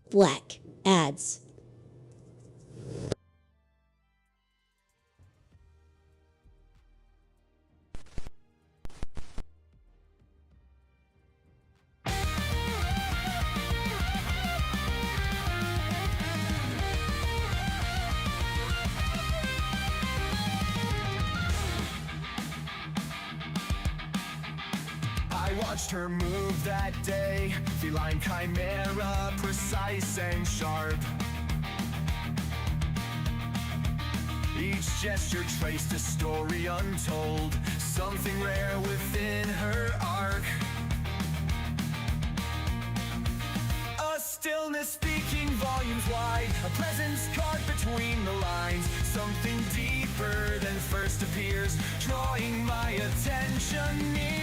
Black ads. I watched her move that day, feline chimera, precise and sharp. Each gesture traced a story untold, something rare within her arc. A stillness speaking volumes wide, a presence carved between the lines, something deeper than first appears, drawing my attention near.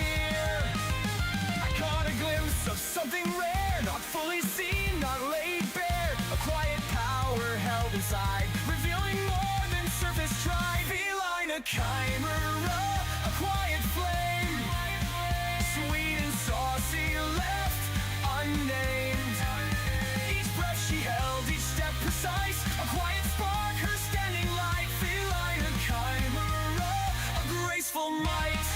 Caught a glimpse of something rare, not fully seen, not laid bare. A quiet power held inside, revealing more than surface tried. Feline a chimera, a quiet flame, sweet and saucy, left unnamed. Each breath she held, each step precise, a quiet spark, her standing light. Feline a chimera, a graceful might.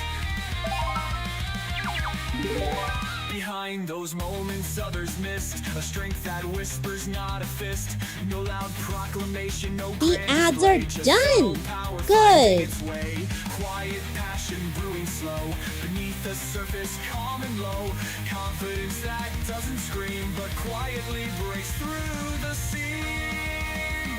Behind those moments others missed, a strength that whispers, not a fist. No loud proclamation, no The grand ads are display, just done. slow power Good. finding its way. Quiet passion brewing slow, beneath the surface calm and low. Confidence that doesn't scream, but quietly breaks through the scene.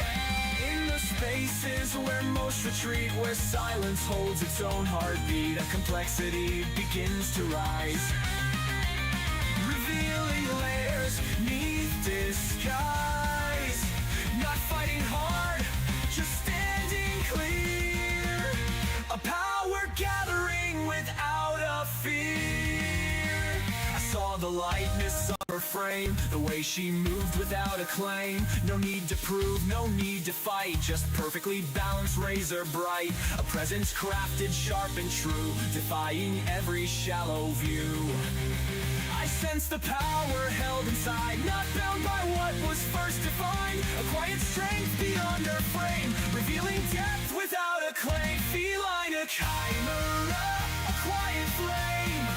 In the spaces where most retreat, where silence holds its own heartbeat, a complexity begins to rise, revealing layers neath disguise. Not fighting hard, just standing clear. A power gathering without a fear. I saw the lightness of her frame, the way she moved without a claim. No need to prove, no need to fight, just perfectly balanced, razor bright. A presence crafted, sharp and true, defying every shallow view. I sense the power held inside, not bound by what was first defined. A quiet strength beyond her frame, revealing depth without a claim. Feline a chimera, a quiet flame,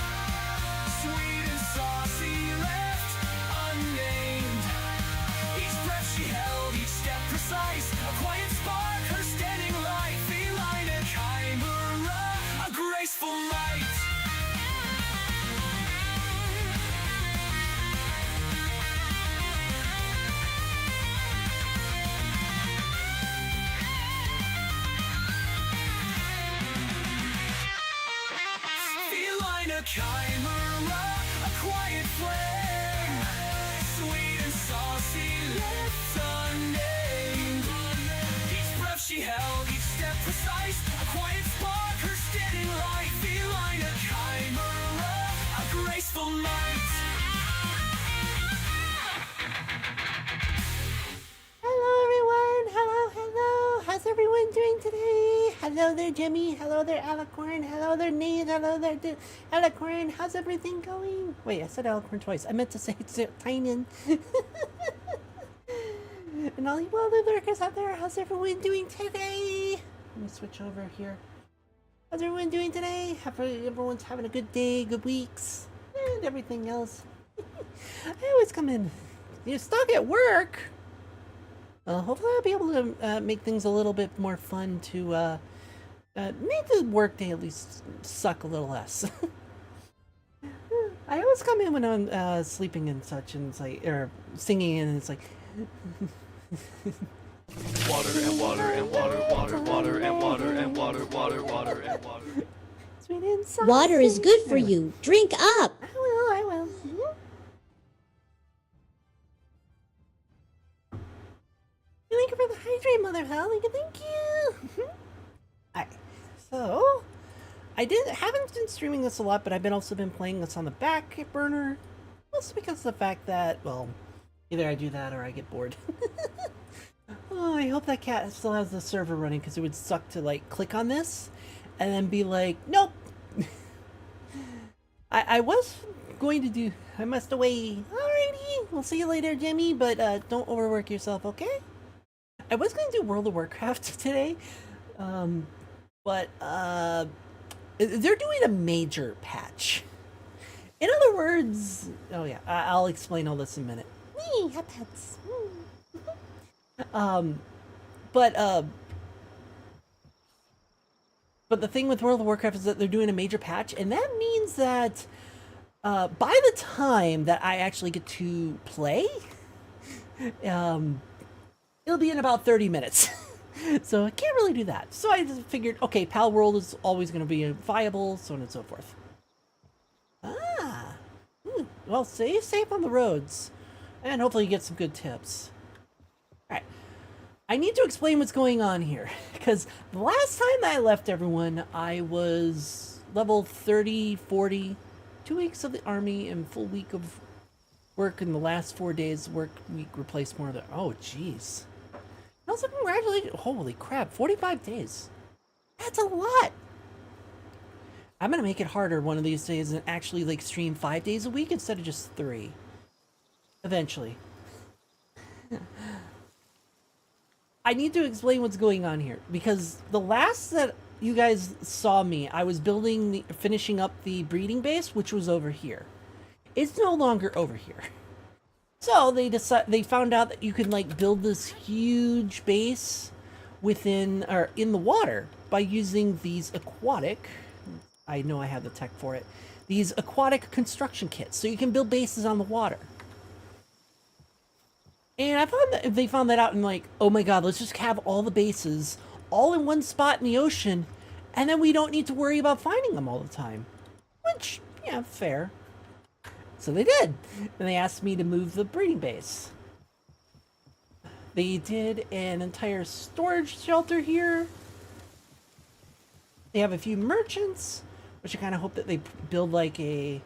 sweet and saucy, left unnamed. Each breath she held, each step precise, a quiet spark, her standing light. Feline a chimera, a graceful might. A chimera, a quiet flame, sweet and saucy, left unnamed. Each breath she held, each step precise, a quiet spark, her steady light. Feline a chimera, a graceful might. Hello everyone, hello, how's everyone doing today? Hello there Jimmy, hello there Alicorn, hello there Nate, hello there Alicorn, how's everything going? Wait, I said Alicorn twice, I meant to say Tynan. And all you other lurkers out there, how's everyone doing today? Let me switch over here. How's everyone doing today? Everyone's having a good day, good weeks, and everything else. I always come in, you're stuck at work. Hopefully I'll be able to make things a little bit more fun to make the workday at least suck a little less. I always come in when I'm sleeping and such, and it's like, or singing, and it's like Water and water and water, water, water and water and water, water, water and water. sweet and saucy. Water is good for you. Drink up. I will. Thank you for the hydrate, Mother Holly. Thank you. Alright, so haven't been streaming this a lot, but I've also been playing this on the back burner. Mostly because of the fact that, well, either I do that or I get bored. Oh, I hope that cat still has the server running, because it would suck to like click on this and then be like, nope. I was going to do. I must away. Alrighty, we'll see you later, Jimmy. But don't overwork yourself, okay? I was going to do World of Warcraft today, but they're doing a major patch. In other words, oh yeah, I'll explain all this in a minute. Wee, pets. But but the thing with World of Warcraft is that they're doing a major patch, and that means that by the time that I actually get to play, it'll be in about 30 minutes. So I can't really do that. So I just figured, okay, Palworld is always going to be viable, so on and so forth. Well, stay safe on the roads, and hopefully you get some good tips. Alright, I need to explain what's going on here, because the last time that I left everyone, I was level 30, 40, 2 weeks of the army, and full week of work in the last 4 days. Work week replaced more of the... Oh, jeez. Also, congratulations. Holy crap, 45 days. That's a lot. I'm going to make it harder one of these days and actually like stream 5 days a week instead of just 3. Eventually. I need to explain what's going on here, because the last that you guys saw me, I was finishing up the breeding base, which was over here. It's no longer over here. So they found out that you can like build this huge base within or in the water by using these aquatic, I know I have the tech for it, these aquatic construction kits. So you can build bases on the water. And I found that they found that out and like, oh my god, let's just have all the bases all in one spot in the ocean, and then we don't need to worry about finding them all the time. Which, yeah, fair. So they did. And they asked me to move the breeding base. They did an entire storage shelter here. They have a few merchants, which I kind of hope that they build like a...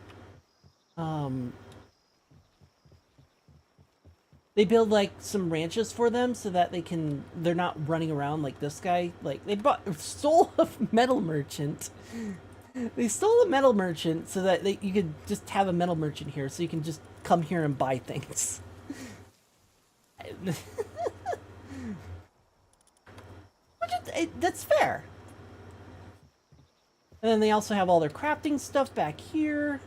They build like some ranches for them so that they're not running around like this guy. Like they stole a metal merchant. They stole a metal merchant so that you could just have a metal merchant here, so you can just come here and buy things. That's fair. And then they also have all their crafting stuff back here.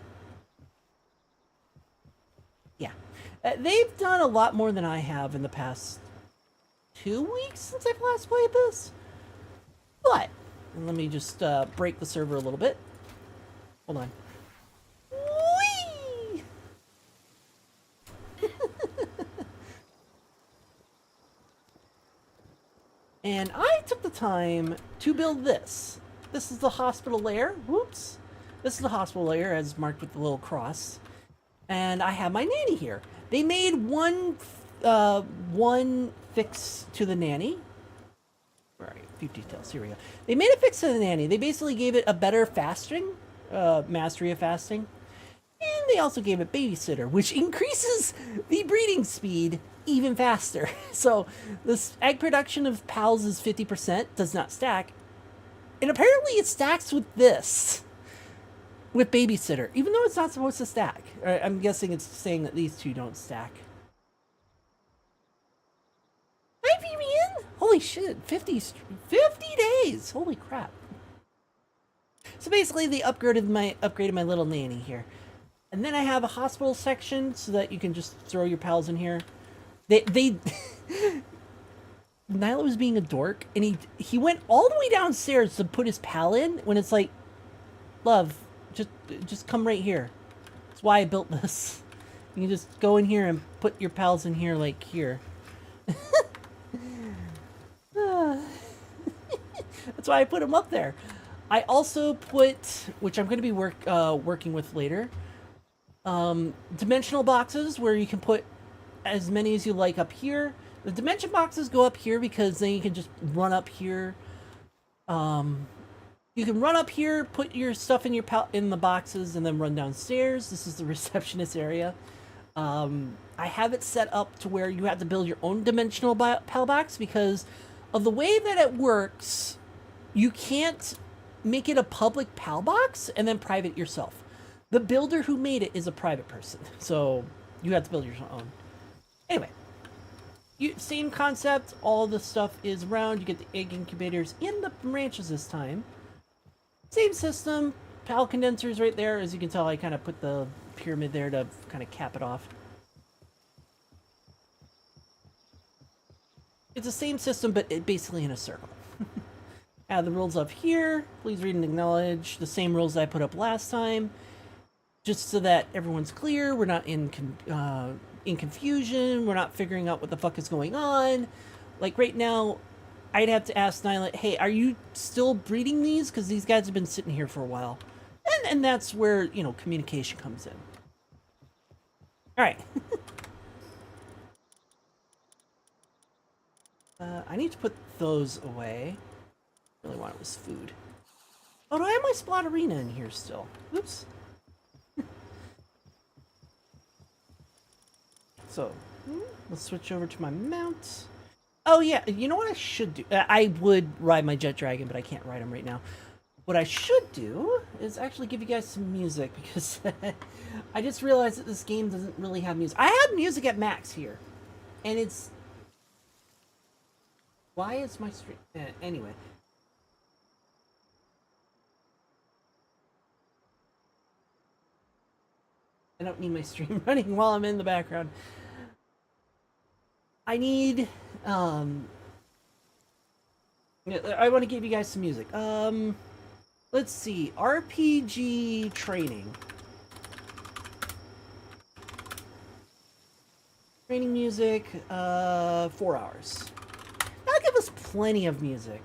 Yeah. They've done a lot more than I have in the past 2 weeks since I've last played this. But... And let me just break the server a little bit. Hold on. Whee! And I took the time to build this. This is the hospital layer. Whoops. This is the hospital layer as marked with the little cross. And I have my nanny here. They made one fix to the nanny. Alright, few details. Here we go. They made a fix to the nanny. They basically gave it a better fasting, mastery of fasting. And they also gave it babysitter, which increases the breeding speed even faster. So this egg production of pals is 50%, does not stack. And apparently it stacks with this. With babysitter, even though it's not supposed to stack. I'm guessing it's saying that these two don't stack. Hi, Vivian! Holy shit, 50 days! Holy crap. So basically they upgraded my little nanny here. And then I have a hospital section so that you can just throw your pals in here. Niilit was being a dork, and he went all the way downstairs to put his pal in when it's like, love, just come right here. That's why I built this. You can just go in here and put your pals in here, like here. That's why I put them up there. I also put, which I'm going to be working with later, dimensional boxes where you can put as many as you like up here. The dimension boxes go up here because then you can just run up here. You can run up here, put your stuff in the boxes, and then run downstairs. This is the receptionist area. I have it set up to where you have to build your own dimensional pal box because of the way that it works. You can't make it a public pal box and then private yourself. The builder who made it is a private person, so you have to build your own. Anyway, same concept. All the stuff is around. You get the egg incubators in the ranches this time. Same system. Pal condensers right there. As you can tell, I kind of put the pyramid there to kind of cap it off. It's the same system, but basically in a circle. Add the rules up here. Please read and acknowledge the same rules I put up last time. Just so that everyone's clear. We're not in confusion. We're not figuring out what the fuck is going on. Like right now, I'd have to ask Niilit, hey, are you still breeding these? Because these guys have been sitting here for a while. And that's where, you know, communication comes in. Alright. I need to put those away. Really want it was food. Oh, do I have my Splot Arena in here still? Oops. So, let's switch over to my mount. Oh yeah, you know what I should do? I would ride my Jet Dragon, but I can't ride him right now. What I should do is actually give you guys some music, because I just realized that this game doesn't really have music. I have music at max here, and it's... Why is my stream... anyway. I don't need my stream running while I'm in the background. I need... I want to give you guys some music. Let's see. RPG training. Training music, 4 hours. That'll give us plenty of music.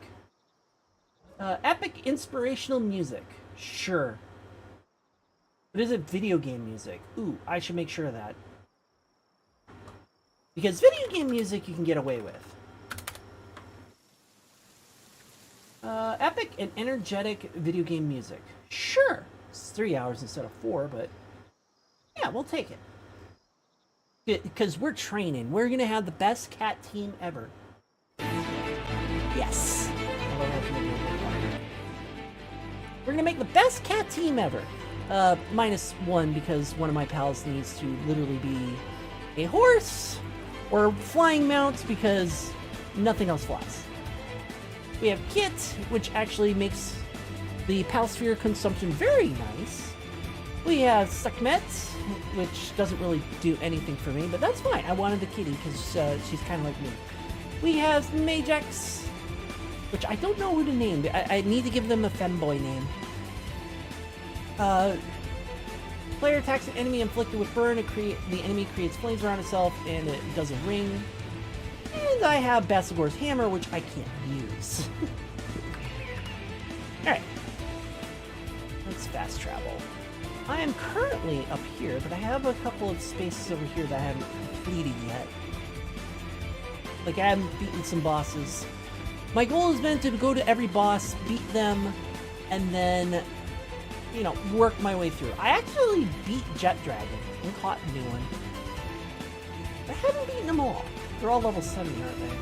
Epic inspirational music. Sure. But is it video game music? Ooh, I should make sure of that. Because video game music you can get away with. Epic and energetic video game music. Sure. It's 3 hours instead of 4, but... yeah, we'll take it. Because we're training. We're gonna have the best cat team ever. Yes. We're gonna make the best cat team ever. -1 because one of my pals needs to literally be a horse or flying mounts because nothing else flies. We have Kit, which actually makes the Palsphere consumption very nice. We have Sekhmet, which doesn't really do anything for me, but that's fine. I wanted the kitty because she's kind of like me. We have Majax, which I don't know who to name. I need to give them a femboy name. Player attacks an enemy inflicted with burn. The enemy creates flames around itself, and it does a ring. And I have Basagor's hammer, which I can't use. Alright. Let's fast travel. I am currently up here, but I have a couple of spaces over here that I haven't completed yet. Like, I haven't beaten some bosses. My goal has been to go to every boss, beat them, and then... you know, work my way through. I actually beat Jet Dragon and caught a new one. I haven't beaten them all. They're all level 70, aren't they?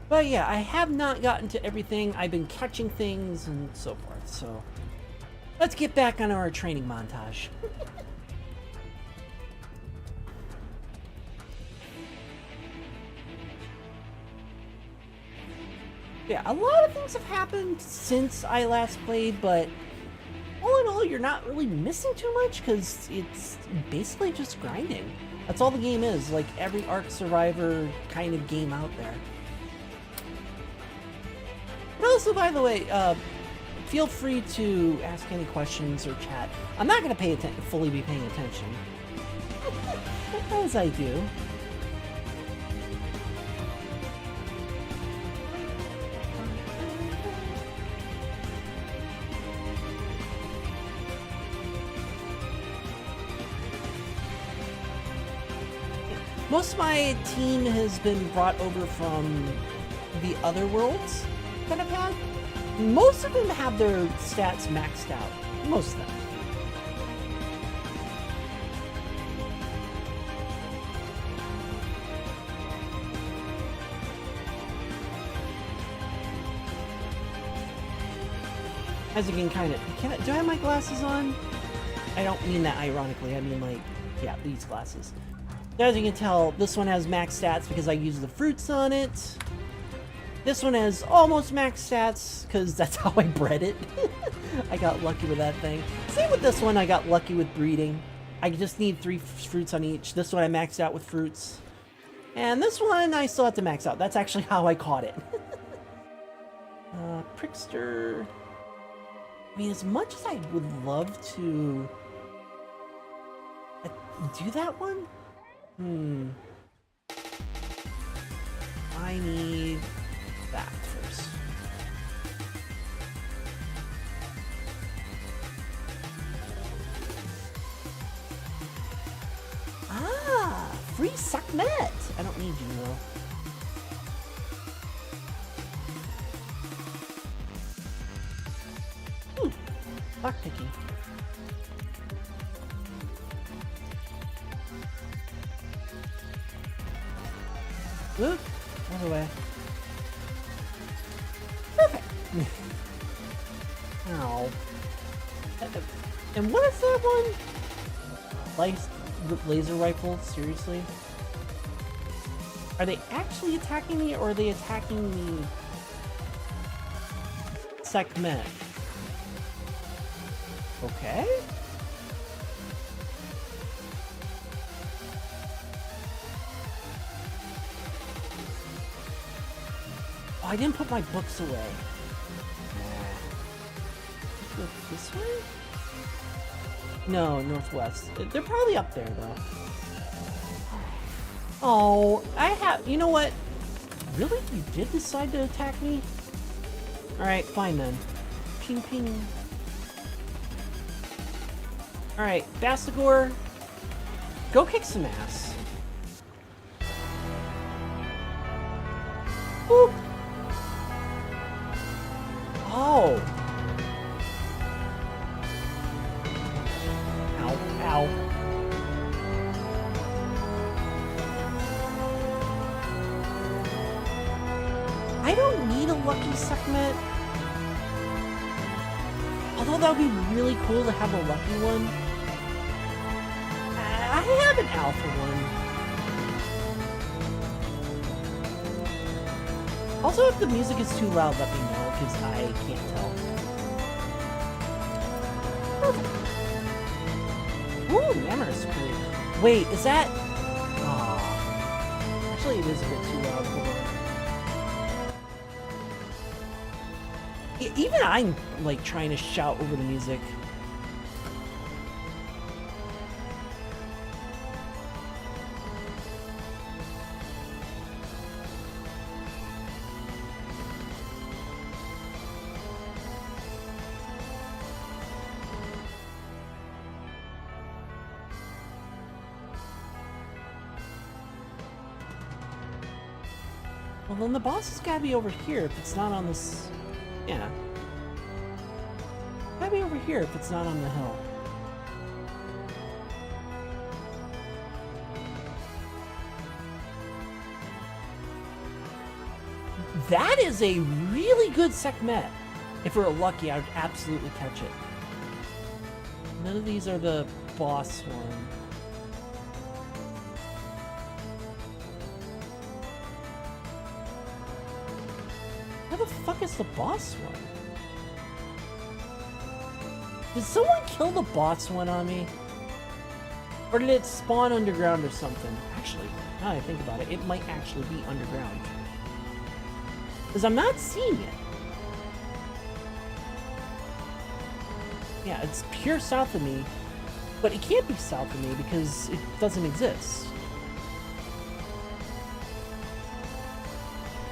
But yeah, I have not gotten to everything. I've been catching things and so forth, so... let's get back on our training montage. Yeah, a lot of things have happened since I last played, but all in all, you're not really missing too much because it's basically just grinding. That's all the game is, like every Ark Survivor kind of game out there. But also, by the way, feel free to ask any questions or chat. I'm not going to fully be paying attention, as I do. Most of my team has been brought over from the other worlds that I've had. Most of them have their stats maxed out. Most of them. As you can kind of... do I have my glasses on? I don't mean that ironically. I mean, like, yeah, these glasses. As you can tell, this one has max stats because I use the fruits on it. This one has almost max stats because that's how I bred it. I got lucky with that thing. Same with this one, I got lucky with breeding. I just need 3 fruits on each. This one I maxed out with fruits. And this one I still have to max out. That's actually how I caught it. Prickster. I mean, as much as I would love to do that one, I need that first. Ah, free Sakmet. I don't need you though. Ooh, lockpicking. Look, other way. Perfect. Ow. And what is that one? Laser rifle? Seriously? Are they actually attacking me, or are they attacking me? Segment. Okay. Oh, I didn't put my books away. Nah. Go this way? No, northwest. They're probably up there, though. Oh, I have... You know what? Really? You did decide to attack me? Alright, fine then. Ping, ping. Alright, Bastigor. Go kick some ass. Boop. Oh. Ow, ow. I don't need a lucky segment. Although that would be really cool to have a lucky one. I have an alpha one. Also, if the music is too loud, let me know, because I can't tell. Perfect. Ooh, Amorous Creek. Wait, is that... Aw. Actually, it is a bit too loud. Hold on. Even I'm, like, trying to shout over the music. Well, then the boss has gotta be over here if it's not on this... Yeah. Gotta be over here if it's not on the hill. That is a really good Sekhmet. If we were lucky, I would absolutely catch it. None of these are the boss one. Where the fuck is the boss one? Did someone kill the boss one on me? Or did it spawn underground or something? Actually, now that I think about it, it might actually be underground. Because I'm not seeing it. Yeah, it's pure south of me. But it can't be south of me because it doesn't exist.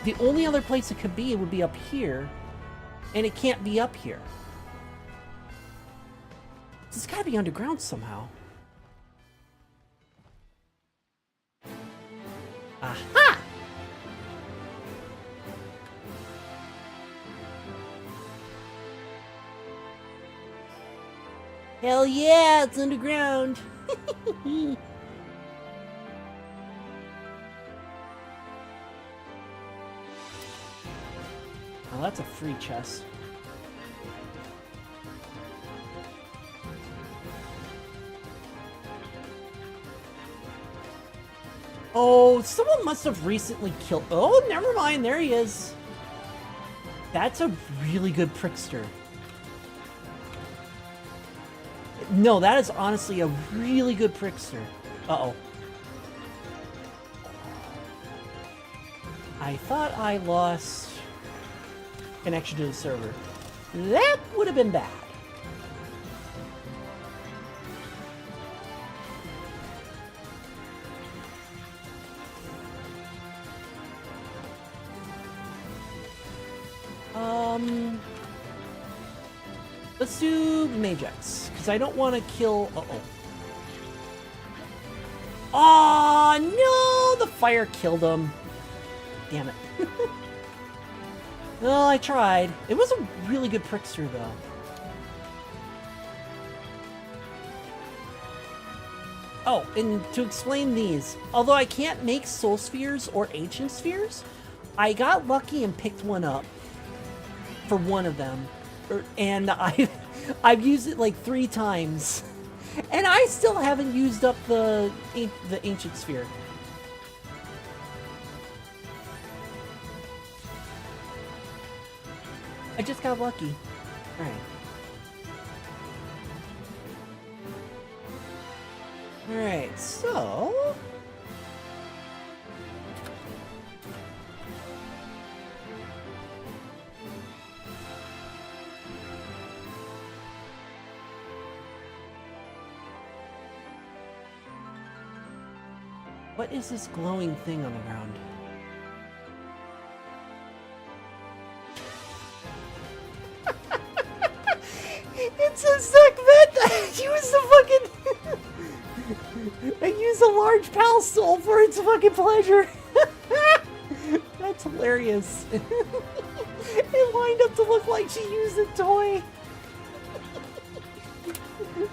The only other place it could be would be up here. And it can't be up here. It's gotta be underground somehow. Aha! Hell yeah, it's underground. Oh, that's a free chest. Oh, someone must have recently killed... Oh, never mind. There he is. That's a really good Prickster. No, that is honestly a really good Prickster. Uh-oh. I thought I lost connection to the server. That would have been bad. Let's do Magex, because I don't want to kill... Uh-oh. Oh, no! The fire killed him. Damn it. Well, I tried. It was a really good Prickster, though. Oh, and to explain these, although I can't make Soul Spheres or Ancient Spheres, I got lucky and picked one up for one of them. And I've used it like 3 times. And I still haven't used up the Ancient Sphere. I just got lucky. Alright. Alright, so... What is this glowing thing on the ground? It says Zuckvet! Use the fucking... I use a large pal soul for its fucking pleasure! That's hilarious. It lined up to look like she used a toy.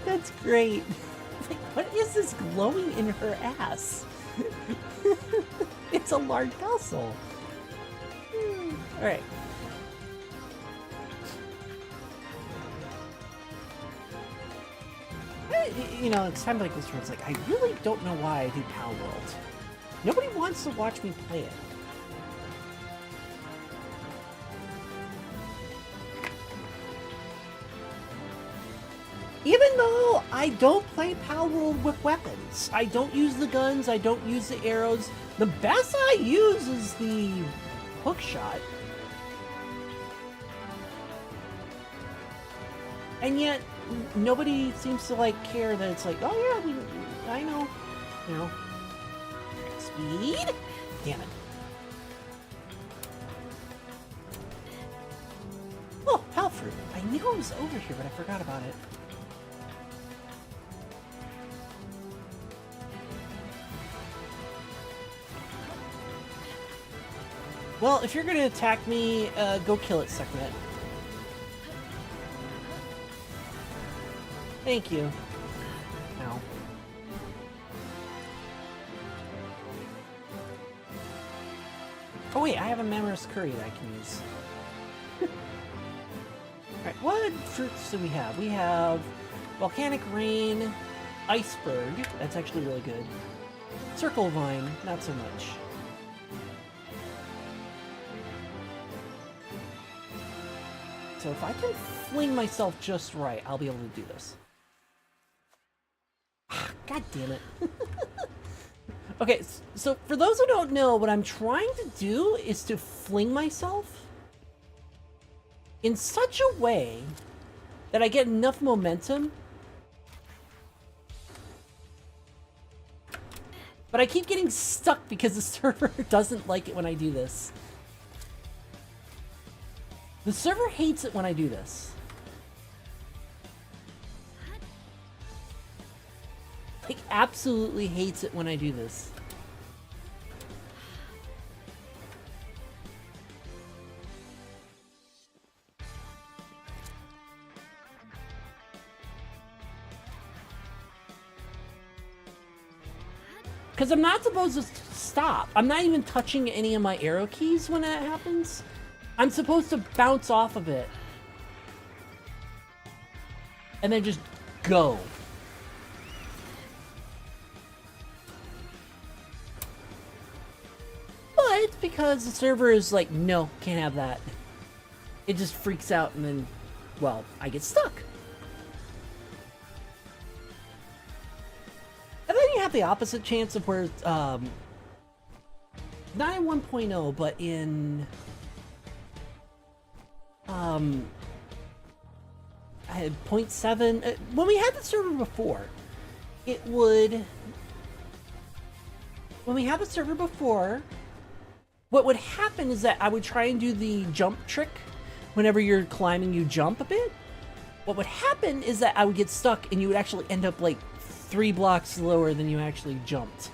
That's great. Like, what is this glowing in her ass? It's a large pal soul. Alright. You know, it's times like this where it's like, I really don't know why I do Palworld. Nobody wants to watch me play it. Even though I don't play Palworld with weapons. I don't use the guns, I don't use the arrows. The best I use is the hook shot. And yet, nobody seems to like care that it's like, oh yeah, I know. You know. Speed? Damn it. Oh, pal fruit. I knew it was over here, but I forgot about it. Well, if you're gonna attack me, go kill it, Sekhmet. Thank you. Ow. Oh wait, I have a Mammoth Curry that I can use. Alright, what fruits do we have? We have Volcanic Rain, Iceberg, that's actually really good. Circle Vine, not so much. So if I can fling myself just right, I'll be able to do this. God damn it. Okay, so for those who don't know, what I'm trying to do is to fling myself in such a way that I get enough momentum. But I keep getting stuck because the server doesn't like it when I do this. The server hates it when I do this. Like, absolutely hates it when I do this. Because I'm not supposed to stop. I'm not even touching any of my arrow keys when that happens. I'm supposed to bounce off of it. And then just go. because the server is like, no, can't have that. It just freaks out and then, well, I get stuck. And then you have the opposite chance of where, not in 1.0, but in, I had 0.7, when we had the server before, it would, when we had the server before, what would happen is that I would try and do the jump trick. Whenever you're climbing, you jump a bit. What would happen is that I would get stuck and you would actually end up like 3 blocks lower than you actually jumped.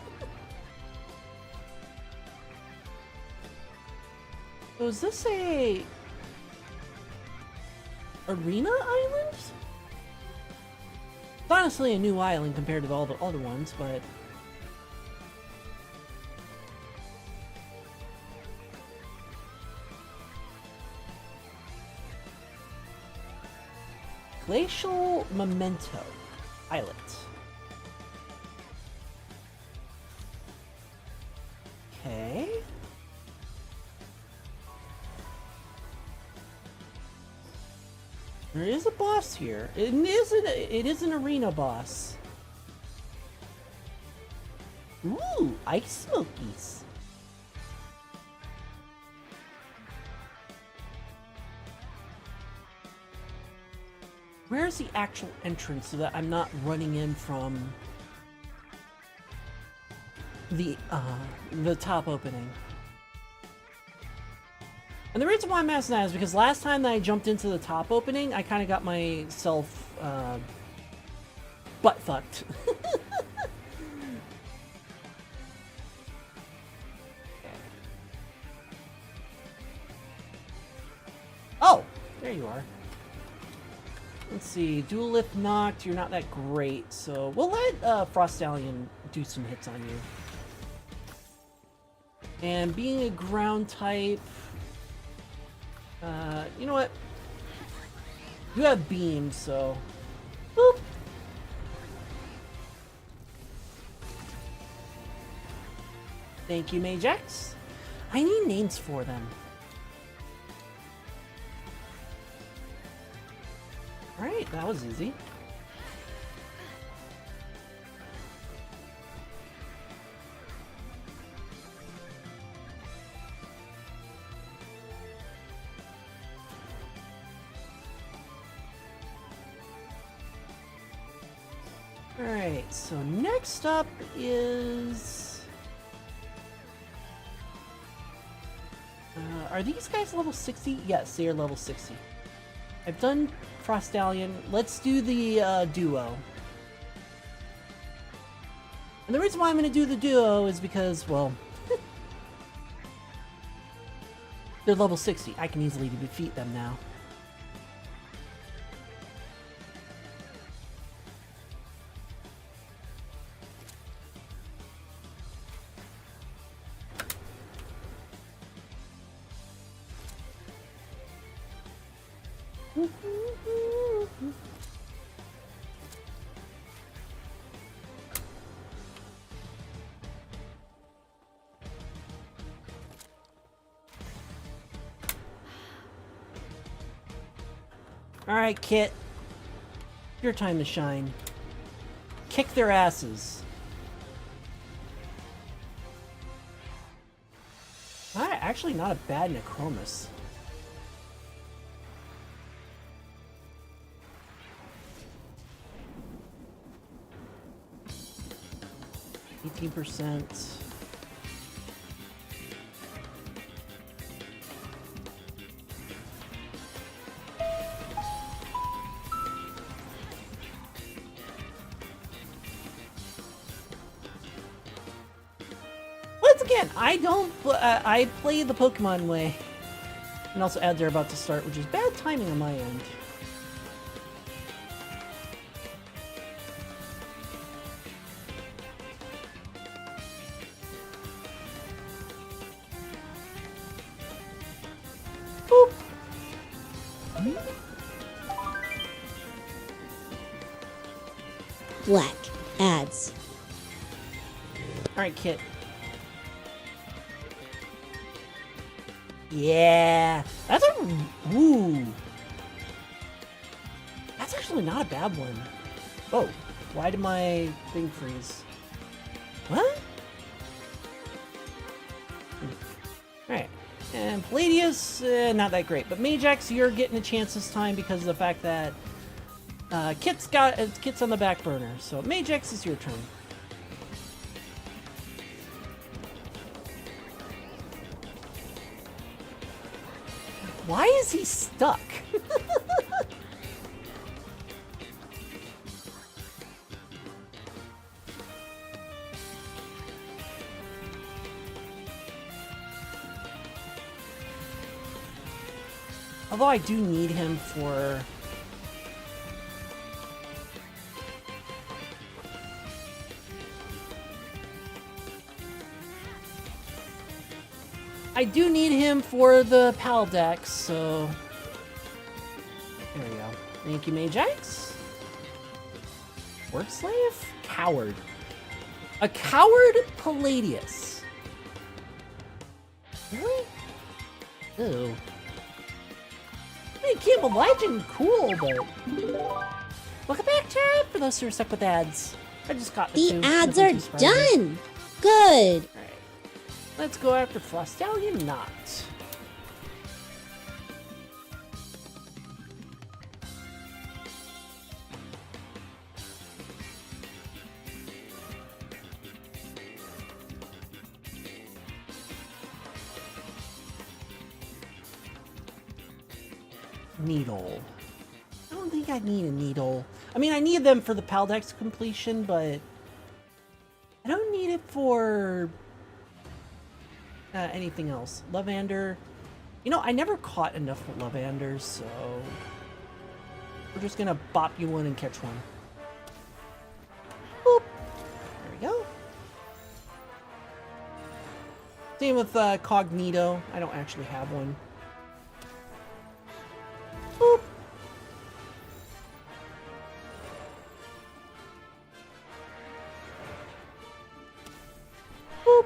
So is this a arena island? It's honestly a new island compared to all the other ones, but Glacial Memento Islet. Okay. There is a boss here. It is an arena boss. Ooh, ice smokies. Where's the actual entrance so that I'm not running in from the top opening? And the reason why I'm asking that is because last time that I jumped into the top opening, I kind of got myself butt fucked. Oh, there you are. Let's see, dual lift knocked, you're not that great, so we'll let Frost Stallion do some hits on you. And being a ground type, you know what? You have beam, so boop. Thank you, Majax. I need names for them. Alright, that was easy. Alright, so next up is... are these guys level 60? Yes, they are level 60. I've done Frost Stallion. Let's do the duo. And the reason why I'm going to do the duo is because, well, they're level 60. I can easily defeat them now. Alright, Kit. Your time to shine. Kick their asses. Alright, actually not a bad Necromus. %. Once again, I play the Pokemon way. And also ads are about to start, which is bad timing on my end. Boop. Black ads. Alright, Kit. Yeah, that's a ooh. That's actually not a bad one. Oh, why did my thing freeze? What? Alright. And Palladius, not that great. But Majax, you're getting a chance this time because of the fact that Kit's on the back burner. So Majax, is your turn. Why is he stuck? Although I do need him for... I do need him for the PAL decks, so... There we go. Thank you, Majax. Word Slave? Coward. A coward Palladius. Really? Ew. Hey, Campbell Legend, cool, but... Welcome back, chat, for those who are stuck with ads. I just got The ads are done. Good. Alright. Let's go after Frostallion Knot. Needle. I don't think I need a needle. I mean, I need them for the Paldex completion, but I don't need it for anything else. Lovander. You know, I never caught enough with Lovanders, so we're just gonna bop you one and catch one. Boop. There we go. Same with Cognito. I don't actually have one. Boop. Boop.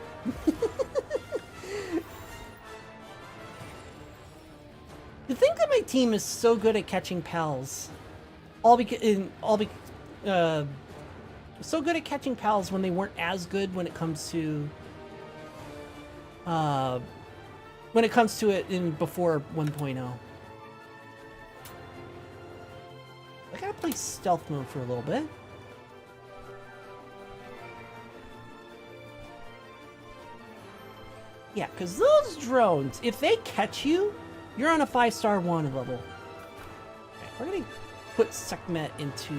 To think that my team is so good at catching pals, so good at catching pals when they weren't as good when it comes to it in before 1.0. I gotta play stealth mode for a little bit. Yeah, because those drones, if they catch you, you're on a 5-star wanted level. Okay, we're gonna put Sekhmet into...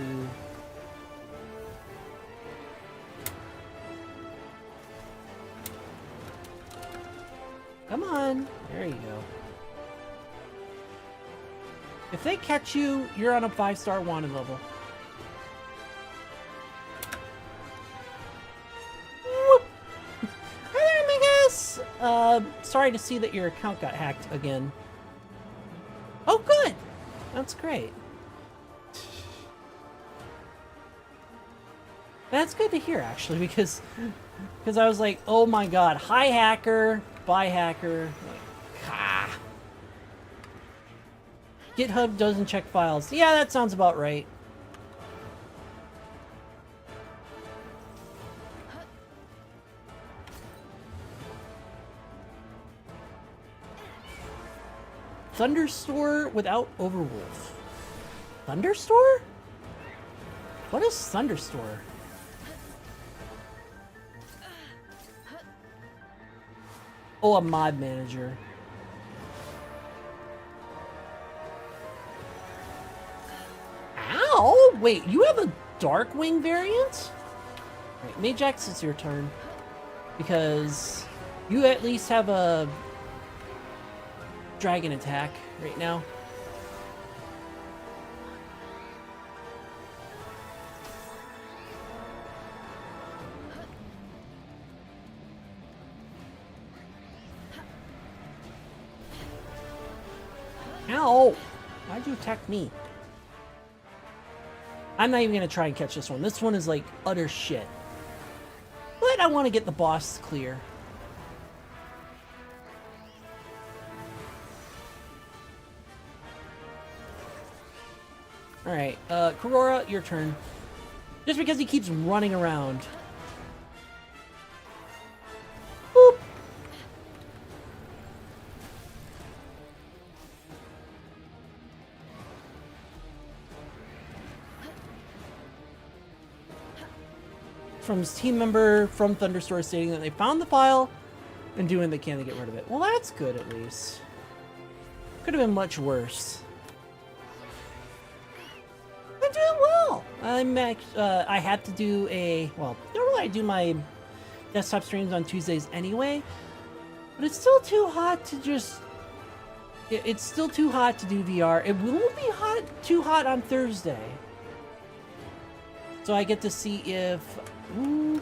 Come on. There you go. If they catch you, you're on a 5-star wanted level. Whoop. Hi there, Amigas! Sorry to see that your account got hacked again. Oh, good! That's great. That's good to hear, actually, because I was like, oh my god, hi hacker, bye hacker. Like, ha. GitHub doesn't check files. Yeah, that sounds about right. Thunderstore without Overwolf. Thunderstore? What is Thunderstore? Oh, a mod manager. Ow! Wait, you have a Darkwing variant? Alright, Majax, it's your turn. Because you at least have a dragon attack right now. Ow! Why'd you attack me? I'm not even gonna try and catch this one. This one is like utter shit. But I want to get the boss clear. Alright, Korora, your turn. Just because he keeps running around. Boop. From his team member from Thunderstore stating that they found the file and doing what they can to get rid of it. Well, that's good at least. Could have been much worse. I'm doing well. I had to do well, normally I do my desktop streams on Tuesdays anyway, but it's still too hot to just... It's still too hot to do VR. It won't be too hot on Thursday. So I get to see if... Ooh,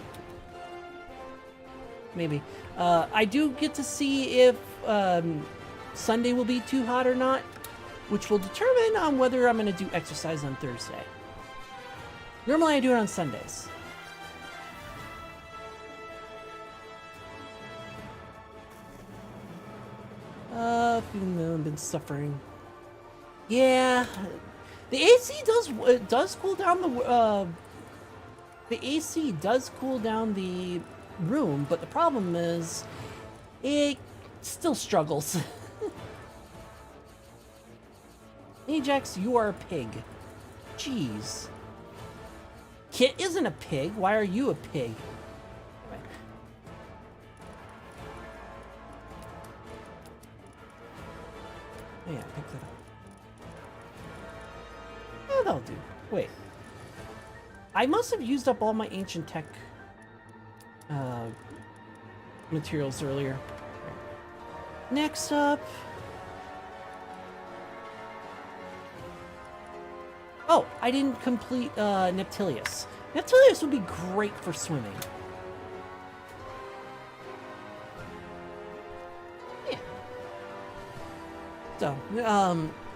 maybe. I do get to see if Sunday will be too hot or not, which will determine on whether I'm going to do exercise on Thursday. Normally I do it on Sundays. I've been suffering. Yeah, the AC does cool down the AC does cool down the room, but the problem is it still struggles. Ajax, you are a pig. Jeez. Kit isn't a pig. Why are you a pig? Oh, yeah, pick that up. Yeah, that'll do. Wait. I must have used up all my ancient tech materials earlier. Next up... Oh, I didn't complete Neptilius. Neptilius would be great for swimming. Yeah. So,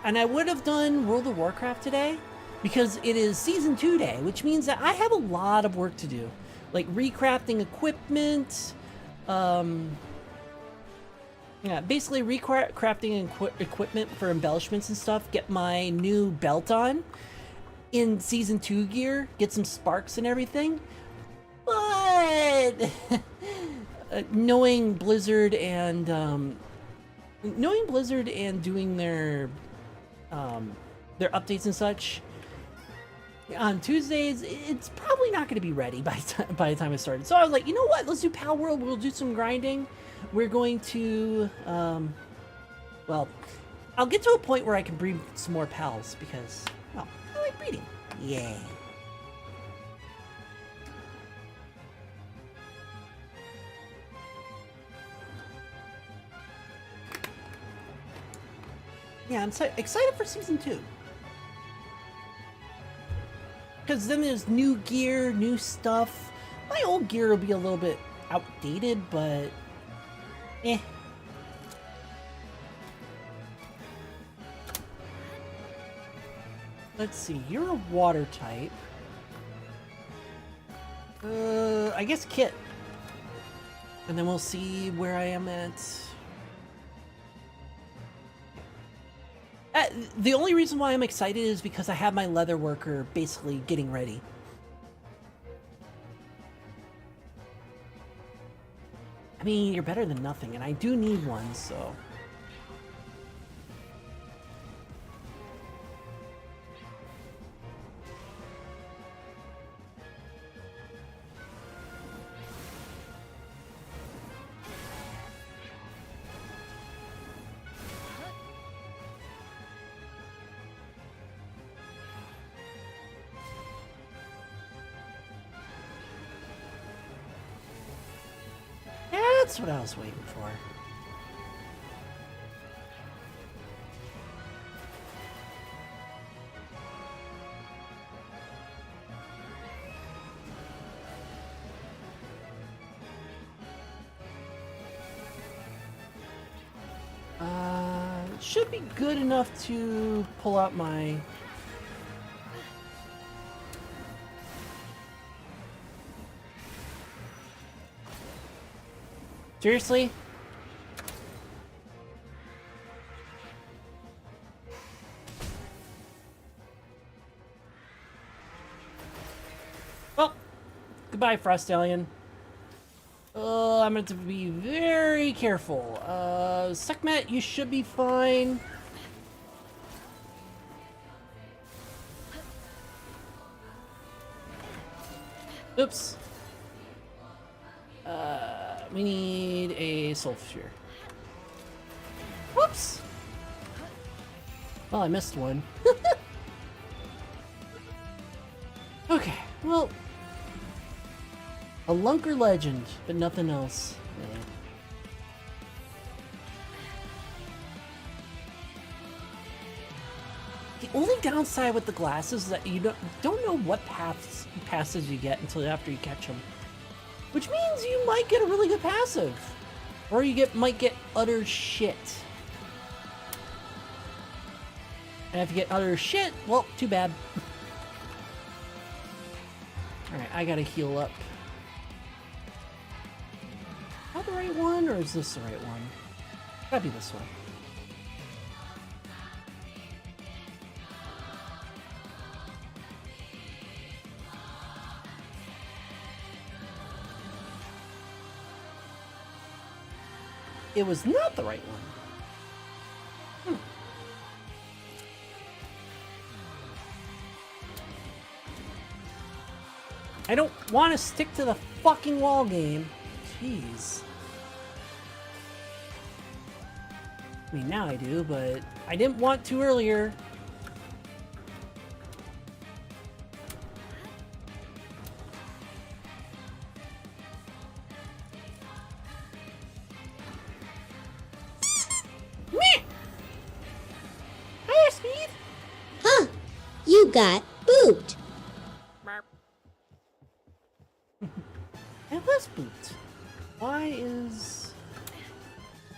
and I would have done World of Warcraft today, because it is Season 2 day, which means that I have a lot of work to do. Like recrafting equipment, yeah, basically recrafting equipment for embellishments and stuff, get my new belt on in Season 2 gear, get some sparks and everything. But knowing Blizzard and doing their updates and such on Tuesdays, it's probably not going to be ready by the time it started. So I was like, you know what? Let's do Palworld. We'll do some grinding. We're going to, well, I'll get to a point where I can breed some more pals because, well, I like breeding. Yeah. Yeah, I'm so excited for Season 2. Because then there's new gear, new stuff. My old gear will be a little bit outdated, but... eh. Let's see, you're a water type. I guess Kit. And then we'll see where I am at... the only reason why I'm excited is because I have my leather worker basically getting ready. I mean, you're better than nothing, and I do need one, so... That's what I was waiting for. Should be good enough to pull out my... Seriously? Goodbye, Frost Alien. I'm going to be very careful. Sekhmet, you should be fine. Oops. We need a soul sphere. Whoops. Well, I missed one. Okay, well, a Lunker legend, but nothing else. Yeah. The only downside with the glasses is that you don't know what passes you get until after you catch them, which means you might get a really good passive, or you might get utter shit. And if you get utter shit, well, too bad. Alright, I gotta heal up. Is that the right one, or is this the right one? Gotta be this one. It was not the right one. I don't want to stick to the fucking wall game. Jeez. I mean, now I do, but I didn't want to earlier. Meh! Higher speed! Huh. You got booped. And let's boot.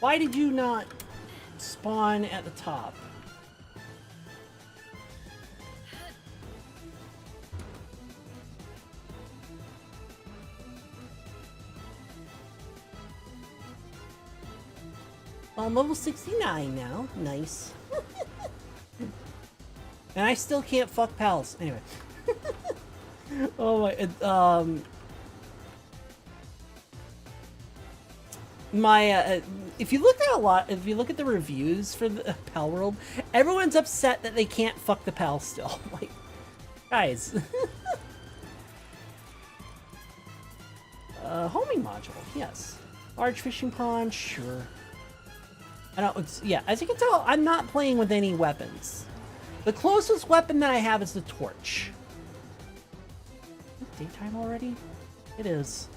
Why did you not spawn at the top? Well, I'm level 69 now. Nice. And I still can't fuck pals. Anyway. Oh my, if you look at the reviews for the Palworld, everyone's upset that they can't fuck the pal still. Like, guys. Homing module, yes. Large fishing pond, sure. I don't, yeah, as you can tell, I'm not playing with any weapons. The closest weapon that I have is the torch. Is it daytime already? It is.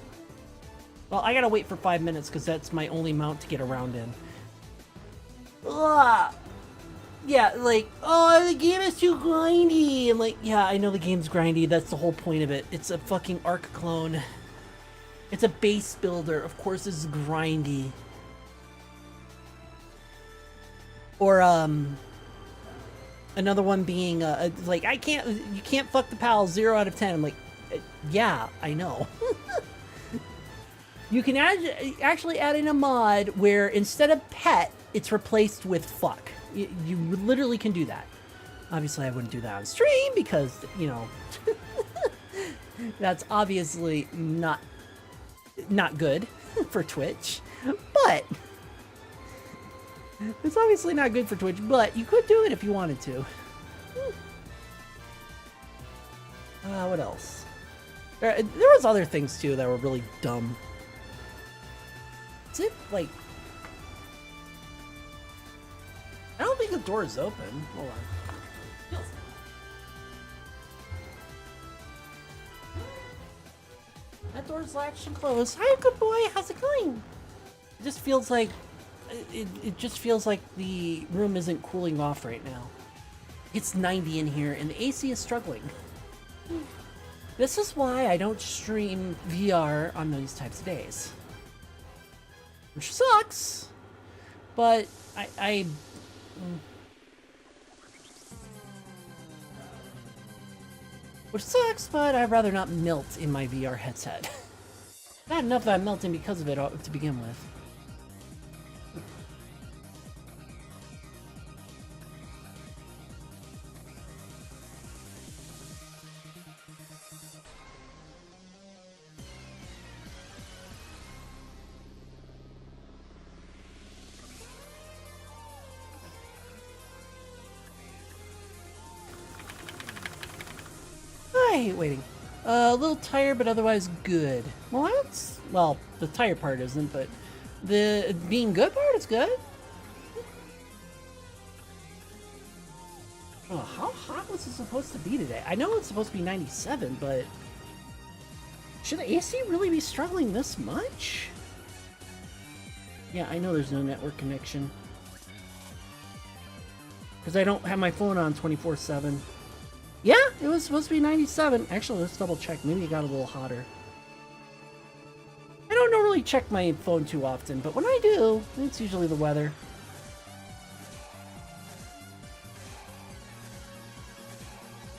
Well, I gotta wait for 5 minutes because that's my only mount to get around in. Ugh. Yeah, like, oh, the game is too grindy. I'm like, yeah, I know the game's grindy. That's the whole point of it. It's a fucking Arc clone. It's a base builder. Of course, it's grindy. Or, another one being, like, you can't fuck the pal 0 out of 10. I'm like, yeah, I know. You can actually add in a mod where instead of pet, it's replaced with fuck. You literally can do that. Obviously, I wouldn't do that on stream because, you know, that's obviously not good for Twitch. But it's obviously not good for Twitch, but you could do it if you wanted to. What else? There was other things too that were really dumb. Is it, like... I don't think the door is open. Hold on. That door's latched and closed. Hi, good boy. How's it going? It just feels like... It just feels like the room isn't cooling off right now. It's 90 in here, and the AC is struggling. This is why I don't stream VR on these types of days. Which sucks, but which sucks, but I'd rather not melt in my VR headset. Not enough that I'm melting because of it to begin with. I hate waiting. A little tired, but otherwise good. Well, that's... Well, the tired part isn't, but the being good part is good. Oh, how hot was it supposed to be today? I know it's supposed to be 97, but... Should the AC really be struggling this much? Yeah, I know there's no network connection. Because I don't have my phone on 24/7. Yeah, it was supposed to be 97. Actually, let's double check. Maybe it got a little hotter. I don't normally check my phone too often, but when I do, it's usually the weather.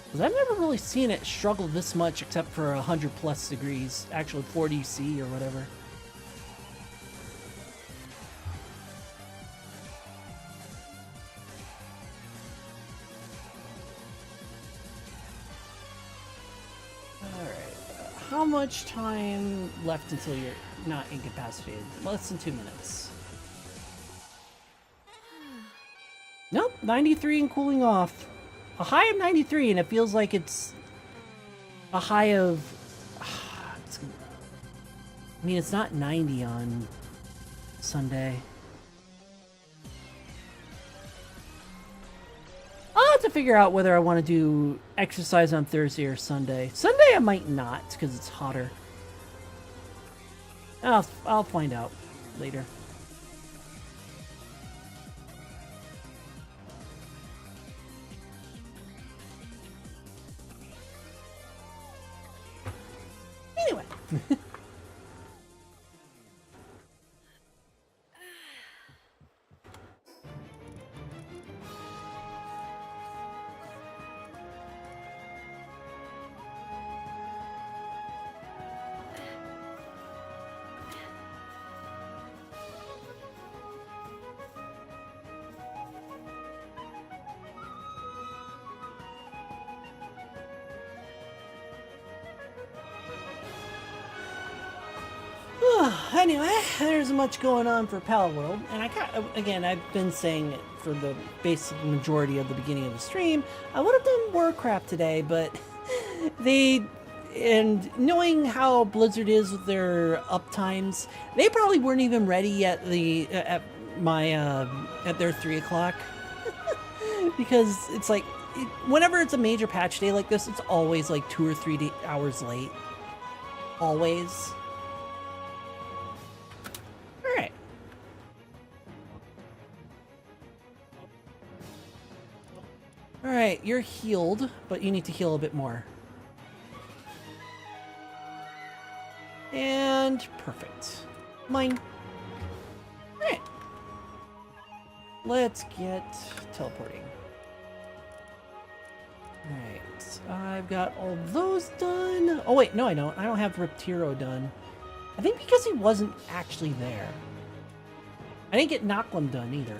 Because I've never really seen it struggle this much except for 100+ degrees. Actually, 40 C or whatever. How much time left until you're not incapacitated? Less than 2 minutes. Nope, 93 and cooling off. A high of 93, and it feels like it's a high of... I mean, it's not 90 on Sunday. I'll have to figure out whether I want to do exercise on Thursday or Sunday. Sunday I might not, because it's hotter. I'll find out later. Anyway. Anyway, there's much going on for Palworld, and again, I've been saying it for the basic majority of the beginning of the stream. I would have done Warcraft today, but and knowing how Blizzard is with their uptimes, they probably weren't even ready at their 3 o'clock. Because it's like, whenever it's a major patch day like this, it's always like 2 or 3 hours late. Always. Alright. Alright, you're healed, but you need to heal a bit more. And perfect. Mine. Alright. Let's get teleporting. Alright. I've got all those done. Oh wait, no I don't. I don't have Reptiro done. I think because he wasn't actually there. I didn't get Nocklum done either.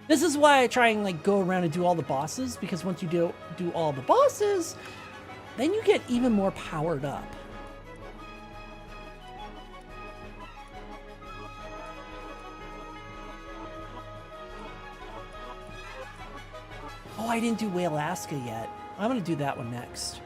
This is why I try and like go around and do all the bosses, because once you do all the bosses, then you get even more powered up. Oh, I didn't do Whale-Alaska yet. I'm gonna do that one next.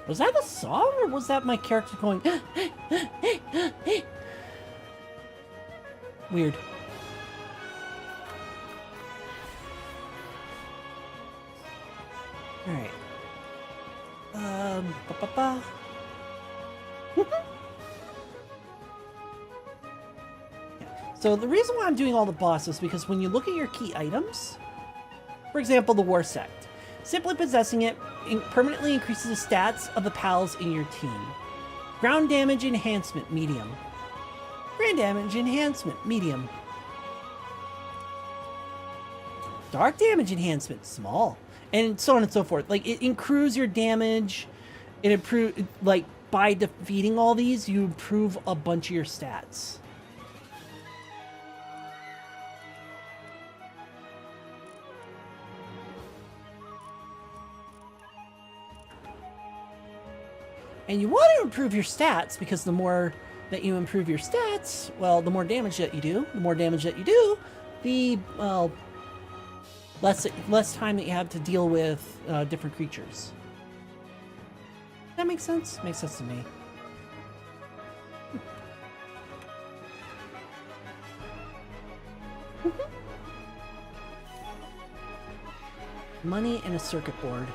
Was that the song, or was that my character going... Weird. Alright. Ba-ba-ba. Yeah. So the reason why I'm doing all the bosses is because when you look at your key items, for example, the War Sect, simply possessing it permanently increases the stats of the pals in your team. Ground damage enhancement, medium. Grand damage enhancement, medium. Dark damage enhancement, small. And so on and so forth. Like, it improves your damage. It improves, like, by defeating all these, you improve a bunch of your stats. And you want to improve your stats, because the more that you improve your stats, well, the more damage that you do. The more damage that you do, the, well, less time that you have to deal with different creatures. That makes sense? Makes sense to me. Money and a circuit board.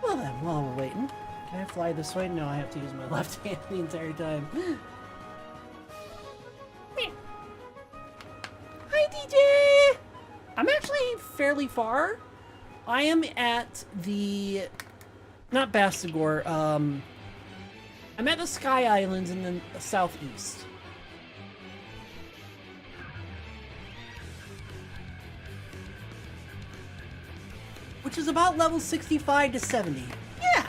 Well then, while we're waiting, can I fly this way? No, I have to use my left hand the entire time. Hi, DJ! I'm actually fairly far. I am at the... not Bastigor, I'm at the Sky Islands in the southeast. Which is about level 65 to 70. Yeah!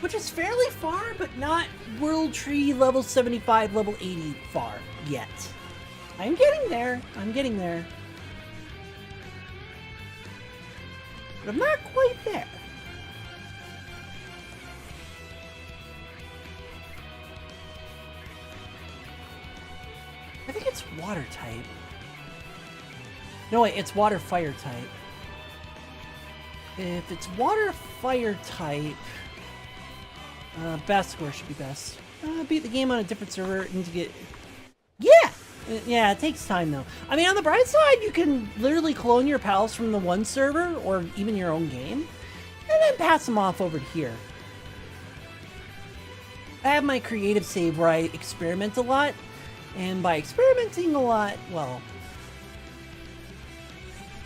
Which is fairly far, but not World Tree level 75, level 80 far yet. I'm getting there. I'm getting there. But I'm not quite there. I think it's water type. No, wait, it's water fire type. If it's water fire type, Bastigor should be best. Beat the game on a different server. Need to get... Yeah! Yeah, it takes time though. I mean, on the bright side, you can literally clone your pals from the one server, or even your own game, and then pass them off over to here. I have my creative save where I experiment a lot, and by experimenting a lot, well...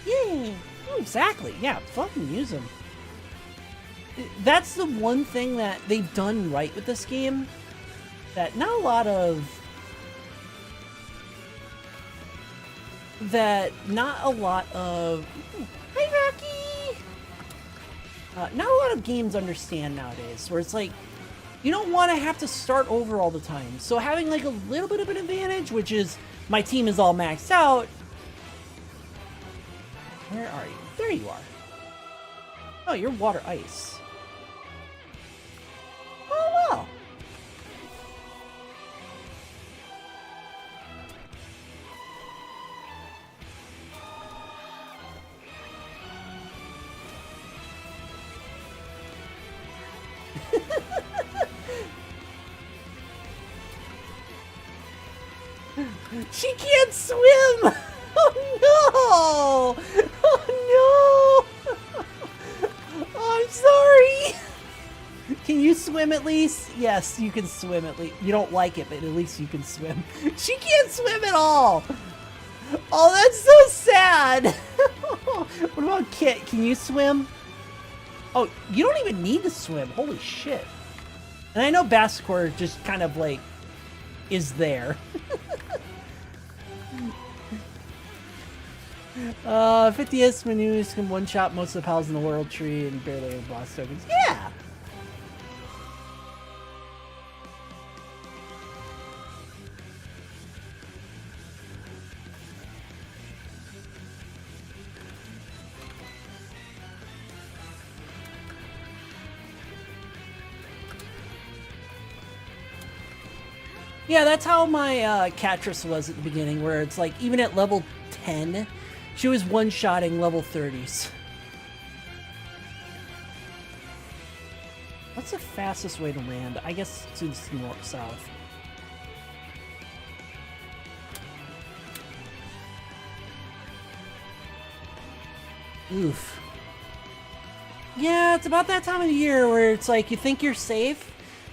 Yeah, exactly. Yeah, fucking use them. That's the one thing that they've done right with this game, that not a lot of... Hi, Rocky! Not a lot of games understand nowadays, where it's like, you don't want to have to start over all the time. So having like a little bit of an advantage, which is, my team is all maxed out. Where are you? There you are. Oh, you're water ice. Oh, well. She can't swim! Oh no! Oh no! Oh, I'm sorry! Can you swim at least? Yes, you can swim at least. You don't like it, but at least you can swim. She can't swim at all! Oh, that's so sad! What about Kit? Can you swim? Oh, you don't even need to swim. Holy shit. And I know Bastigor just kind of like is there. 50s menus can one-shot most of the pals in the world tree and barely have boss tokens. Yeah! Yeah, that's how my Catress was at the beginning, where it's like, even at level 10, she was one-shotting level 30s. What's the fastest way to land? I guess to the north-south. Oof. Yeah, it's about that time of the year where it's like, you think you're safe,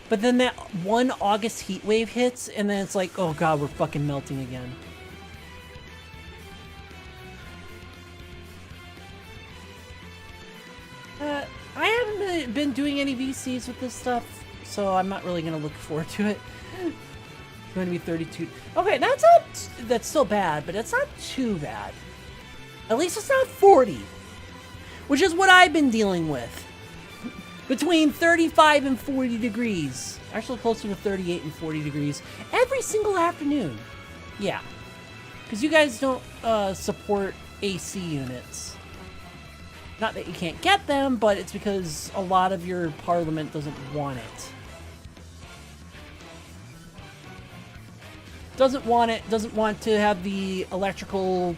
but then that one August heat wave hits, and then it's like, oh god, we're fucking melting again. I haven't been doing any VCs with this stuff, so I'm not really going to look forward to it. It's going to be 32. Okay, that's still bad, but it's not too bad. At least it's not 40, which is what I've been dealing with. Between 35 and 40 degrees. Actually closer to 38 and 40 degrees. Every single afternoon. Yeah. Because you guys don't support AC units. Not that you can't get them, but it's because a lot of your parliament doesn't want it. Doesn't want it, doesn't want to have the electrical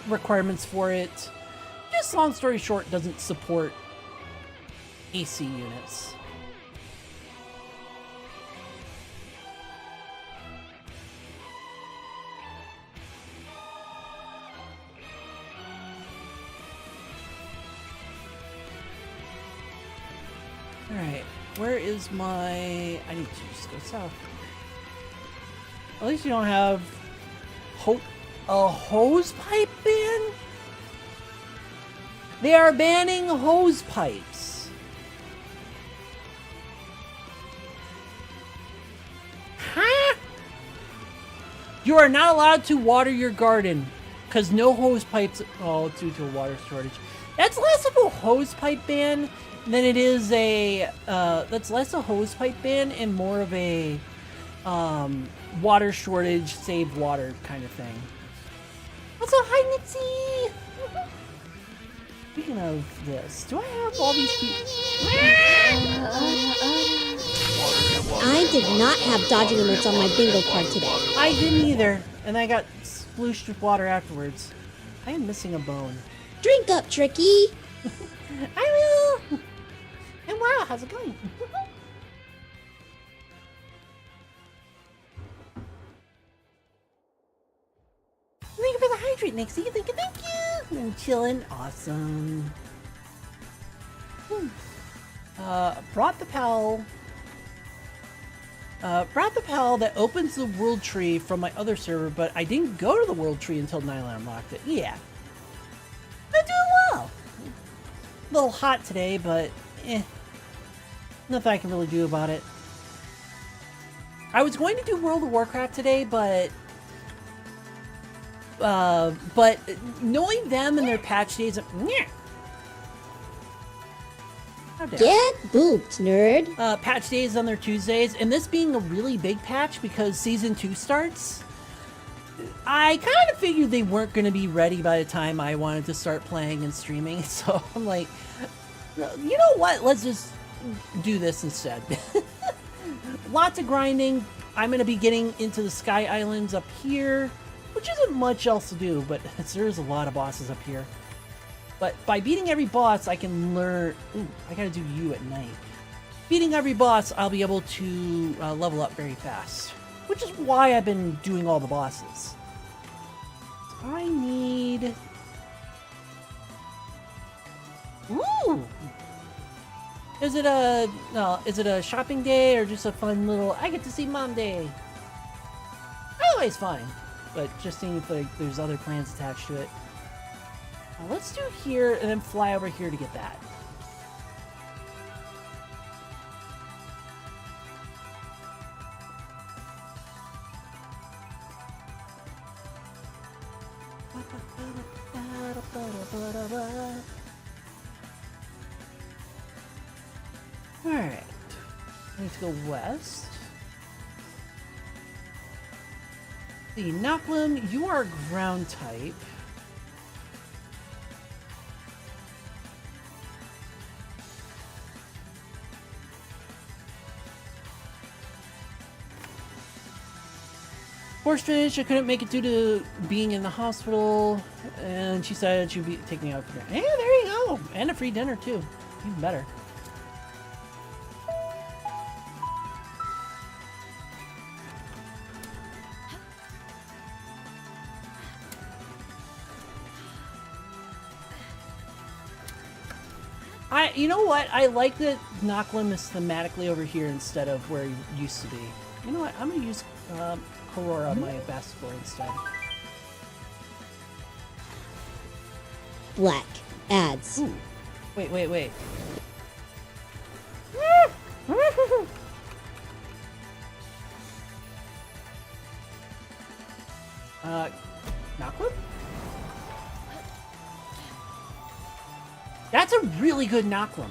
requirements for it. Just long story short, doesn't support AC units. Alright, where is my... I need to just go south. At least you don't have a hose pipe ban? They are banning hose pipes. Huh? You are not allowed to water your garden because no hose pipes. Oh, due to a water shortage. That's less of a hose pipe ban than it is a. That's less a hose pipe ban and more of a water shortage, save water kind of thing. Also, hi Nixie. Speaking of this, do I have all these people? I did not have dodging alerts on my bingo card today. I didn't either, and I got splooshed with water afterwards. I am missing a bone. Drink up, Tricky. I will. And wow, how's it going? Thank you for the hydrate, Nixie. Thank you, thank you. I'm chilling. Awesome. Brought the pal. Brought the pal that opens the world tree from my other server, but I didn't go to the world tree until Niilit unlocked it. Yeah. I'm doing well. A little hot today, but nothing I can really do about it. I was going to do World of Warcraft today, but knowing them and their patch days, Get booped, nerd. Patch days on their Tuesdays, and this being a really big patch because Season 2 starts, I kind of figured they weren't going to be ready by the time I wanted to start playing and streaming, so I'm like, you know what, let's just do this instead. Lots of grinding. I'm going to be getting into the Sky Islands up here, which isn't much else to do, but there's a lot of bosses up here. But by beating every boss, I can learn... Ooh, I gotta do you at night. Beating every boss, I'll be able to level up very fast. Which is why I've been doing all the bosses. So I need... Ooh! Is it a shopping day or just a fun little I get to see Mom day? Always fine. But just seeing if there's other plans attached to it. Now let's do here and then fly over here to get that. Alright. I need to go west. The Noklim, you are ground type. Horse finish, I couldn't make it due to being in the hospital, and she said she'd be taking me out for dinner. Hey, there you go! And a free dinner, too. Even better. You know what? I like that Noklim is thematically over here instead of where it used to be. You know what? I'm going to use Korora, my best score instead. Black. Ads. Ooh. Wait. Noklim? That's a really good Noklim.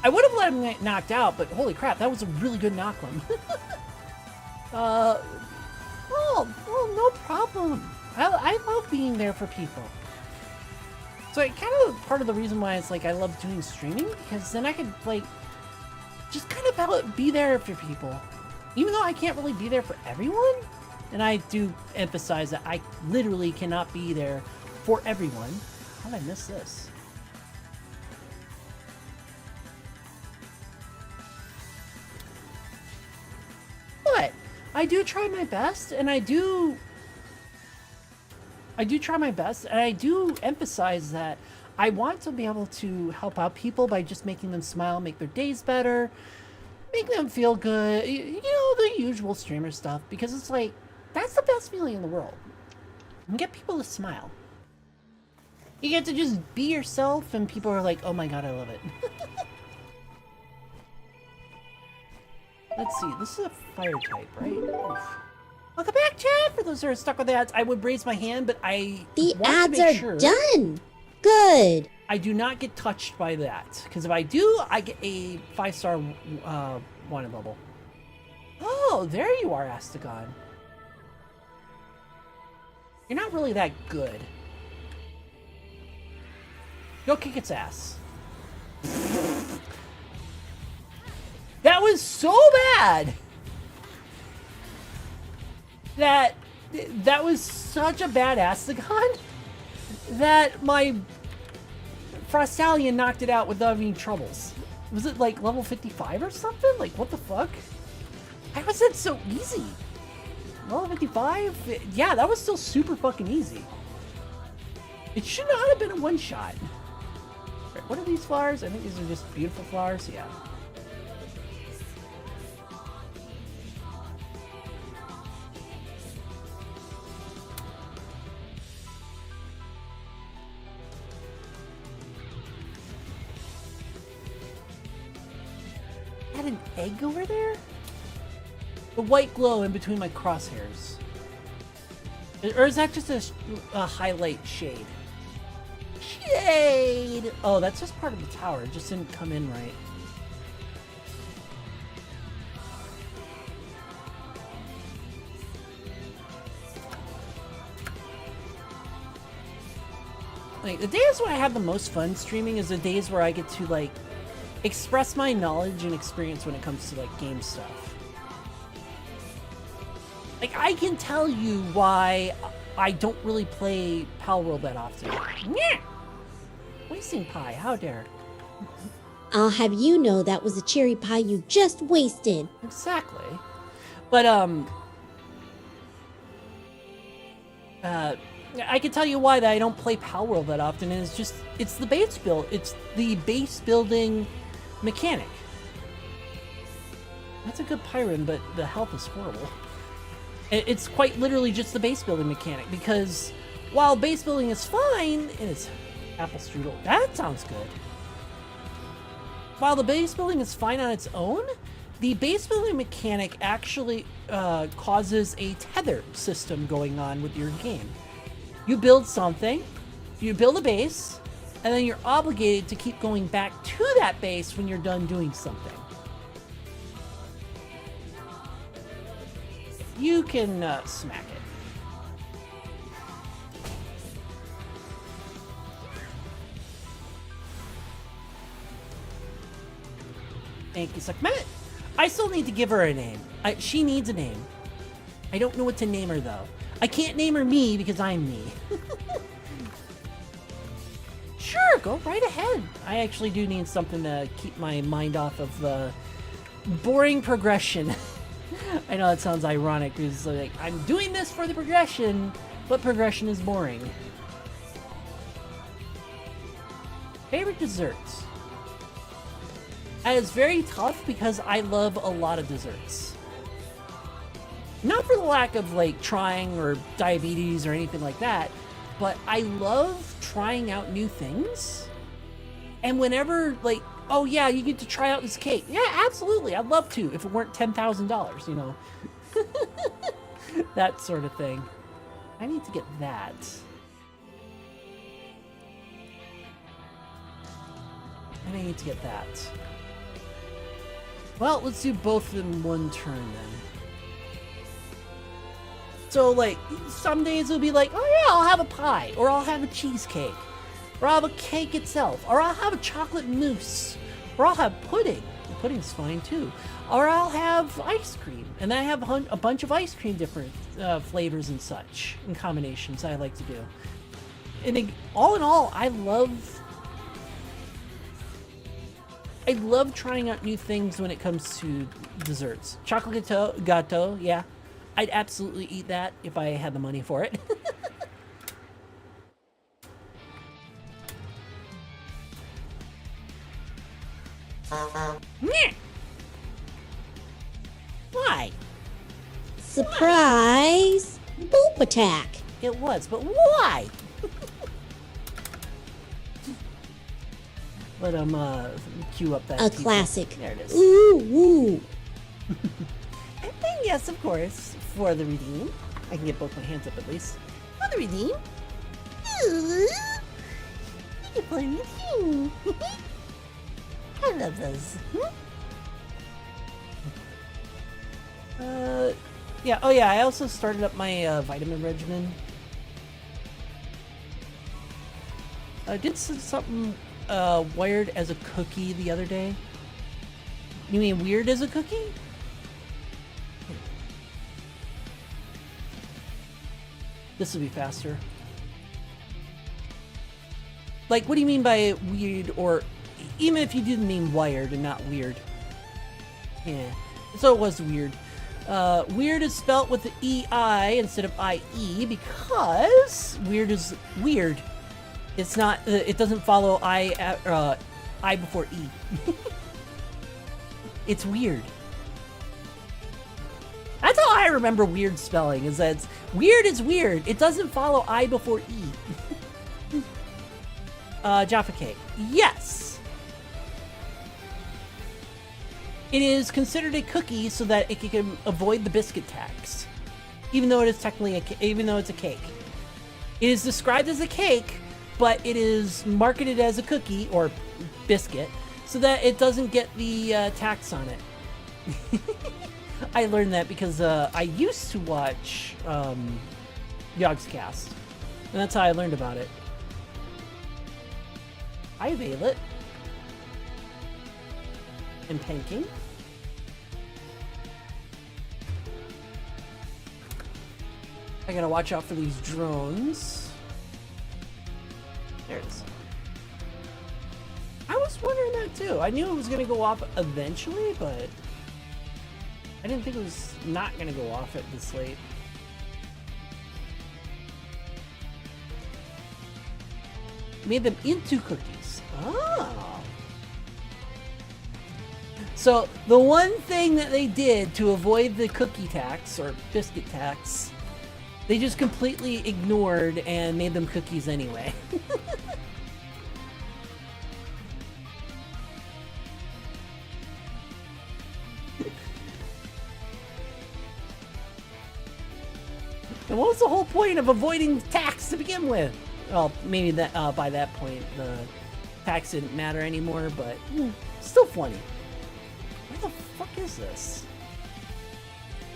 I would have let him get knocked out, but holy crap, that was a really good knock'em. Well, no problem. I love being there for people. So it kind of part of the reason why it's like I love doing streaming, because then I could like just kind of be there for people. Even though I can't really be there for everyone, and I do emphasize that I literally cannot be there for everyone. How did I miss this? But I do try my best, and I do try my best, and I do emphasize that I want to be able to help out people by just making them smile, make their days better, make them feel good, you know, the usual streamer stuff, because it's like, that's the best feeling in the world. You can get people to smile. You get to just be yourself, and people are like, oh my god, I love it. Let's see, this is a fire type, right? Oof. Welcome back, chat! For those who are stuck with the ads, I would raise my hand, but the ads are done! Good! I do not get touched by that, because if I do, I get a 5-star wanted level. Oh, there you are, Astagon. You're not really that good. Go kick its ass. That was so bad! That was such a bad Astagon that my Frostallion knocked it out without any troubles. Was it like level 55 or something? Like, what the fuck? How was that so easy? Level 55? Yeah, that was still super fucking easy. It should not have been a one-shot. Right, what are these flowers? I think these are just beautiful flowers. Yeah. Had an egg over there? The white glow in between my crosshairs. Or is that just a highlight shade? Shade! Oh, that's just part of the tower. It just didn't come in right. Like, the days where I have the most fun streaming is the days where I get to, like, express my knowledge and experience when it comes to, like, game stuff. Like, I can tell you why I don't really play Palworld that often. Yeah! Wasting pie, how dare. I'll have you know that was a cherry pie you just wasted. Exactly. But, I can tell you why that I don't play Palworld that often, and it's the base build. It's the base building mechanic. That's a good Pyron, but the health is horrible. It's quite literally just the base building mechanic, because while base building is fine, and it's apple strudel, that sounds good. While the base building is fine on its own, the base building mechanic actually causes a tether system going on with your game. You build something, you build a base, and then you're obligated to keep going back to that base when you're done doing something. You can smack it. Thank you, Suckmet. I still need to give her a name. She needs a name. I don't know what to name her, though. I can't name her me because I'm me. Sure, go right ahead. I actually do need something to keep my mind off of boring progression. I know that sounds ironic because like I'm doing this for the progression, but progression is boring. Favorite desserts? That is very tough because I love a lot of desserts. Not for the lack of like trying or diabetes or anything like that, but I love trying out new things. And whenever like, oh yeah, you get to try out this cake. Yeah, absolutely. I'd love to if it weren't $10,000, you know. That sort of thing. I need to get that. And I need to get that. Well, let's do both in one turn then. So, like, some days it'll be like, oh yeah, I'll have a pie, or I'll have a cheesecake, or I'll have a cake itself, or I'll have a chocolate mousse, or I'll have pudding. Pudding's fine too. Or I'll have ice cream, and then I have a bunch of ice cream different flavors and such, and combinations I like to do. And all in all, I love trying out new things when it comes to desserts. Chocolate gâteau, yeah. I'd absolutely eat that if I had the money for it. Why? Surprise! Boop attack! It was, but why? Let him cue up that. A classic. There it is. Ooh, ooh. And then, yes, of course, for the redeem. I can get both my hands up at least. For the redeem. Ooh. You can play redeem. I love those. Yeah, oh yeah, I also started up my vitamin regimen. I did something wired as a cookie the other day. You mean weird as a cookie? This will be faster. Like, what do you mean by weird, or even if you didn't mean wired and not weird? Yeah, so it was weird. Weird is spelt with the E-I instead of I-E because weird is weird. It's not, it doesn't follow I before E. It's weird. That's how I remember weird spelling, is that it's, weird is weird. It doesn't follow I before E. Jaffa cake. Yes. It is considered a cookie so that it can avoid the biscuit tax, even though it is technically even though it's a cake. It is described as a cake, but it is marketed as a cookie or biscuit so that it doesn't get the tax on it. I learned that because I used to watch Yogscast, and that's how I learned about it. Hi, Niilit. And Panking. I gotta watch out for these drones. There it is. I was wondering that too. I knew it was gonna go off eventually, but I didn't think it was not gonna go off at this late. Made them into cookies. Oh. So the one thing that they did to avoid the cookie tax or biscuit tax, they just completely ignored and made them cookies anyway. And what was the whole point of avoiding tax to begin with? Well, maybe that by that point the tax didn't matter anymore, but still funny. Where the fuck is this?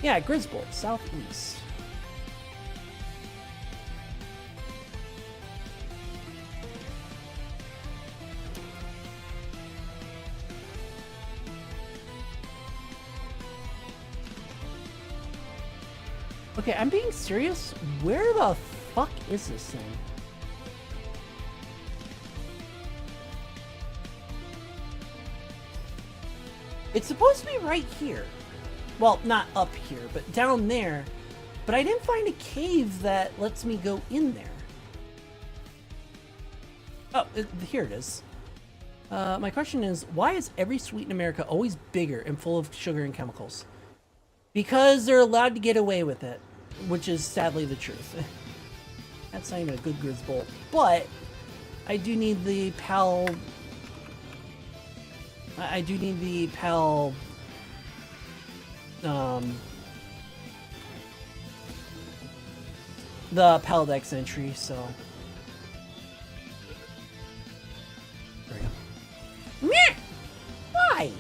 Yeah, Griswold, southeast. Okay, I'm being serious. Where the fuck is this thing? It's supposed to be right here. Well, not up here, but down there. But I didn't find a cave that lets me go in there. Oh, here it is. My question is, why is every sweet in America always bigger and full of sugar and chemicals? Because they're allowed to get away with it, which is sadly the truth. That's not even a good Grisbolt, but I do need the PAL. I do need the PAL. The Paldex entry, so. There we go. Meh! Why?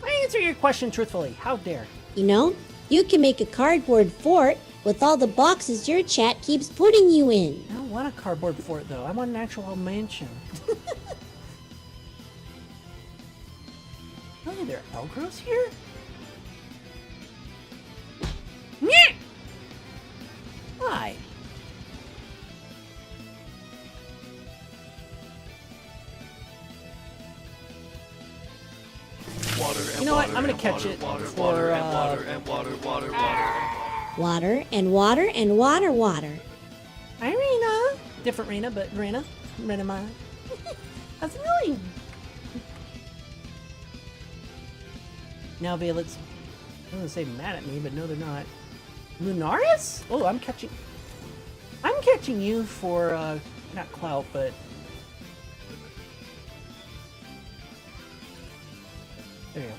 Why are you answer your question truthfully. How dare. You know, you can make a cardboard fort with all the boxes your chat keeps putting you in. I don't want a cardboard fort, though. I want an actual mansion. Oh, there are Elgros here? Nyeh! Why? You know what? I'm gonna catch it for Water and water and water. Irina. Different Rena, but Rena mine. That's annoying. Now Violet's, I'm gonna say mad at me, but no, they're not. Lunaris? Oh, I'm catching you for not clout, but there you go.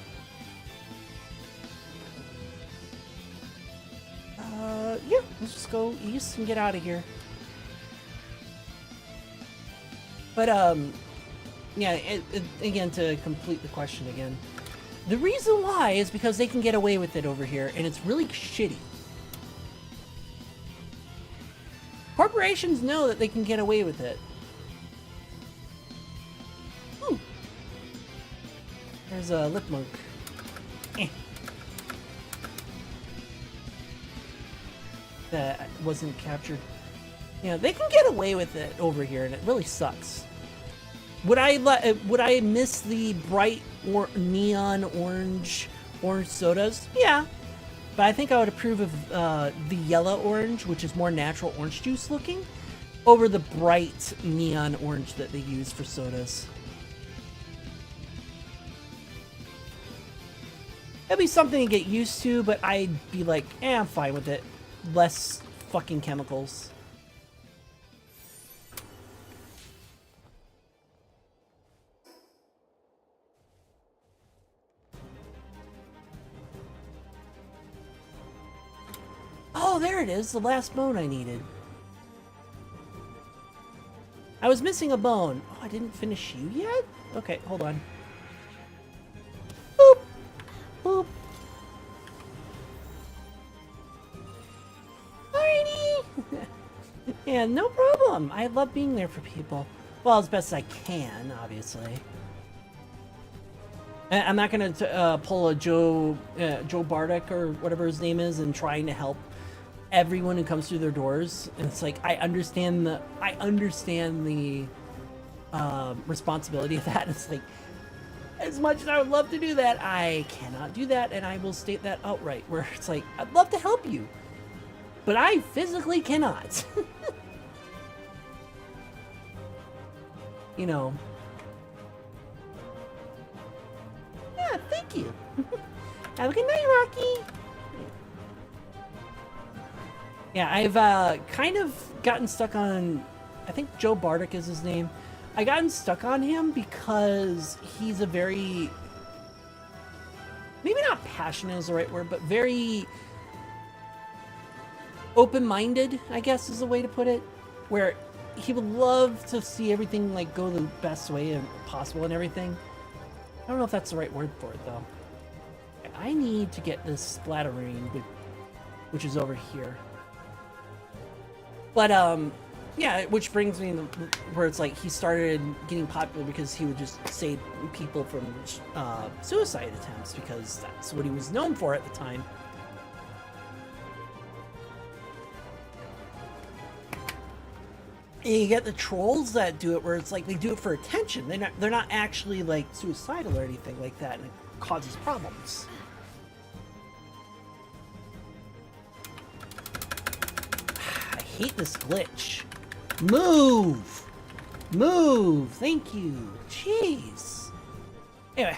Yeah, let's just go east and get out of here. But, yeah, again, to complete the question again, the reason why is because they can get away with it over here, and it's really shitty. Corporations know that they can get away with it. Ooh. There's a lip monk. That wasn't captured. Yeah, they can get away with it over here, and it really sucks. Would I miss the bright or neon orange sodas? Yeah, but I think I would approve of the yellow orange, which is more natural orange juice looking, over the bright neon orange that they use for sodas. It'd be something to get used to, but I'd be like, I'm fine with it. Less fucking chemicals. Oh, there it is, the last bone I needed. I was missing a bone. Oh, I didn't finish you yet? Okay, hold on. Boop! Boop! Alrighty! Yeah, no problem. I love being there for people. Well, as best as I can, obviously. I'm not gonna pull a Joe Bartek or whatever his name is and trying to help everyone who comes through their doors. And it's like, I understand the responsibility of that. It's like, as much as I would love to do that, I cannot do that, and I will state that outright, where it's like, I'd love to help you, but I physically cannot. You know. Yeah, thank you. Have a good night, Rocky. Yeah, I've kind of gotten stuck on, I think Joe Bartek is his name. I gotten stuck on him because he's a very, maybe not passionate is the right word, but very open-minded, I guess is the way to put it, where he would love to see everything like go the best way possible and everything. I don't know if that's the right word for it though. I need to get this splatterine, which is over here. But yeah, which brings me to where it's like he started getting popular because he would just save people from suicide attempts, because that's what he was known for at the time. And you get the trolls that do it where it's like they do it for attention. They're not actually like suicidal or anything like that, and it causes problems. I hate this glitch. Move! Move! Thank you. Jeez. Anyway.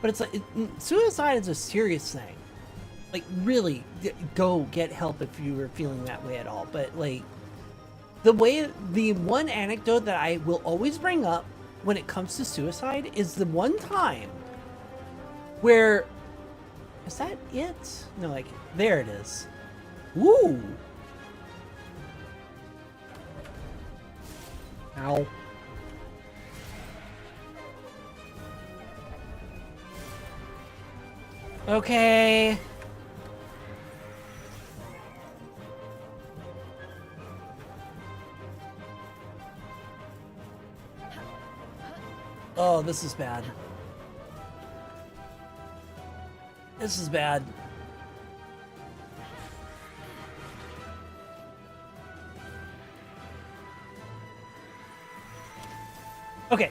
But it's like, suicide is a serious thing. Like, really, go get help if you were feeling that way at all. But, like, the one anecdote that I will always bring up when it comes to suicide is the one time where, is that it? No, like, there it is. Woo! Ow. Okay. Oh, this is bad. This is bad. Okay.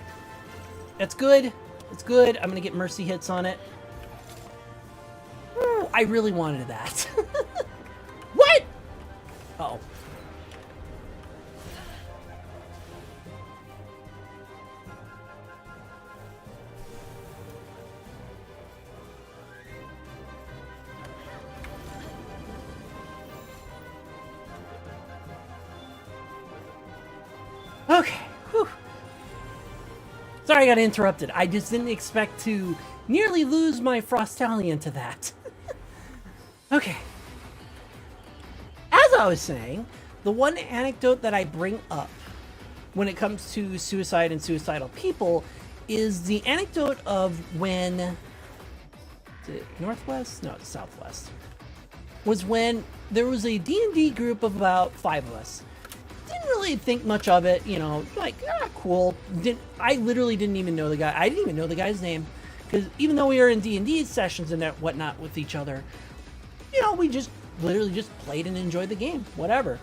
That's good. It's good. I'm gonna get mercy hits on it. Ooh, I really wanted that. What? Uh-oh. Okay. Whew. Sorry I got interrupted. I just didn't expect to nearly lose my Frostalion to that. Okay. As I was saying, the one anecdote that I bring up when it comes to suicide and suicidal people is the anecdote of when... Is it Northwest? No, it's Southwest. Was when there was a D&D group of about 5 of us. Didn't really think much of it, you know, like, cool. I literally didn't even know the guy. I didn't even know the guy's name. Because even though we were in D&D sessions and whatnot with each other, you know, we just literally just played and enjoyed the game. Whatever.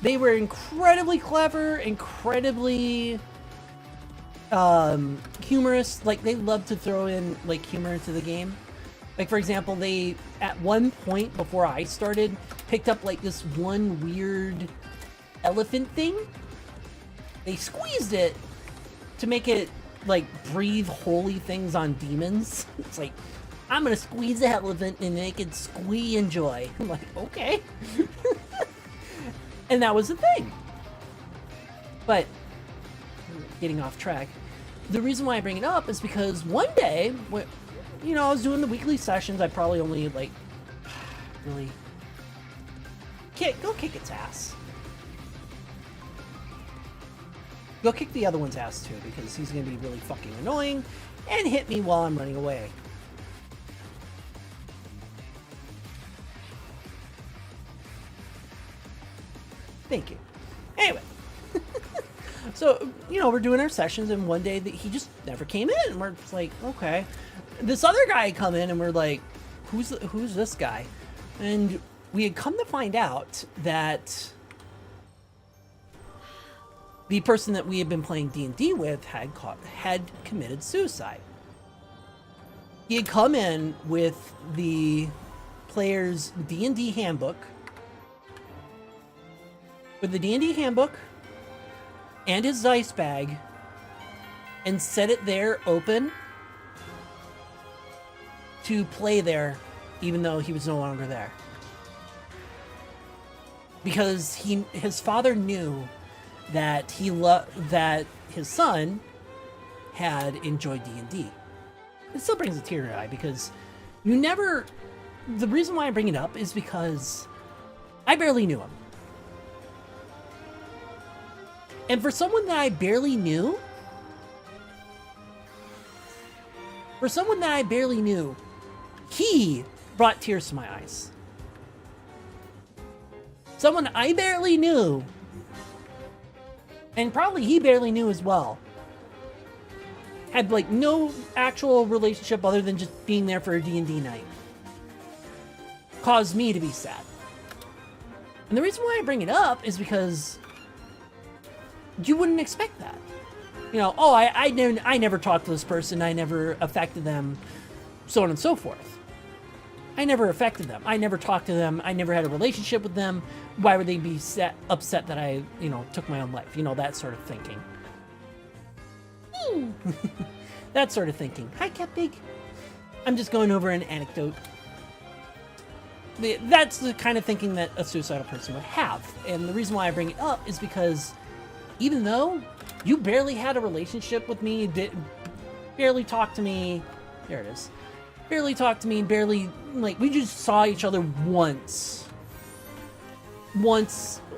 They were incredibly clever, incredibly humorous. Like, they love to throw in, like, humor into the game. Like, for example, they, at one point before I started, picked up, like, this one weird elephant thing. They squeezed it to make it, like, breathe holy things on demons. It's like, I'm gonna squeeze the elephant and make it squee and joy. I'm like, okay. And that was the thing. But, getting off track, the reason why I bring it up is because one day, you know, I was doing the weekly sessions. I probably only, like, really... Go kick its ass. Go kick the other one's ass, too, because he's going to be really fucking annoying and hit me while I'm running away. Thank you. Anyway. So, you know, we're doing our sessions, and one day he just never came in, and we're just like, okay. This other guy had come in, and we're like, who's this guy? And we had come to find out that the person that we had been playing D&D with had committed suicide. He had come in with the player's D&D handbook, and his dice bag, and set it there open to play there, even though he was no longer there. Because his father knew that that his son had enjoyed D&D. It still brings a tear to your eye, because the reason why I bring it up is because I barely knew him. And for someone that I barely knew, he brought tears to my eyes. Someone I barely knew, and probably he barely knew as well, had, like, no actual relationship other than just being there for a D&D night, caused me to be sad. And the reason why I bring it up is because you wouldn't expect that. You know, oh, I never talked to this person, I never affected them, so on and so forth. I never affected them. I never talked to them. I never had a relationship with them. Why would they be upset that I, you know, took my own life? You know, that sort of thinking. That sort of thinking. Hi, Capbig. I'm just going over an anecdote. That's the kind of thinking that a suicidal person would have. And the reason why I bring it up is because even though you barely had a relationship with me, barely talked to me, there it is, barely talked to me, barely, like, we just saw each other once,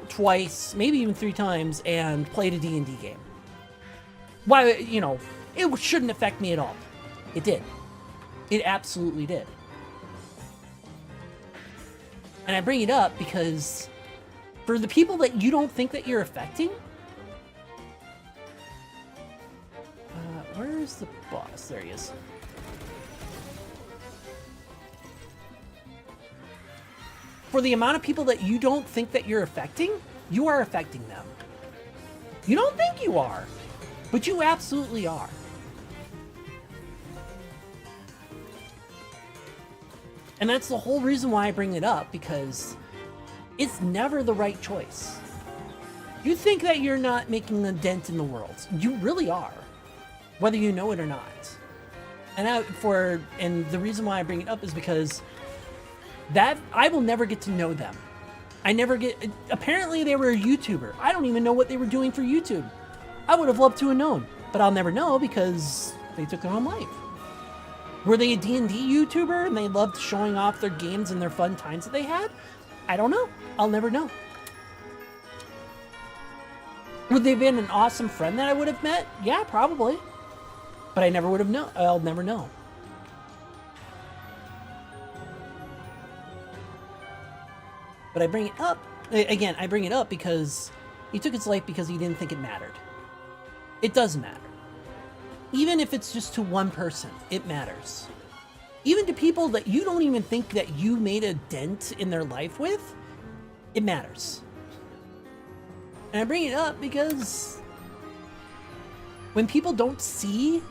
twice, maybe even 3 times, and played a D&D game. Why, you know, it shouldn't affect me at all. It did. It absolutely did. And I bring it up because for the people that you don't think that you're affecting, where is the boss? There he is. For the amount of people that you don't think that you're affecting, you are affecting them. You don't think you are, but you absolutely are. And that's the whole reason why I bring it up, because it's never the right choice. You think that you're not making a dent in the world. You really are, whether you know it or not. And the reason why I bring it up is because that I will never get to know them. Apparently they were a YouTuber. I don't even know what they were doing for YouTube. I would have loved to have known, but I'll never know because they took their own life. Were they a D&D YouTuber and they loved showing off their games and their fun times that they had? I don't know. I'll never know. Would they have been an awesome friend that I would have met? Yeah, probably. But I never would have known. I'll never know. But I bring it up, again, I bring it up because he took his life because he didn't think it mattered. It does matter. Even if it's just to one person, it matters. Even to people that you don't even think that you made a dent in their life with, it matters. And I bring it up because when people don't see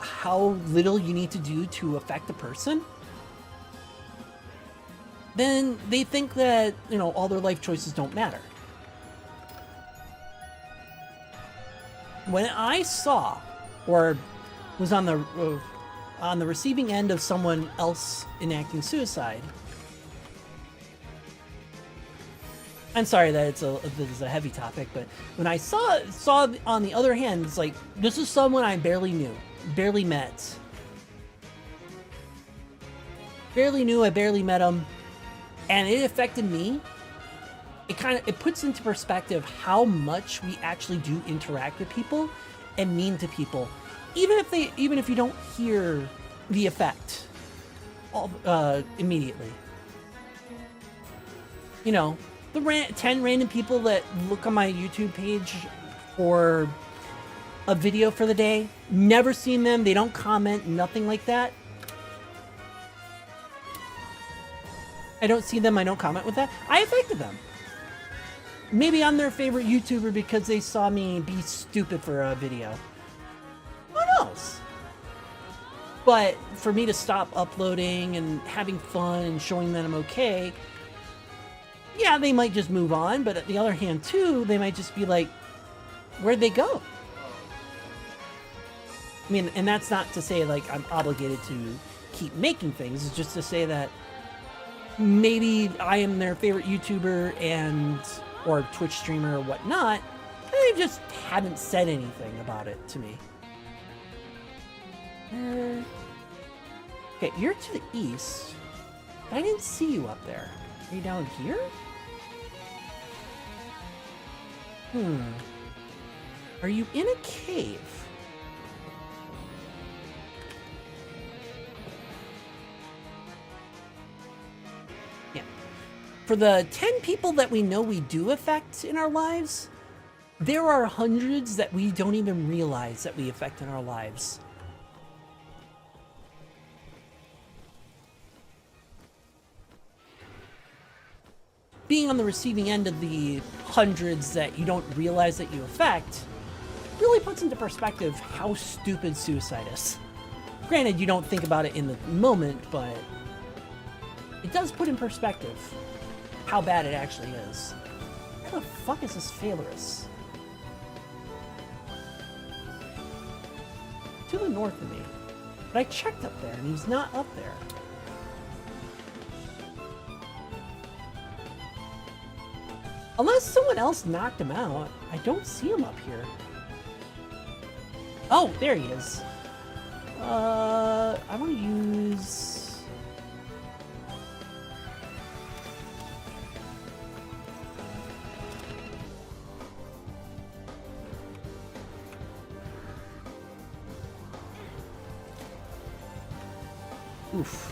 how little you need to do to affect a person, then they think that, all their life choices don't matter. When I saw, or was on the receiving end of someone else enacting suicide, I'm sorry that this is a heavy topic, but when I saw on the other hand, it's like, this is someone I barely knew, barely met. I barely met him, and it affected me. It puts into perspective how much we actually do interact with people and mean to people, even if you don't hear the effect immediately. The 10 random people that look on my YouTube page for a video for the day, never seen them, they don't comment, nothing like that. I don't see them, I don't comment with that. I affected them. Maybe I'm their favorite YouTuber because they saw me be stupid for a video. Who knows? But for me to stop uploading and having fun and showing that I'm okay, yeah, they might just move on. But on the other hand, too, they might just be like, where'd they go? I mean, and that's not to say like I'm obligated to keep making things. It's just to say that maybe I am their favorite YouTuber or Twitch streamer or whatnot, and they just haven't said anything about it to me. Okay, you're to the east. I didn't see you up there. Are you down here? Are you in a cave? For the 10 people that we know we do affect in our lives, there are hundreds that we don't even realize that we affect in our lives. Being on the receiving end of the hundreds that you don't realize that you affect really puts into perspective how stupid suicide is. Granted, you don't think about it in the moment, but it does put in perspective how bad it actually is. Where the fuck is this Phalorus? To the north of me. But I checked up there and he's not up there. Unless someone else knocked him out. I don't see him up here. Oh, there he is. I want to use... Oof.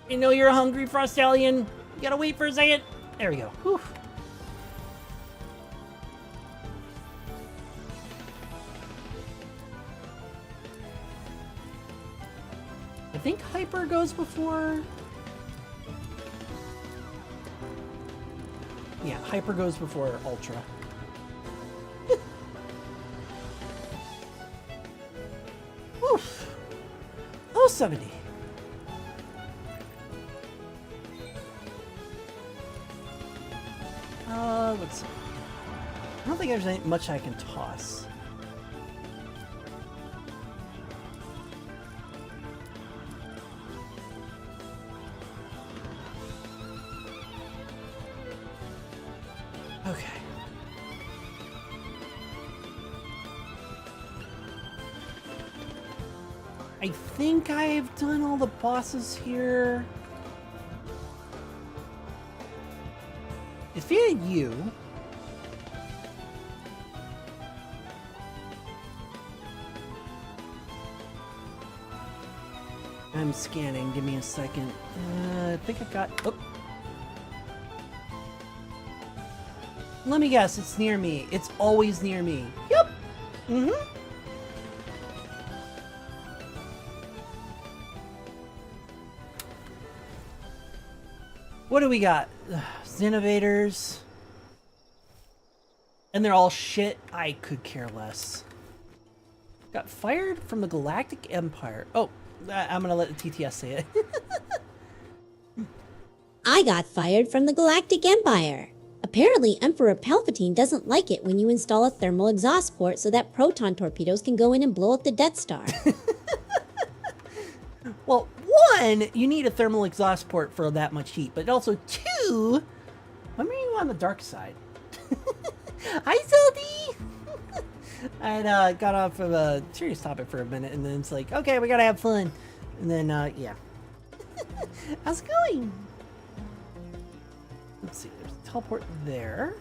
You know you're hungry, Frostallion. You gotta wait for a second. There we go. Whew. I think Hyper goes before... Yeah, Hyper goes before Ultra. Oof. Oh, 70. Let's see. I don't think there's much I can toss. Okay. I think I've done all the bosses here. Defeated you. I'm scanning. Give me a second. I think I got... Oh. Let me guess. It's near me. It's always near me. Yep. Mm-hmm. What do we got? Xenovators. And they're all shit. I could care less. Got fired from the Galactic Empire. Oh, I'm gonna let the TTS say it. I got fired from the Galactic Empire. Apparently, Emperor Palpatine doesn't like it when you install a thermal exhaust port so that proton torpedoes can go in and blow up the Death Star. Well, one, you need a thermal exhaust port for that much heat, but also two, when were you on the dark side? Hi, Zeldy! I got off of a serious topic for a minute, and then it's like, okay, we gotta have fun. And then, yeah. How's it going? Let's see, there's a teleport there.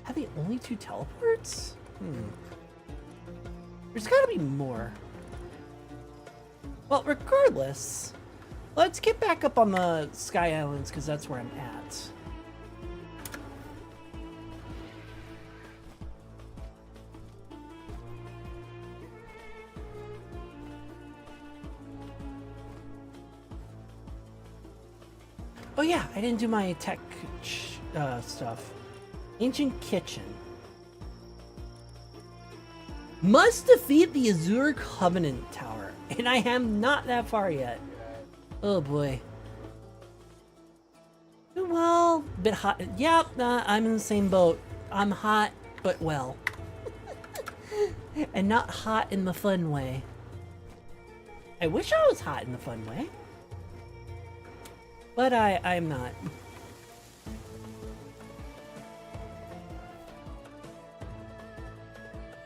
Are they only 2 teleports? There's gotta be more. Well, regardless, let's get back up on the Sky Islands, because that's where I'm at. Oh yeah, I didn't do my tech stuff. Ancient Kitchen. Must defeat the Azure Covenant Tower. And I am not that far yet. Oh boy. Well, bit hot. Yep, I'm in the same boat. I'm hot, but well. And not hot in the fun way. I wish I was hot in the fun way. But I'm not.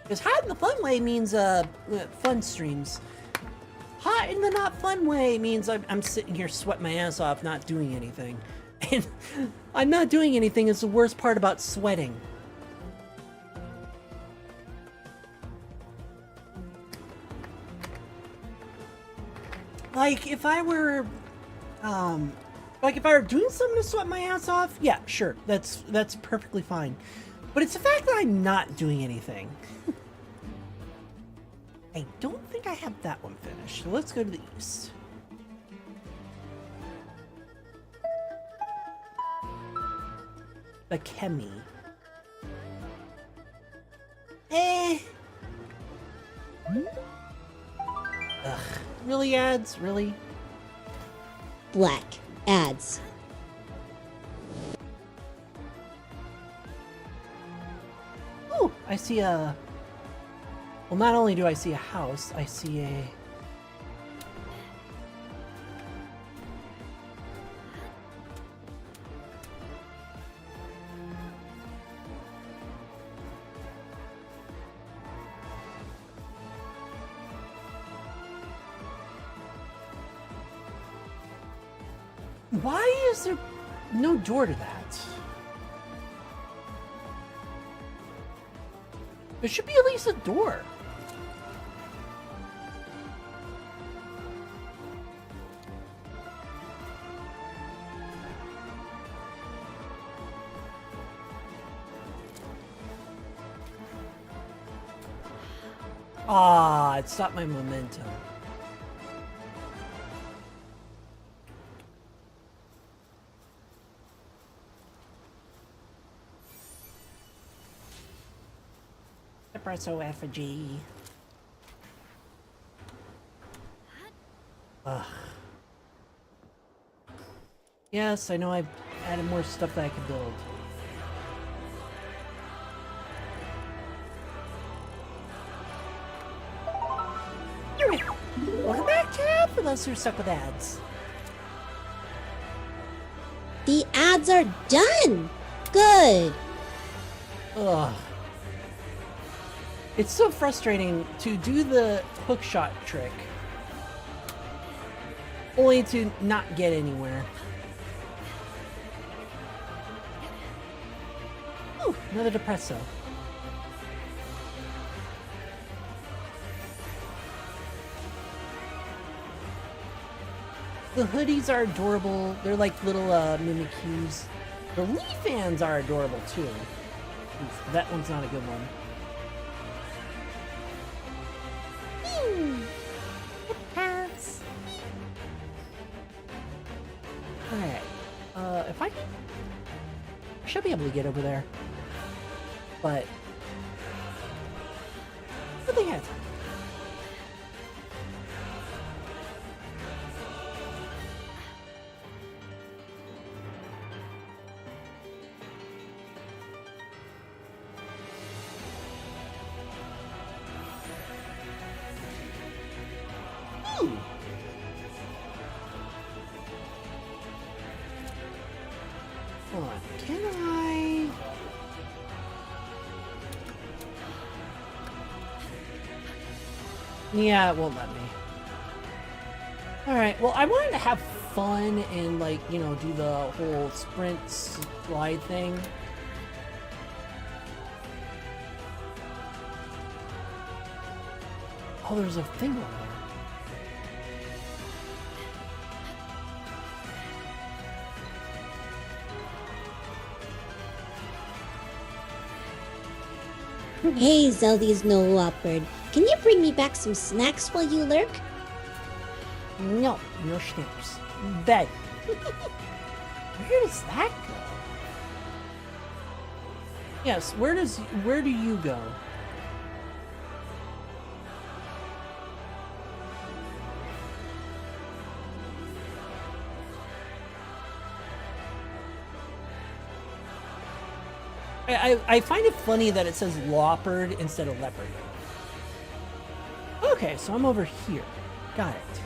Because hot in the fun way means fun streams. Hot in the not fun way means I'm sitting here sweating my ass off not doing anything. And I'm not doing anything is the worst part about sweating. Like if I were doing something to sweat my ass off, yeah, sure, that's perfectly fine. But it's the fact that I'm not doing anything. I don't think I have that one finished. So let's go to the east. The Chemi. Ugh. Really, ads? Really? Black. Ads. Oh, I see a... Well, not only do I see a house, I see a... Why is there no door to that? There should be at least a door. Ah, it stopped my momentum. Espresso effigy. Ugh. Yes, I know I've added more stuff that I could build. Welcome back, Tab, for those who are stuck with ads. The ads are done! Good! Ugh. It's so frustrating to do the hook shot trick, only to not get anywhere. Oh, another depresso. The hoodies are adorable. They're like little Mimikyus. The leaf fans are adorable too. Oof, that one's not a good one. Pass. Alright. If I should be able to get over there. But good thing I have time. Hold on, can I? Yeah, it won't let me. Alright, well, I wanted to have fun and, like, you know, do the whole sprint slide thing. Oh, there's a thing over there. Hey, Zeldy's no leopard. Can you bring me back some snacks while you lurk? No, no snacks. Bed. Where does that go? Yes, where do you go? I find it funny that it says leopard instead of leopard. Okay, so I'm over here. Got it.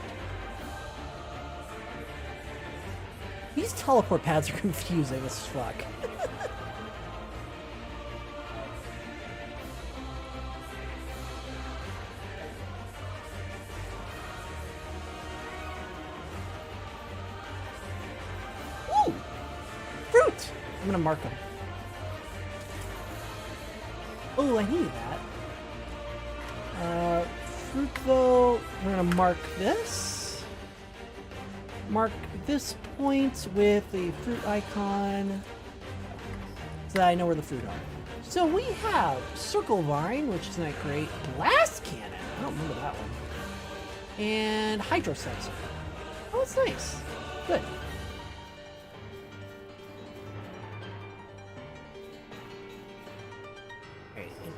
These teleport pads are confusing as fuck. Ooh! Fruit! I'm gonna mark them. Oh, I need that. Fruit though, we're gonna mark this. Mark this point with a fruit icon so that I know where the fruit are. So we have Circle Vine, which is not great. Blast Cannon, I don't remember that one. And Hydro Sensor. Oh, it's nice. Good.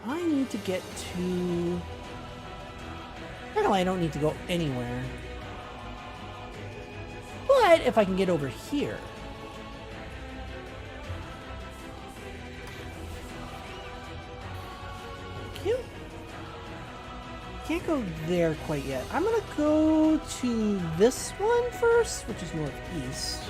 I need to get to... Apparently I don't need to go anywhere. But if I can get over here... Thank you. Can't go there quite yet. I'm gonna go to this one first, which is northeast.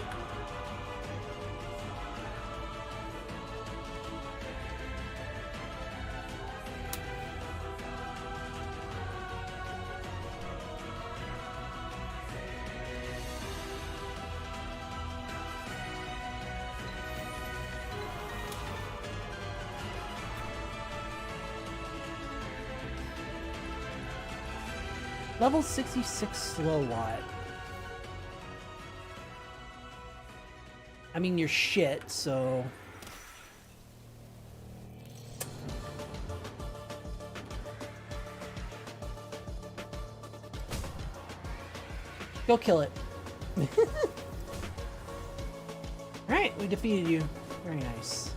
Level 66 slow watt. I mean, you're shit, so... Go kill it. Alright, we defeated you. Very nice.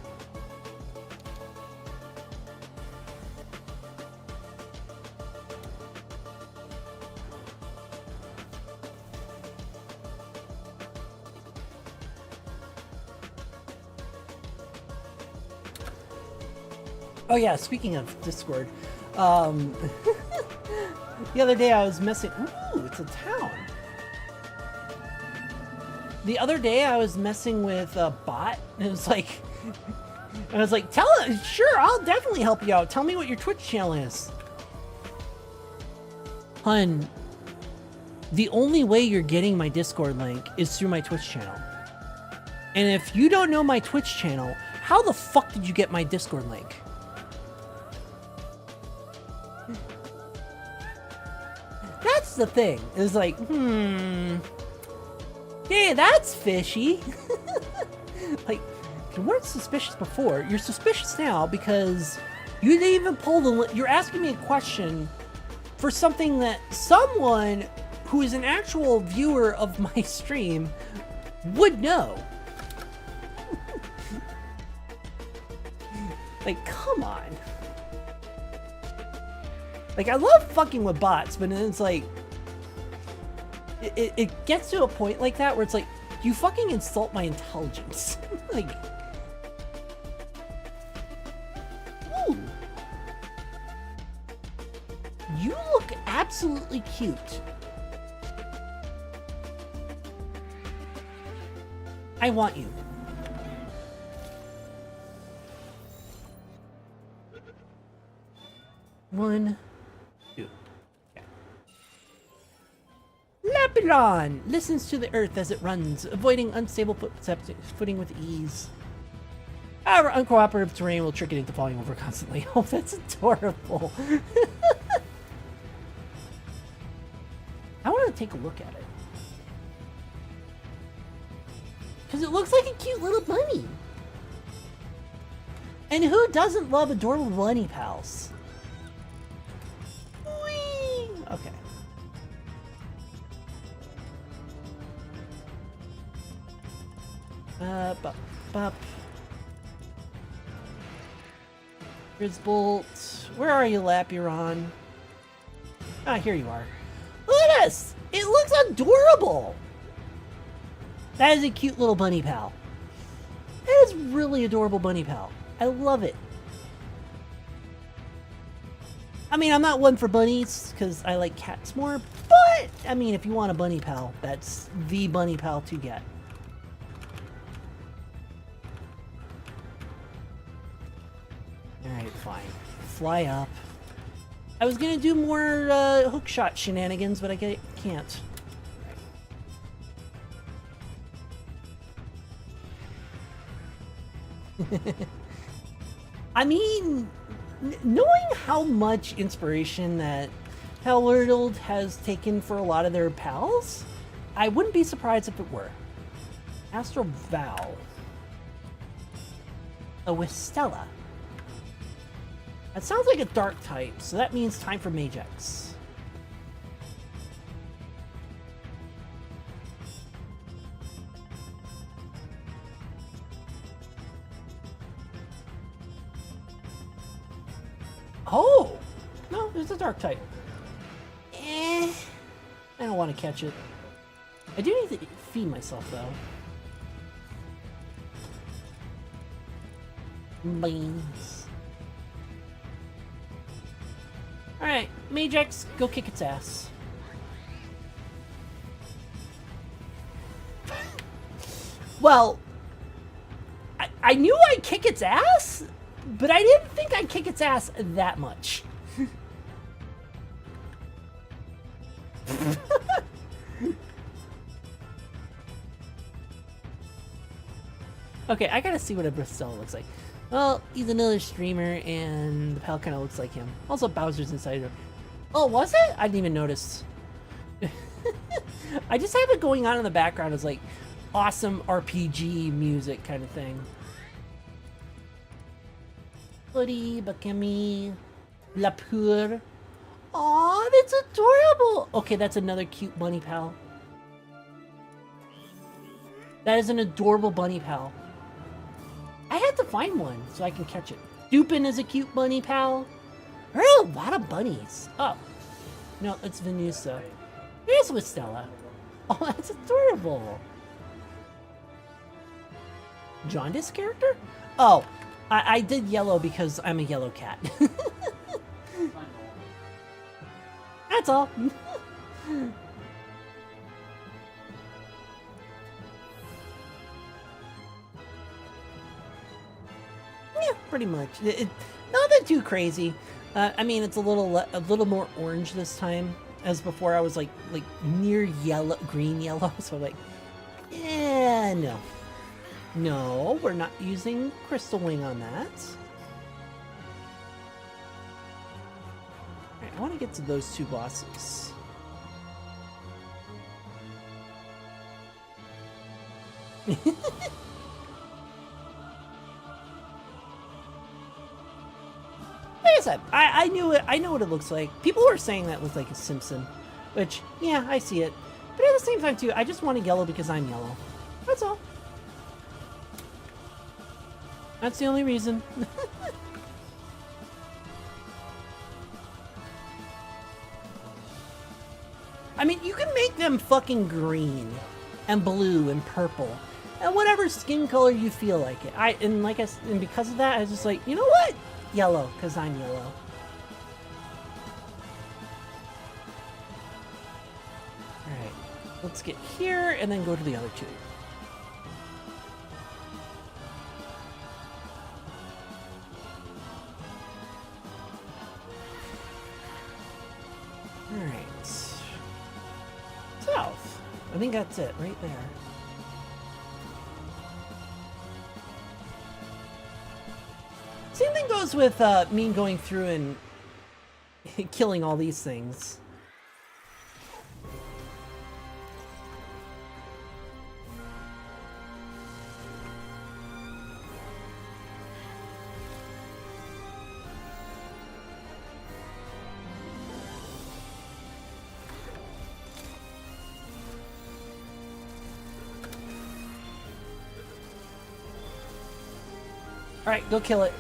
Oh yeah, speaking of Discord, the other day I was messing... Ooh, it's a town. The other day I was messing with a bot, and it was like... I was like, sure, I'll definitely help you out. Tell me what your Twitch channel is. Hun, the only way you're getting my Discord link is through my Twitch channel. And if you don't know my Twitch channel, how the fuck did you get my Discord link? That's the thing. It's like, hey, that's fishy. Like, you weren't suspicious before. You're suspicious now because you didn't even pull the... You're asking me a question for something that someone who is an actual viewer of my stream would know. Like, come on. Like, I love fucking with bots, but then it's like... It gets to a point like that where it's like, you fucking insult my intelligence. Like... Ooh. You look absolutely cute. I want you. One, two. Okay. Lapidon listens to the earth as it runs, avoiding unstable footing with ease. However, uncooperative terrain will trick it into falling over constantly. Oh, that's adorable. I want to take a look at it. Because it looks like a cute little bunny. And who doesn't love adorable bunny pals? Whee! Okay. Bop, bop. Grizzbolt. Where are you, Lapuron? Ah, here you are. Look at this! It looks adorable! That is a cute little bunny pal. That is really adorable bunny pal. I love it. I mean, I'm not one for bunnies, because I like cats more, but, I mean, if you want a bunny pal, that's the bunny pal to get. Alright, fine. Fly up. I was gonna do more hookshot shenanigans, but I can't. I mean, knowing how much inspiration that Palworld has taken for a lot of their pals, I wouldn't be surprised if it were. Astral Vow. A Wistella. That sounds like a dark type, so that means time for Magex. Oh! No, it's a dark type. I don't want to catch it. I do need to feed myself, though. Beans. Alright, Magex, go kick its ass. Well, I knew I'd kick its ass, but I didn't think I'd kick its ass that much. Okay, I gotta see what a Bristol looks like. Well, he's another streamer, and the pal kind of looks like him. Also, Bowser's inside her. Oh, was it? I didn't even notice. I just have it going on in the background as like awesome RPG music kind of thing. Buddy, Bakemi, Lapur. Aw, that's adorable! Okay, that's another cute bunny pal. That is an adorable bunny pal. I had to find one so I can catch it. Dupin is a cute bunny pal. There are a lot of bunnies. Oh. No, it's Venusa. Here's with Stella. Oh, that's adorable. Jaundice character? Oh, I did yellow because I'm a yellow cat. That's all. Yeah, pretty much. Nothing too crazy. I mean, it's a little more orange this time, as before I was like near yellow, green yellow. So like, yeah, no, we're not using Crystal Wing on that. All right, I want to get to those two bosses. Like I said, I knew it. I know what it looks like. People were saying that was like a Simpson, which, yeah, I see it. But at the same time, too, I just wanted yellow because I'm yellow. That's all. That's the only reason. I mean, you can make them fucking green and blue and purple and whatever skin color you feel like it. And because of that, I was just like, you know what? Yellow, because I'm yellow. Alright, let's get here and then go to the other two. Alright. South. I think that's it, right there. Same thing goes with me going through and killing all these things. Alright, go kill it.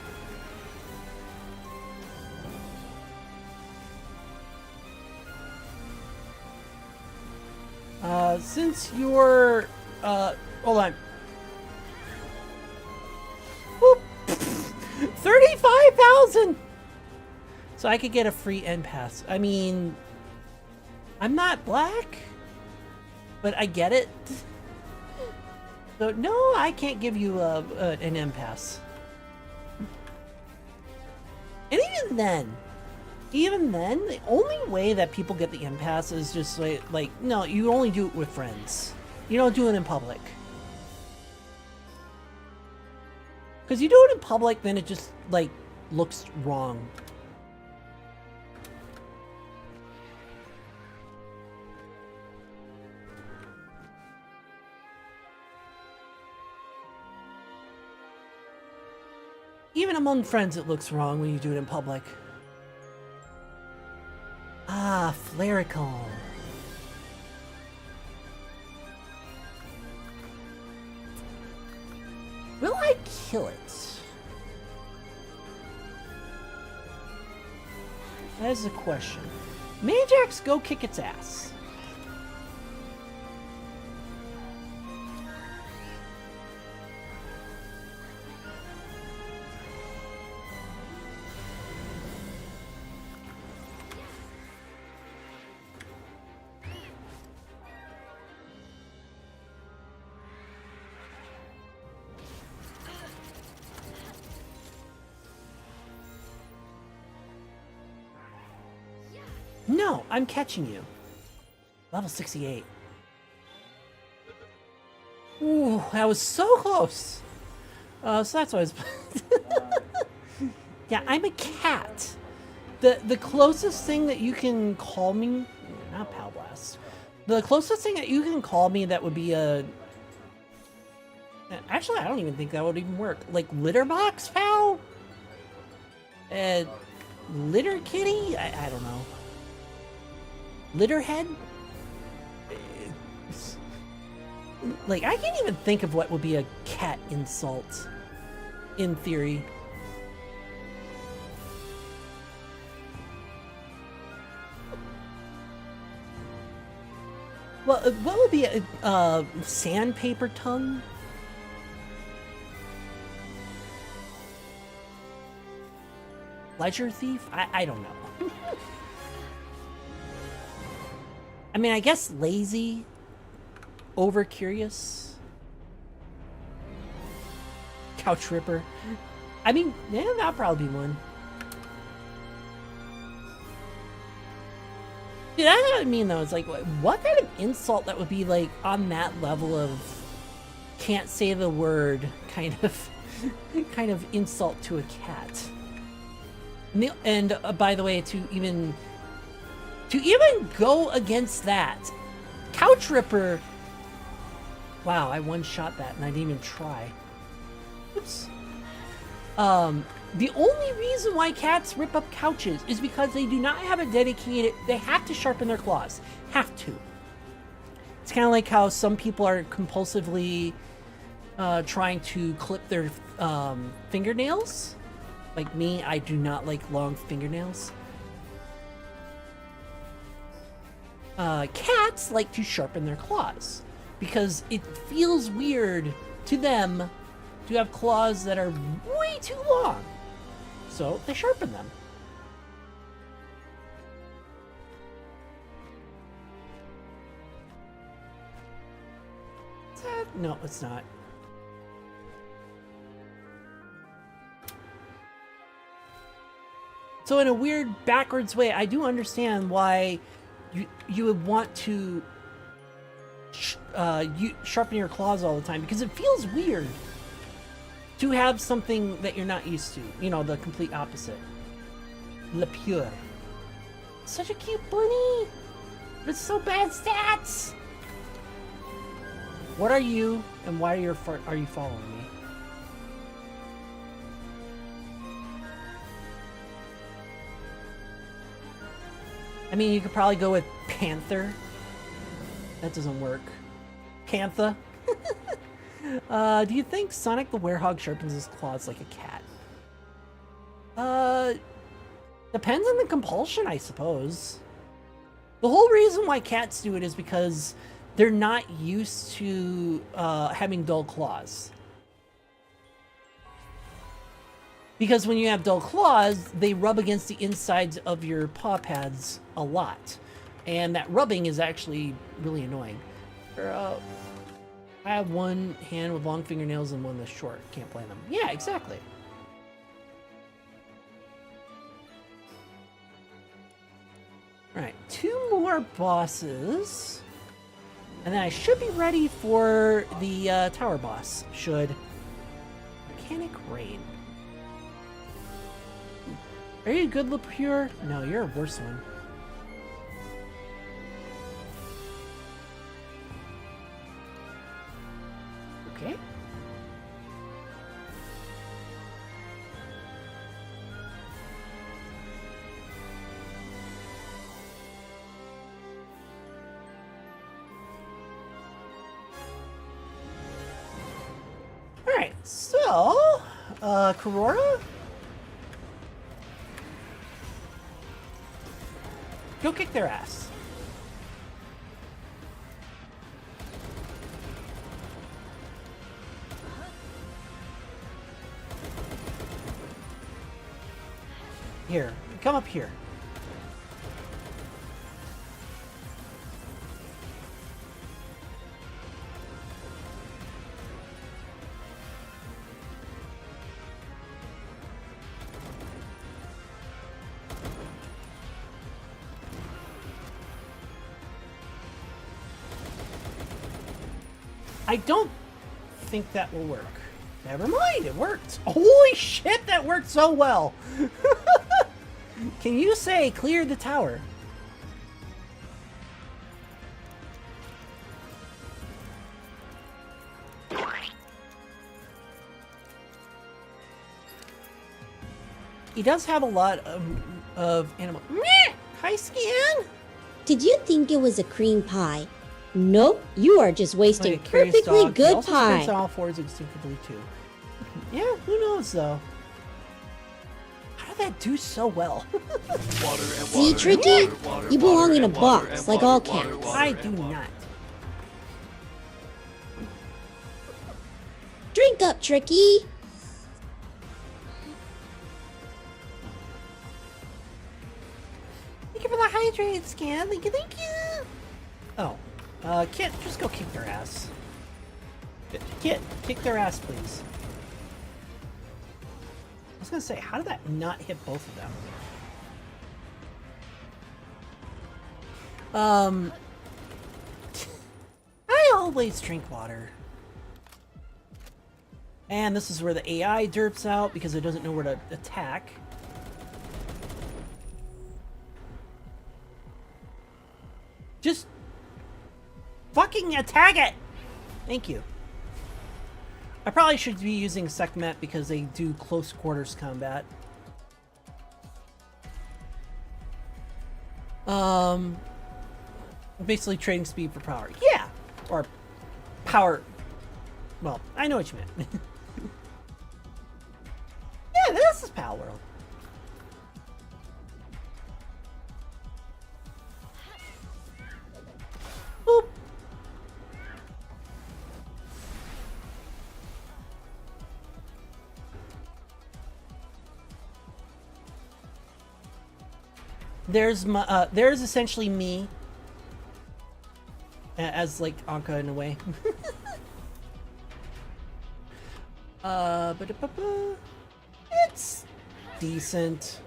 Since you're, hold on. Whoop. 35,000! So I could get a free end pass. I mean, I'm not black, but I get it. So no, I can't give you an end pass. And even then, the only way that people get the impasse is just like, no, you only do it with friends. You don't do it in public. Because you do it in public, then it just, like, looks wrong. Even among friends, it looks wrong when you do it in public. Ah, Flaricol. Will I kill it? That is the question. Majax, go kick its ass. No, I'm catching you. Level 68. Ooh, that was so close. So that's what I was... Yeah, I'm a cat. The closest thing that you can call me not Pal Blast. The closest thing that you can call me that would be a... Actually, I don't even think that would even work. Like, litter box, pal? Litter kitty? I don't know. Litterhead? Like, I can't even think of what would be a cat insult, in theory. Well, what would be a sandpaper tongue? Pleasure thief? I don't know. I mean, I guess lazy, over curious, couch ripper. I mean, yeah, that'd probably be one. Dude, that's what I mean though. It's like, what kind of insult that would be like on that level of can't say the word kind of insult to a cat. And by the way, to even go against that, couch ripper. Wow, I one-shot that and I didn't even try. Oops. The only reason why cats rip up couches is because they do not have a dedicated. They have to sharpen their claws. Have to. It's kind of like how some people are compulsively trying to clip their fingernails. Like me, I do not like long fingernails. Cats like to sharpen their claws because it feels weird to them to have claws that are way too long. So they sharpen them. Is that? No, it's not. So in a weird backwards way, I do understand why you would want to sharpen your claws all the time, because it feels weird to have something that you're not used to. You know, the complete opposite. Le Pure. Such a cute bunny, but it's so bad stats. What are you, and why are you following me? I mean, you could probably go with Panther. That doesn't work. Panther. Do you think Sonic the Werehog sharpens his claws like a cat? Depends on the compulsion, I suppose. The whole reason why cats do it is because they're not used to having dull claws. Because when you have dull claws, they rub against the insides of your paw pads a lot. And that rubbing is actually really annoying. I have one hand with long fingernails and one that's short. Can't blame them. Yeah, exactly. Alright, 2 more bosses. And then I should be ready for the tower boss. Should. Mechanic Rain. Are you a good Le Pure? No, you're a worse one. Okay. Alright, so, Korora? Go kick their ass. Here, come up here. I don't think that will work. Never mind, it worked. Holy shit, that worked so well. Can you say clear the tower? He does have a lot of animal. Meh! Hi, Scan. Did you think it was a cream pie? Nope, you are just wasting Like a curious perfectly dog. He good also sprints pie. on all fours instinctively too. Yeah, who knows though? How did that do so well? See, Tricky? You belong in a box, like all cats. I do not. Drink up, Tricky! Thank you for the hydrate, Scan. Thank you, thank you. Oh, Kit, just go kick their ass. Kit, kick their ass, please. I was gonna say, how did that not hit both of them? I always drink water. And this is where the AI derps out because it doesn't know where to attack. Just fucking attack it! Thank you. I probably should be using Sekhmet because they do close quarters combat. Basically trading speed for power. Yeah! Or power. Well, I know what you meant. Yeah, this is Palworld. Boop. There's my there's essentially me as like Anka in a way. It's decent.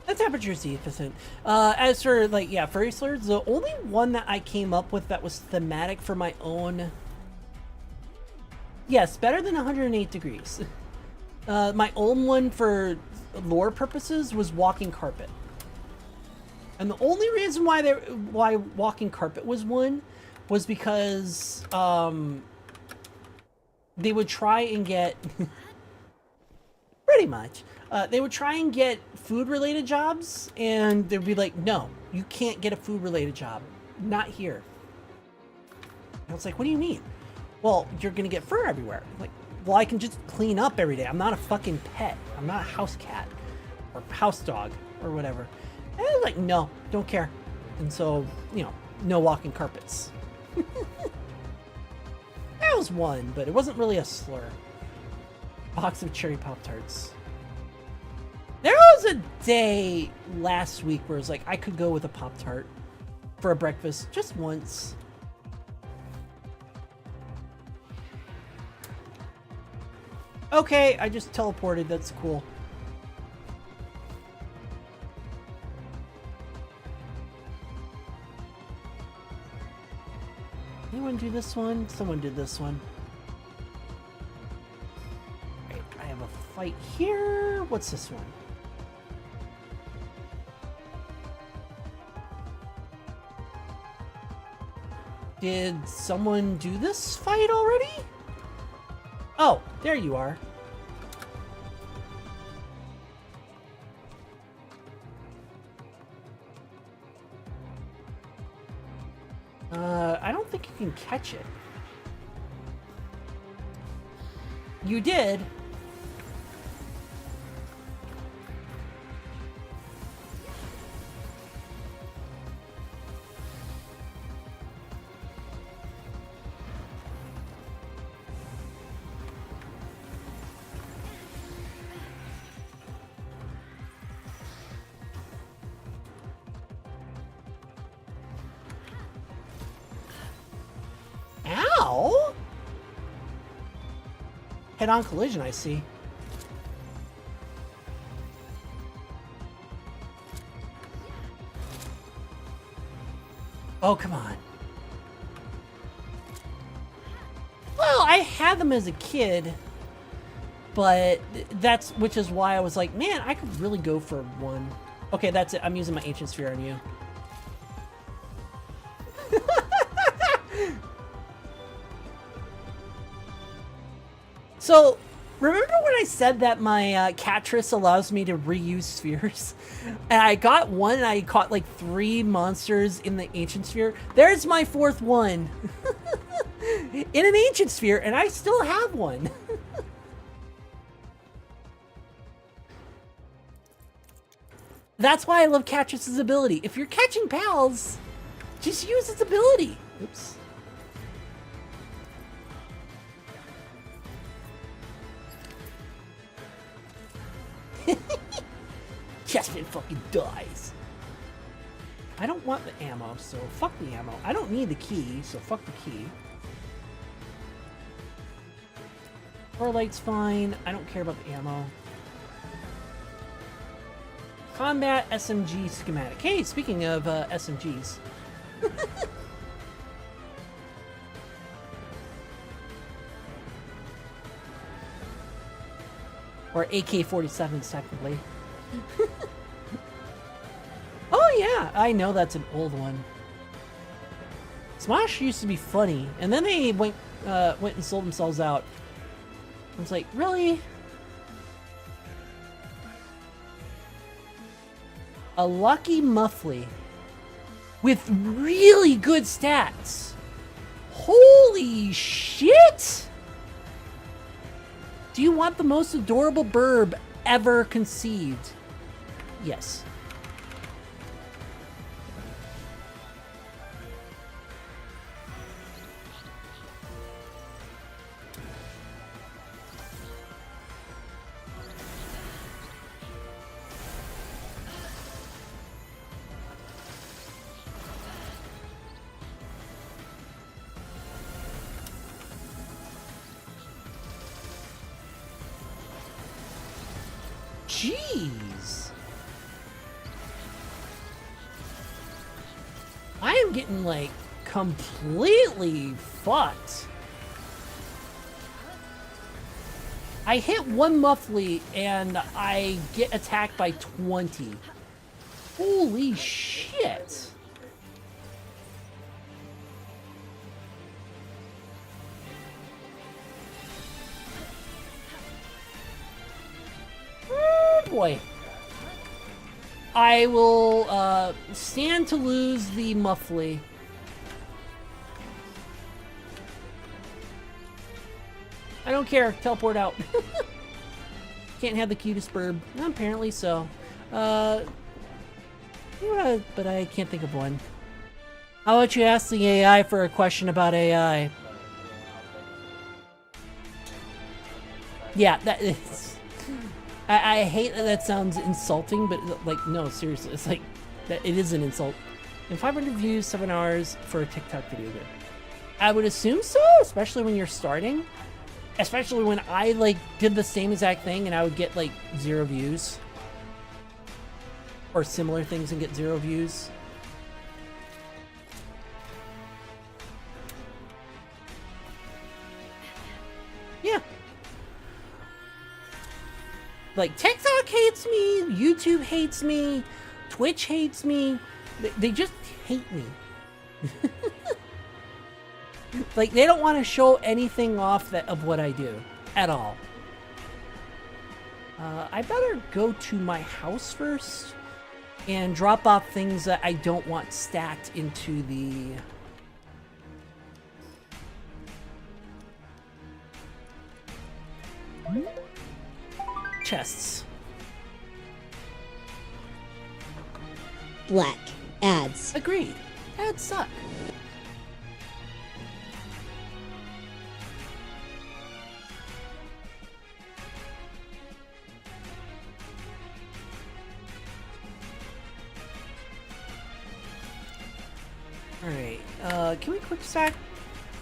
The temperature is decent. As for like, yeah, furry slurs, the only one that I came up with that was thematic for my own. Yes, better than 108 degrees. My own one for lore purposes was walking carpet. And the only reason why walking carpet was one was because they would try and get pretty much they would try and get food related jobs and they'd be like, no, you can't get a food related job, not here. And I was like, what do you mean? Well, you're gonna get fur everywhere. I'm like, well, I can just clean up every day. I'm not a fucking pet. I'm not a house cat or house dog or whatever. And I was like, no, don't care. And so, you know, no walking carpets. That was one, but it wasn't really a slur. Box of cherry Pop-Tarts. There was a day last week where it was like, I could go with a Pop-Tart for a breakfast just once. Okay, I just teleported, that's cool. Anyone do this one? Someone did this one. Right, I have a fight here. What's this one? Did someone do this fight already? Oh, there you are. I don't think you can catch it. You did. Ow! Head-on collision, I see. Oh, come on. Well, I had them as a kid, but which is why I was like, man, I could really go for one. Okay, that's it. I'm using my ancient sphere on you. So, remember when I said that my Catris allows me to reuse spheres? And I got one and I caught like 3 monsters in the ancient sphere? There's my 4th one. In an ancient sphere, and I still have one. That's why I love Catris's ability. If you're catching pals, just use its ability. Oops. Chestman fucking dies. I don't want the ammo, so fuck the ammo. I don't need the key, so fuck the key. Light's fine. I don't care about the ammo. Combat SMG schematic. Hey, speaking of SMGs. Or AK-47s, technically. Oh yeah, I know that's an old one. Smosh used to be funny, and then they went and sold themselves out. I was like, really? A lucky Muffly with really good stats. Holy shit! Do you want the most adorable burb ever conceived? Yes. Jeez. I am getting, like, completely fucked. I hit one Muffly and I get attacked by 20. Holy shit. Boy. I will stand to lose the Muffly. I don't care. Teleport out. Can't have the cutest burb. Apparently so. But I can't think of one. How about you ask the AI for a question about AI? Yeah, that is... I hate that sounds insulting, but like, no, seriously, it's like, that it is an insult. And 500 views, 7 hours for a TikTok video good. I would assume so, especially when you're starting. Especially when I, like, did the same exact thing and I would get, like, 0 views. Or similar things and get 0 views. Yeah. Like, TikTok hates me, YouTube hates me, Twitch hates me. They just hate me. Like, they don't want to show anything off of what I do. At all. I better go to my house first and drop off things that I don't want stacked into the... chests. Black. Ads. Agreed. Ads suck. Alright, can we quick stack?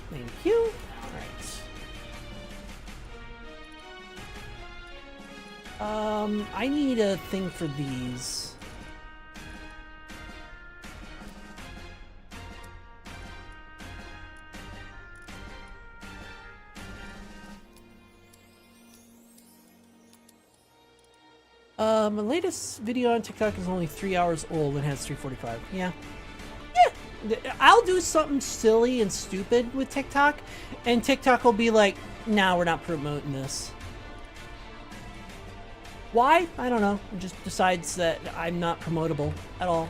Thank you. Alright. I need a thing for these. My latest video on TikTok is only 3 hours old and has 345. Yeah. Yeah. I'll do something silly and stupid with TikTok, and TikTok will be like, Now we're not promoting this. Why? I don't know. It just decides that I'm not promotable at all.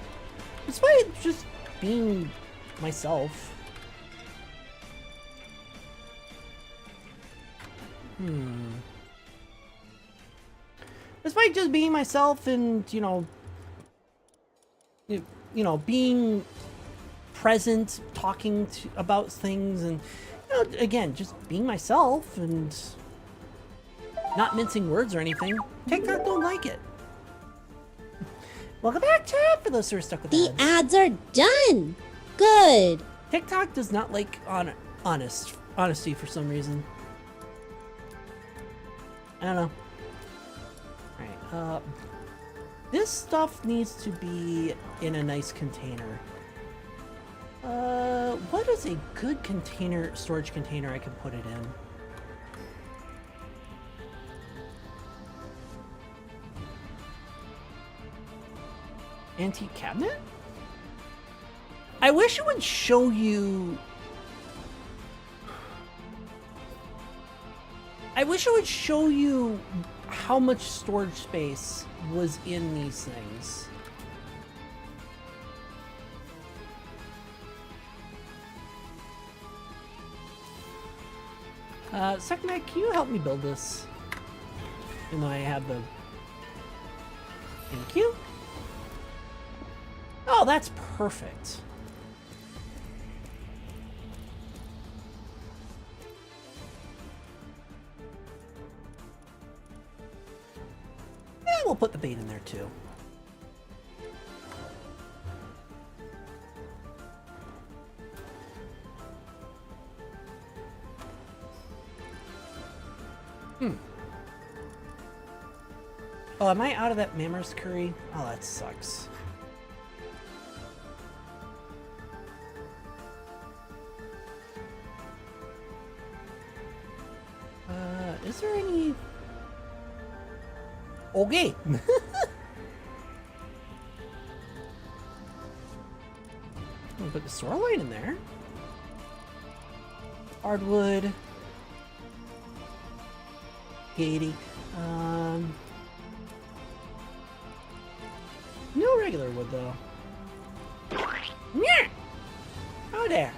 Despite just being myself. Despite just being myself and, you know, being present, talking about things, and, you know, again, just being myself and not mincing words or anything. TikTok don't like it. Welcome back, chat, for those who are stuck with The ads. ads are done. Good. TikTok does not like honesty for some reason. I don't know. Alright, this stuff needs to be in a nice container. What is a good storage container I can put it in? Antique cabinet? I wish it would show you... how much storage space was in these things. Second Mac, can you help me build this? Even though I have the... Thank you. Oh, that's perfect. We'll put the bait in there too. Oh, am I out of that Mammoth curry? Oh, that sucks. Is there any... Okay. I'll put the store line in there. Hardwood. 80. No regular wood though. Yeah. Oh there.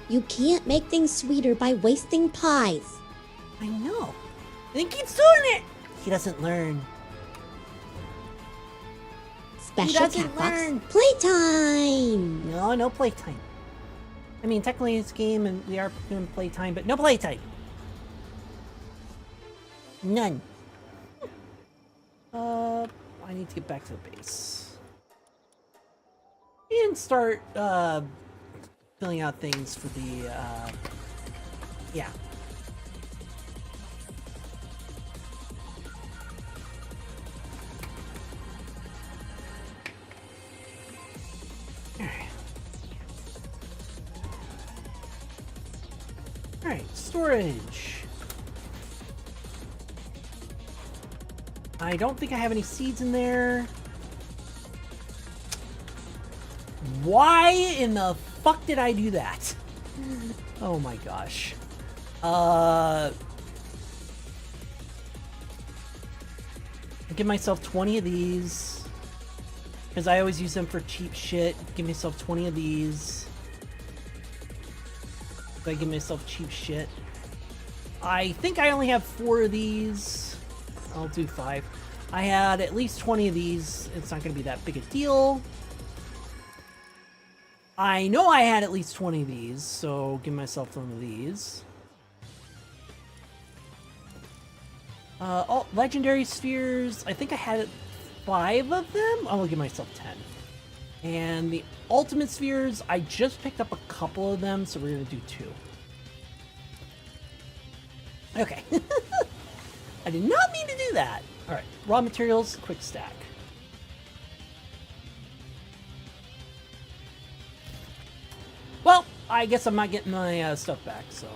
You can't make things sweeter by wasting pies. I know. And he keeps doing it. He doesn't learn. Special cat box playtime. No, no playtime. I mean, technically it's a game and we are doing playtime, but no playtime. None. I need to get back to the base. And start, filling out things for the, yeah. Alright, storage. I don't think I have any seeds in there. Why in the fuck did I do that? Oh my gosh. I'll give myself 20 of these. Because I always use them for cheap shit. Give myself 20 of these. I give myself cheap shit. I think I only have 4 of these. I'll do 5. I had at least 20 of these. It's not going to be that big a deal. I know I had at least 20 of these, so give myself one of these. Legendary spheres. I think I had 5 of them. I will give myself 10. And the ultimate spheres, I just picked up a couple of them, so we're going to do 2. Okay. I did not mean to do that. All right, raw materials, quick stack. Well, I guess I'm not getting my stuff back, so.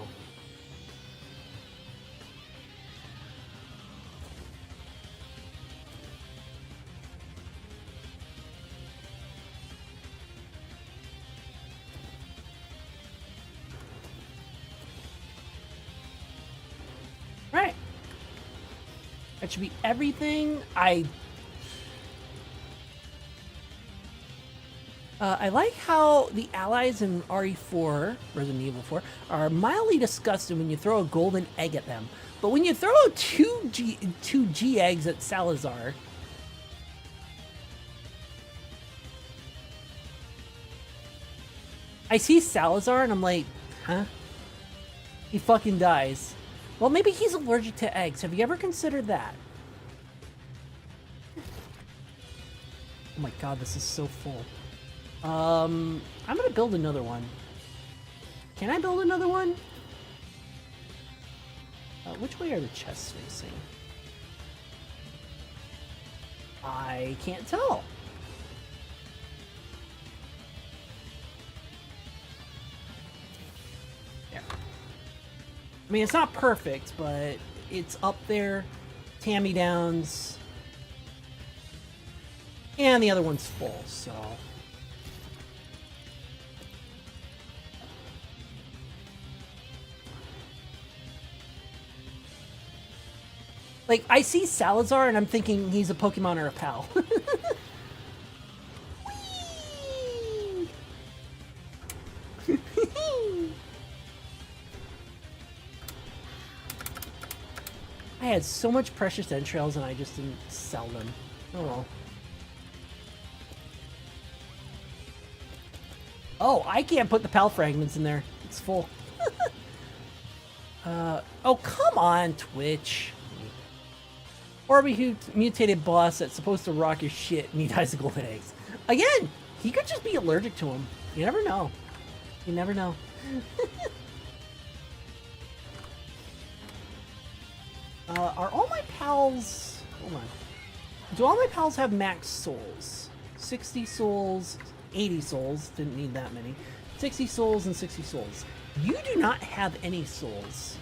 That should be everything. I like how the allies in RE4, Resident Evil 4, are mildly disgusted when you throw a golden egg at them. But when you throw two G eggs at Salazar, I see Salazar and I'm like, huh? He fucking dies. Well, maybe he's allergic to eggs. Have you ever considered that? Oh my god, this is so full. I'm gonna build another one. Can I build another one? Which way are the chests facing? I can't tell. There. I mean, it's not perfect, but it's up there. Tammy Downs. And the other one's full, so... Like, I see Salazar and I'm thinking he's a Pokemon or a pal. I had so much precious entrails and I just didn't sell them. Oh well. Oh, I can't put the pal fragments in there. It's full. Oh, come on, Twitch. Orby mutated boss that's supposed to rock your shit and he dies of golden eggs. Again, he could just be allergic to them. You never know. You never know. Are all my pals... Hold on. Do all my pals have max souls? 60 souls, 80 souls. Didn't need that many. 60 souls and 60 souls. You do not have any souls.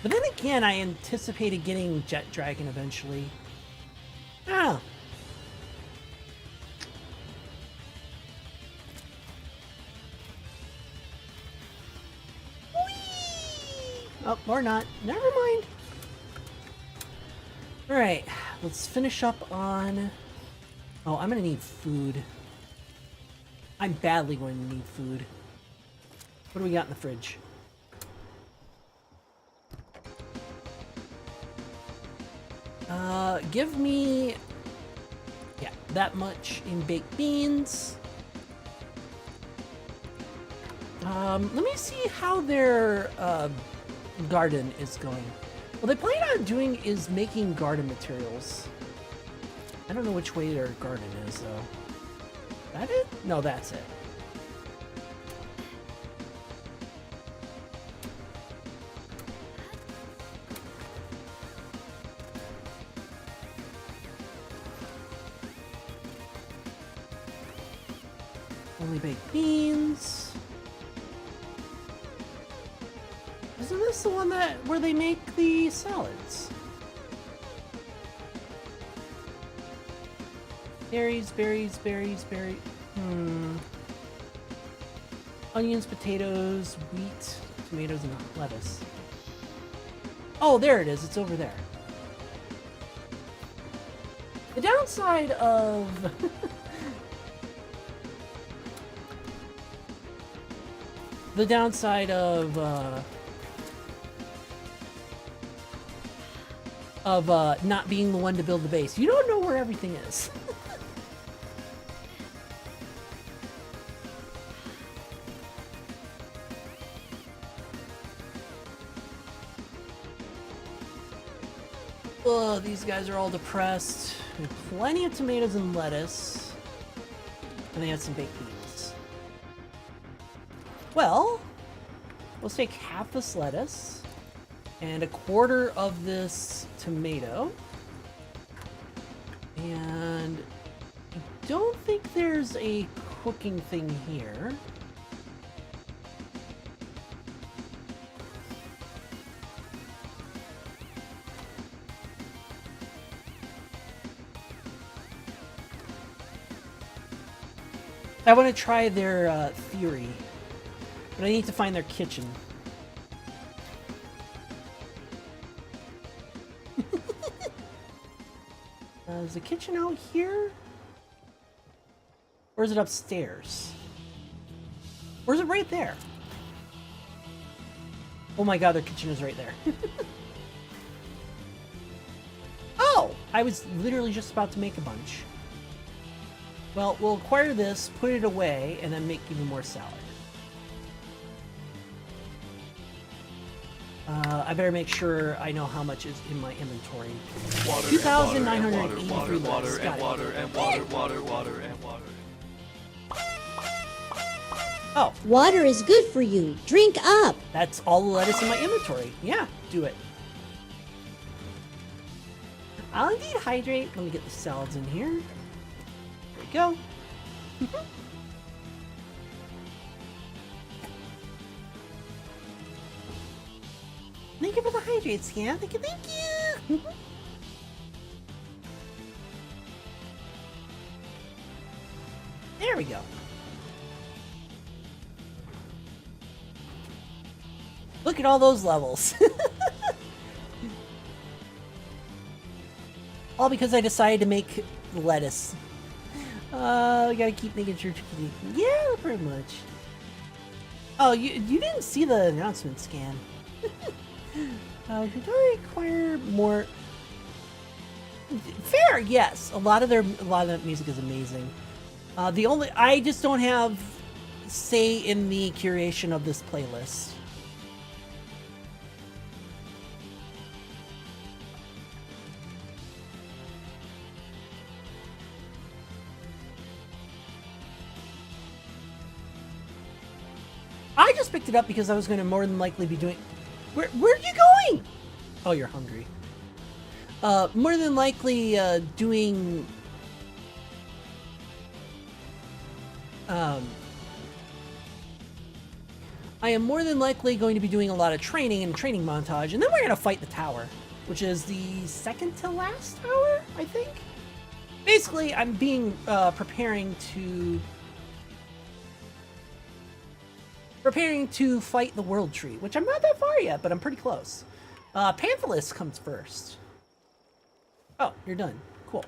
But then again, I anticipated getting Jet Dragon eventually. Ah. Whee! Oh, or not. Never mind. Alright, let's finish up on... Oh, I'm gonna need food. I'm badly going to need food. What do we got in the fridge? Give me, yeah, that much in baked beans. Let me see how their garden is going. What they plan on doing is making garden materials. I don't know which way their garden is, though. That it? No, that's it. Only baked beans. Isn't this the one where they make the salads? Berries, berries, berries, berries. Onions, potatoes, wheat, tomatoes, and lettuce. Oh, there it is. It's over there. The downside of... the downside of not being the one to build the base. You don't know where everything is. Oh, these guys are all depressed. We have plenty of tomatoes and lettuce. And they had some baked beans. Well, let's take half this lettuce and a quarter of this tomato. And I don't think there's a cooking thing here. I want to try their theory, but I need to find their kitchen. Is the kitchen out here? Or is it upstairs? Or is it right there? Oh my god, their kitchen is right there. Oh! I was literally just about to make a bunch. Well, we'll acquire this, put it away, and then make even more salad. I better make sure I know how much is in my inventory. 2,983 water, Got it. water, and water, water, water, and water. Oh, Water is good for you. Drink up. that's all the lettuce in my inventory. Yeah, do it. I'll indeed hydrate. Let me get the salads in here. There we go. Thank you for the hydrate scan. Thank you, thank you. There we go. Look at all those levels. All because I decided to make lettuce. We gotta keep making sure to keep. Yeah, pretty much. Oh, you didn't see the announcement scan. Should I acquire more? Fair, yes. A lot of that music is amazing. I just don't have say in the curation of this playlist. I just picked it up because I was going to more than likely be doing. Where are you going? Oh, you're hungry. More than likely doing. I am more than likely going to be doing a lot of training and training montage, and then we're going to fight the tower, which is the second to last tower, I think. Basically, I'm preparing to fight the world tree, which I'm not that far yet, but I'm pretty close. Panthalus comes first. Oh, you're done. Cool.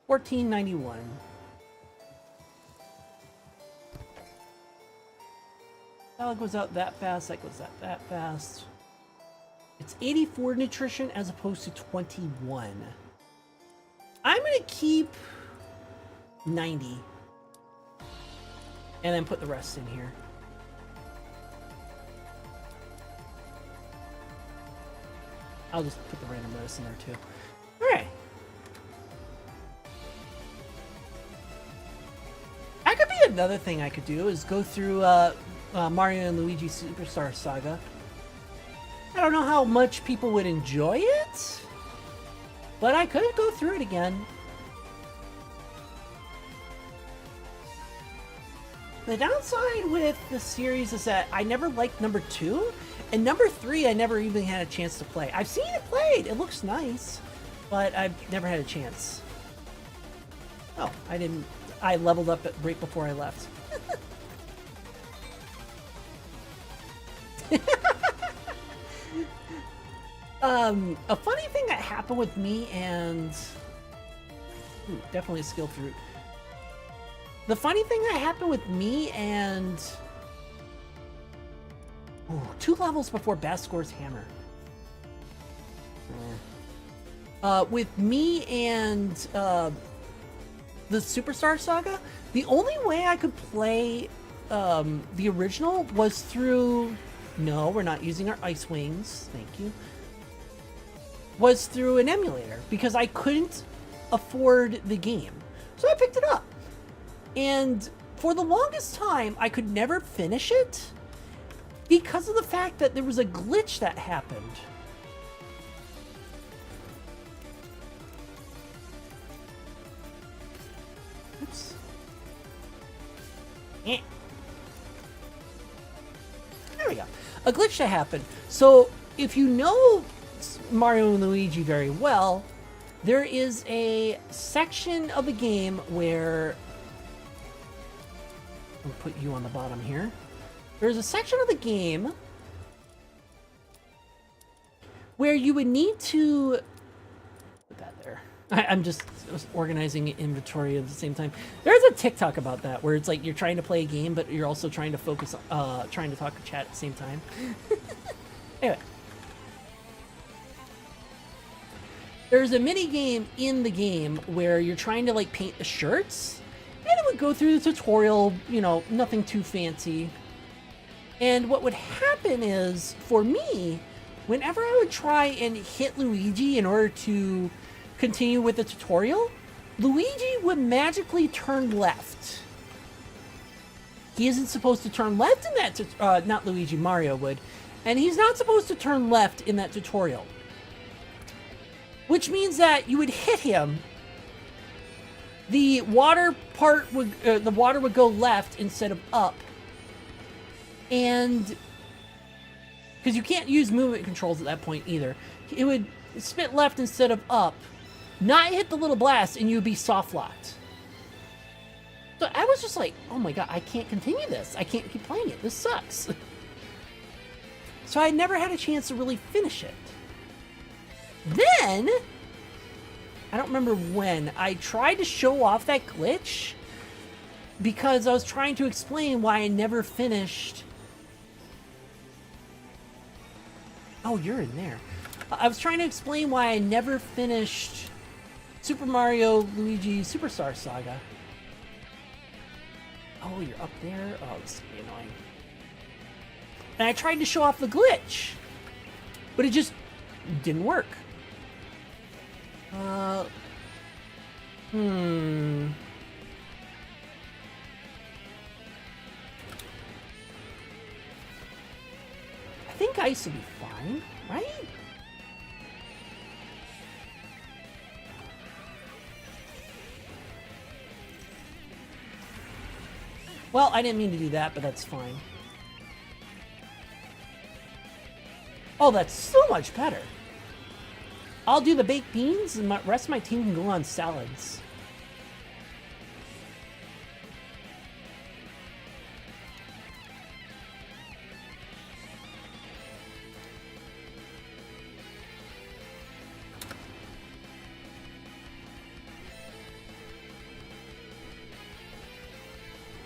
1491. That goes out that fast, that goes out that fast. It's 84 nutrition as opposed to 21. I'm gonna keep 90. And then put the rest in here. I'll just put the random lettuce in there too. Alright. That could be another thing I could do, is go through Mario and Luigi Superstar Saga. I don't know how much people would enjoy it, but I could go through it again. The downside with the series is that I never liked number 2, and number 3 I never even had a chance to play. I've seen it played, it looks nice, but I've never had a chance. Oh, I leveled up right before I left. A funny thing that happened with me and... Ooh, definitely a skill fruit. The funny thing that happened with me and... Ooh, 2 levels before Bascor's hammer. With me and the Superstar Saga, the only way I could play the original was through... No, we're not using our ice wings. Thank you. Was through an emulator because I couldn't afford the game. So I picked it up. And for the longest time, I could never finish it because of the fact that there was a glitch that happened. Oops. Eh. There we go. A glitch that happened. So if you know Mario and Luigi very well, there is a section of the game where... I'll put you on the bottom here. There's a section of the game where you would need to... Put that there. I'm just organizing inventory at the same time. There's a TikTok about that where it's like you're trying to play a game, but you're also trying to focus, trying to talk to chat at the same time. Anyway. There's a mini game in the game where you're trying to like paint the shirts, and it would go through the tutorial, you know, nothing too fancy. And what would happen is, for me, whenever I would try and hit Luigi in order to continue with the tutorial, Luigi would magically turn left. He isn't supposed to turn left in that, not Luigi, Mario would. And he's not supposed to turn left in that tutorial. Which means that you would hit him, the water part would, the water would go left instead of up. And, because you can't use movement controls at that point either. It would spit left instead of up, not hit the little blast, and you'd be soft locked. So I was just like, oh my god, I can't continue this. I can't keep playing it. This sucks. So I never had a chance to really finish it. Then, I don't remember when, I tried to show off that glitch because I was trying to explain why I never finished. Oh, you're in there. I was trying to explain why I never finished Super Mario Luigi Superstar Saga. Oh, you're up there? Oh, this is gonna be annoying. And I tried to show off the glitch, but it just didn't work. I think ice will be fine, right? Well, I didn't mean to do that, but that's fine. Oh, that's so much better. I'll do the baked beans, and the rest of my team can go on salads.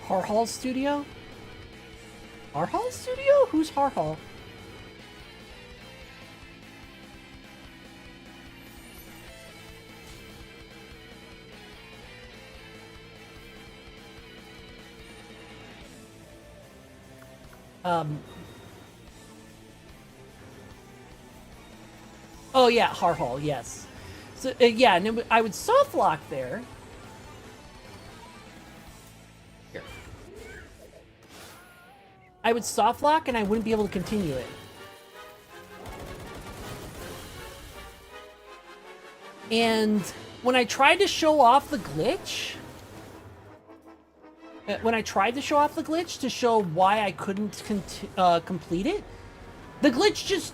Harhal Studio? Harhal Studio? Who's Harhal? Oh yeah, Harhal, yes. So yeah, and I would soft lock there. Here. I would soft lock and I wouldn't be able to continue it. And when I tried to show off the glitch, to show why I couldn't complete it, the glitch just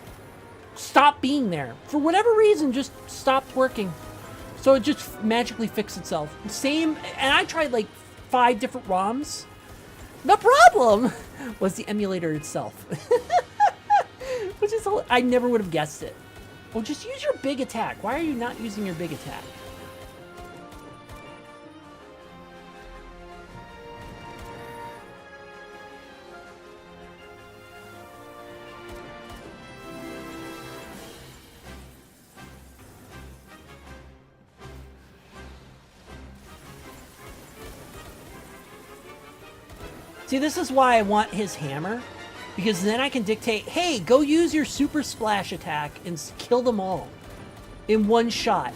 stopped being there. For whatever reason, just stopped working. So it just magically fixed itself. Same, and I tried like 5 different ROMs. The problem was the emulator itself. Which is, I never would have guessed it. Well, just use your big attack. Why are you not using your big attack? See, this is why I want his hammer, because then I can dictate, hey, go use your super splash attack and kill them all in one shot.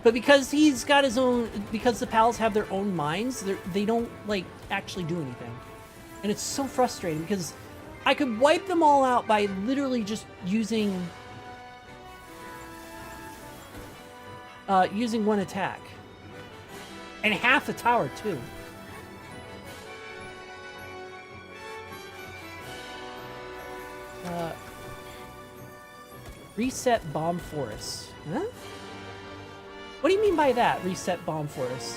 But because he's got his own, because the pals have their own minds, they don't, like, actually do anything. And it's so frustrating, because I could wipe them all out by literally just using one attack. And half the tower, too. Reset Bomb Forest. Huh? What do you mean by that, reset Bomb Forest?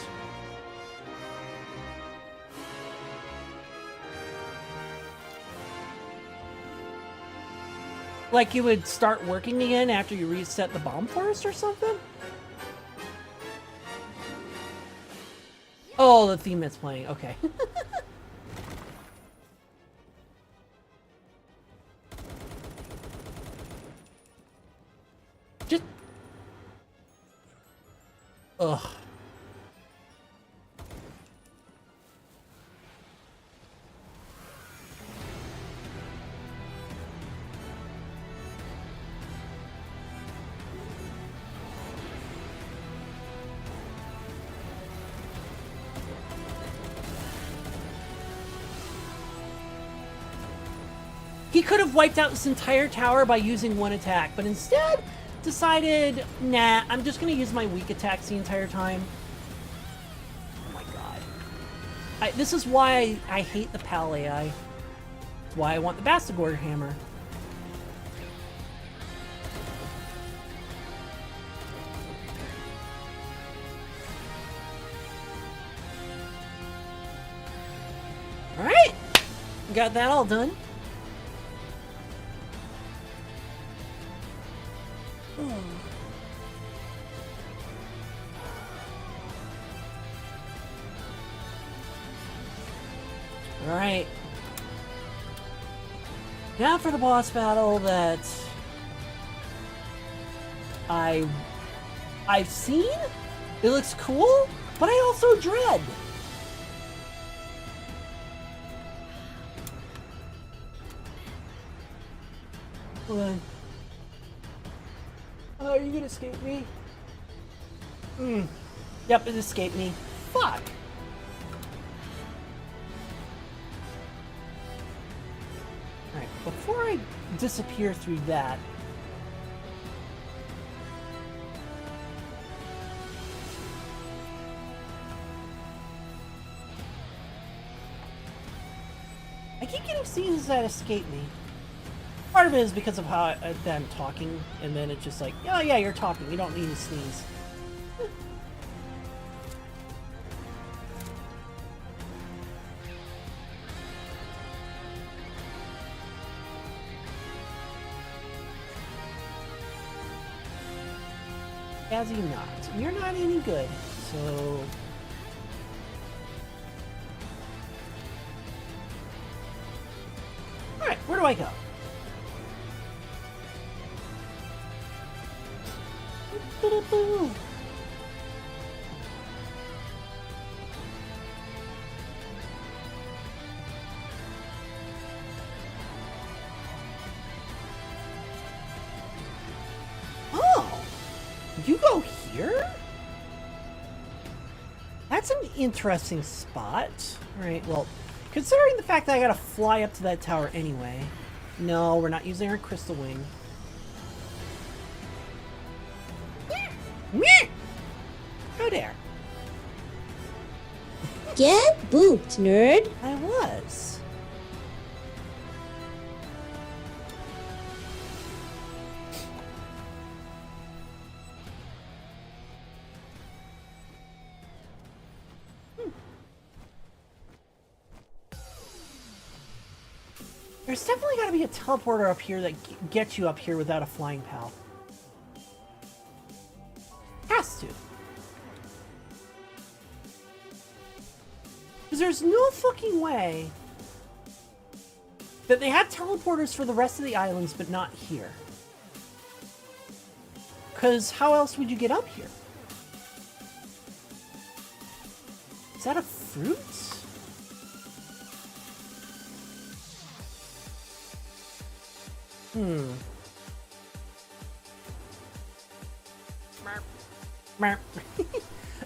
Like you would start working again after you reset the Bomb Forest or something? Oh, the theme it's playing. Okay. Just... Ugh. He could have wiped out this entire tower by using one attack, but instead decided, nah, I'm just going to use my weak attacks the entire time. Oh my god. This is why I hate the PAL AI. It's why I want the Bastigor hammer. Alright! Got that all done. Alright. Now for the boss battle that I've seen. It looks cool, but I also dread. Hold on. Oh, are you gonna escape me? Yep, it escaped me. Fuck. Alright, before I disappear through that... I keep getting scenes that escape me. Part of it is because of how I'm talking, and then it's just like, oh yeah, you're talking, you don't need to sneeze. As you not. You're not any good, so... Alright, where do I go? Oh! You go here? That's an interesting spot. Alright, well, considering the fact that I gotta fly up to that tower anyway. No, we're not using our crystal wing. Go there. Get booped, nerd. I was. There's definitely got to be a teleporter up here that gets you up here without a flying pal. Has to. Because there's no fucking way that they have teleporters for the rest of the islands, but not here. Because how else would you get up here? Is that a fruit?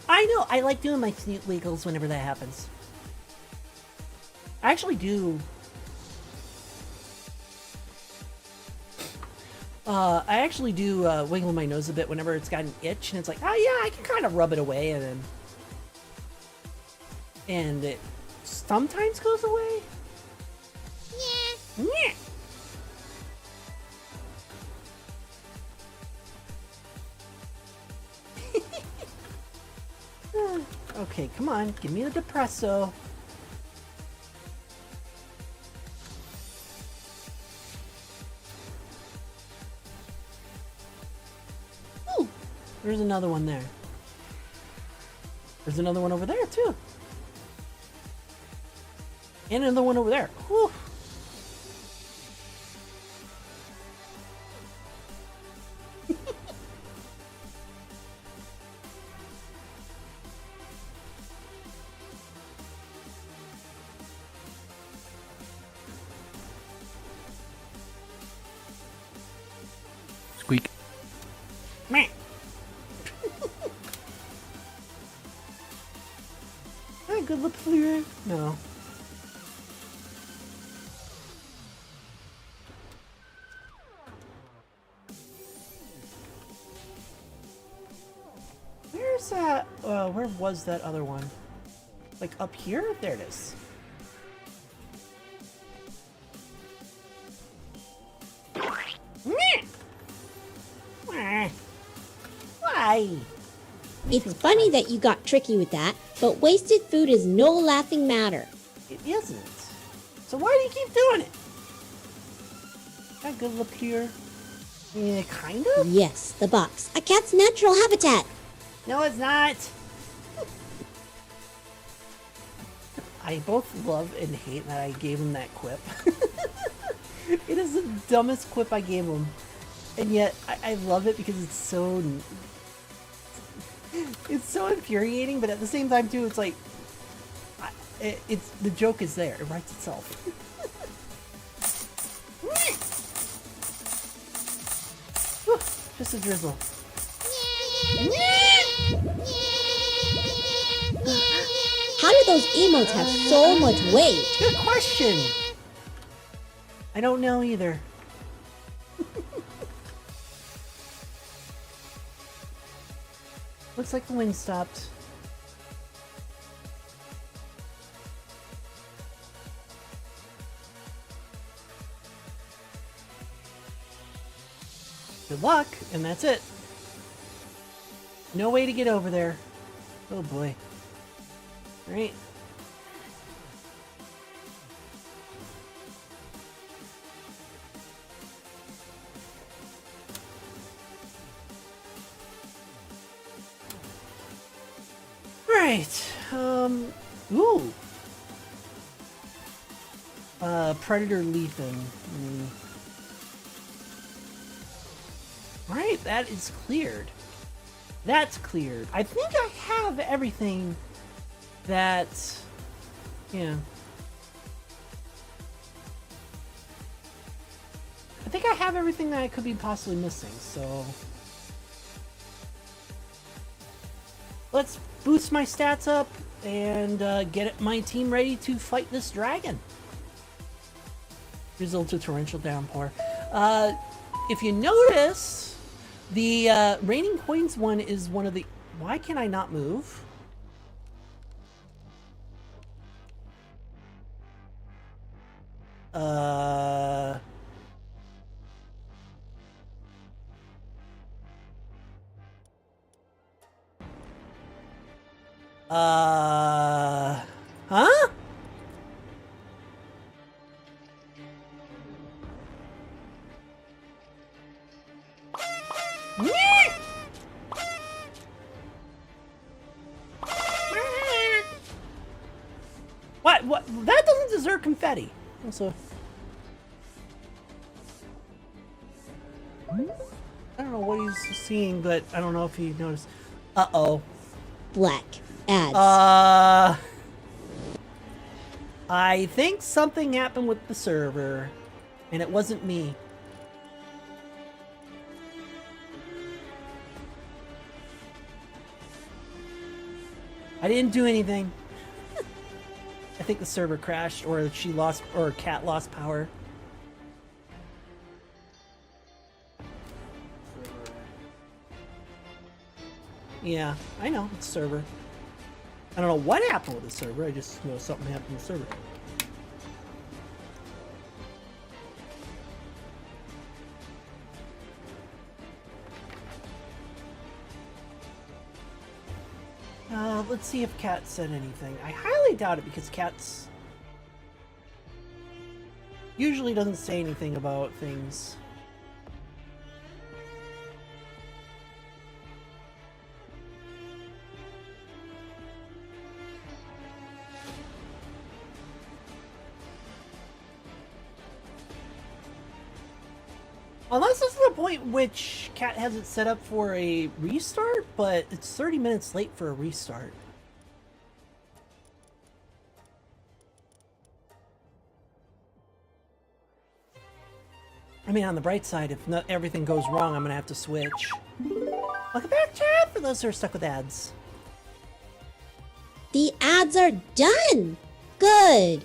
I know, I like doing my snoot wiggles whenever that happens. I actually do. Wiggle my nose a bit whenever it's got an itch, and it's like, oh yeah, I can kind of rub it away, and it sometimes goes away. Yeah. Okay, come on, give me the depresso. Ooh, there's another one there. There's another one over there too. And another one over there. Whew. Squeak. Meh. Hi, good look for you. No. Where's that? Where was that other one? Like up here? There it is. Meh. Why? It's funny that you got tricky with that, but wasted food is no laughing matter. It isn't. So why do you keep doing it? That good look here. Yeah, kind of? Yes, the box. A cat's natural habitat. No, it's not. I both love and hate that I gave him that quip. It is the dumbest quip I gave him. And yet, I love it because it's so... It's so infuriating, but at the same time, too, it's like... It's the joke is there. It writes itself. Whew, just a drizzle. How do those emotes have so much weight? Good question. I don't know either. Looks like the wind stopped. Good luck, and that's it. No way to get over there. Oh boy. Alright. Right. Ooh. Predator Lethan. Right, that is cleared. That's cleared. I think I have everything that... Yeah. I think I have everything that I could be possibly missing, so... Let's boost my stats up and get my team ready to fight this dragon. Result of torrential downpour. If you notice, the raining coins one is one of the... Why can I not move? Huh? What? That doesn't deserve confetti. Also, I don't know what he's seeing, but I don't know if he noticed. Uh-oh. Black. Ads. I think something happened with the server, and it wasn't me. I didn't do anything. I think the server crashed, or she lost, or Cat lost power. Yeah, I know, it's server. I don't know what happened with the server, I just know something happened with the server. Let's see if Cat said anything. I highly doubt it because Cat's usually doesn't say anything about things. Unless this is the point which Cat has it set up for a restart, but it's 30 minutes late for a restart. I mean, on the bright side, if not everything goes wrong, I'm gonna have to switch. Welcome back, chat, for those who are stuck with ads. The ads are done! Good!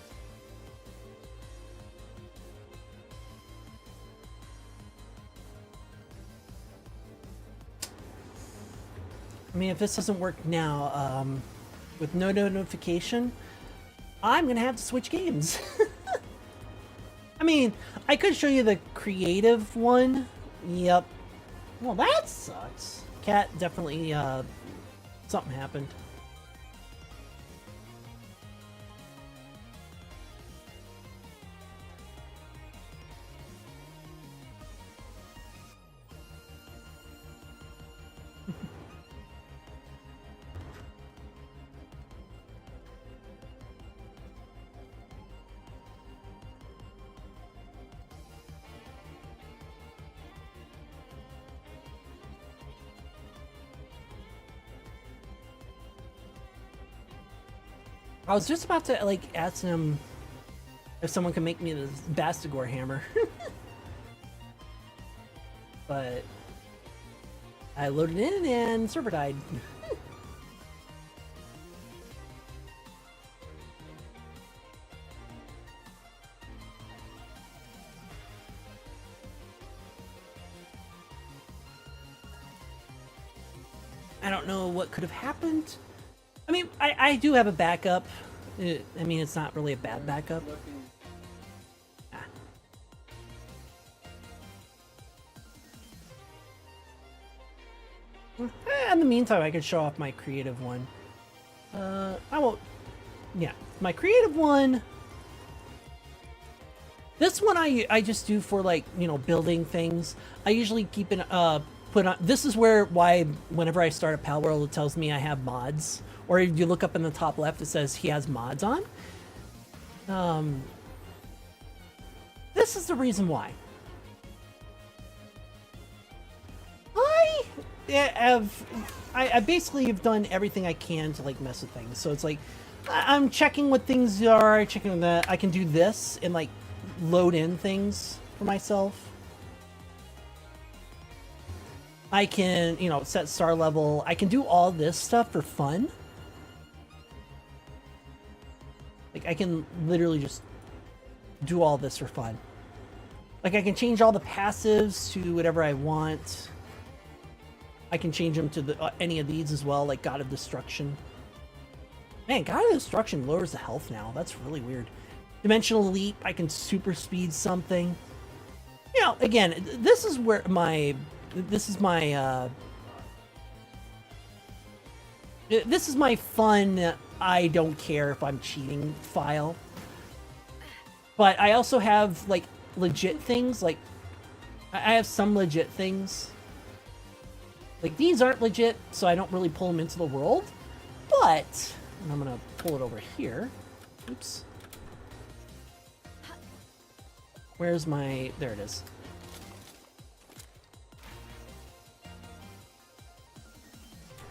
I mean, if this doesn't work now, with no notification, I'm gonna have to switch games. I mean, I could show you the creative one. Yep. Well, that sucks. Cat definitely, something happened. I was just about to, like, ask him if someone can make me this Bastigor hammer. But I loaded in and server died. I don't know what could have happened. I mean, I do have a backup. I mean, it's not really a bad backup. Ah. In the meantime, I could show off my creative one. I won't. Yeah, my creative one. This one I just do for, like, you know, building things. I usually keep it put on. This is why whenever I start a Palworld, it tells me I have mods. Or if you look up in the top left, it says he has mods on. This is the reason why. I basically have done everything I can to, like, mess with things. So it's like, I'm checking what things are, checking that I can do this and, like, load in things for myself. I can, you know, set star level. I can do all this stuff for fun. Like, I can literally just do all this for fun. Like, I can change all the passives to whatever I want. I can change them to any of these as well, like God of Destruction. Man, God of Destruction lowers the health now. That's really weird. Dimensional Leap, I can super speed something. You know, again, this is where my... This is my fun, I don't care if I'm cheating file. But I also have, like, legit things. Like, I have some legit things. Like, these aren't legit, so I don't really pull them into the world. But, and I'm gonna pull it over here. Oops. Where's my... There it is.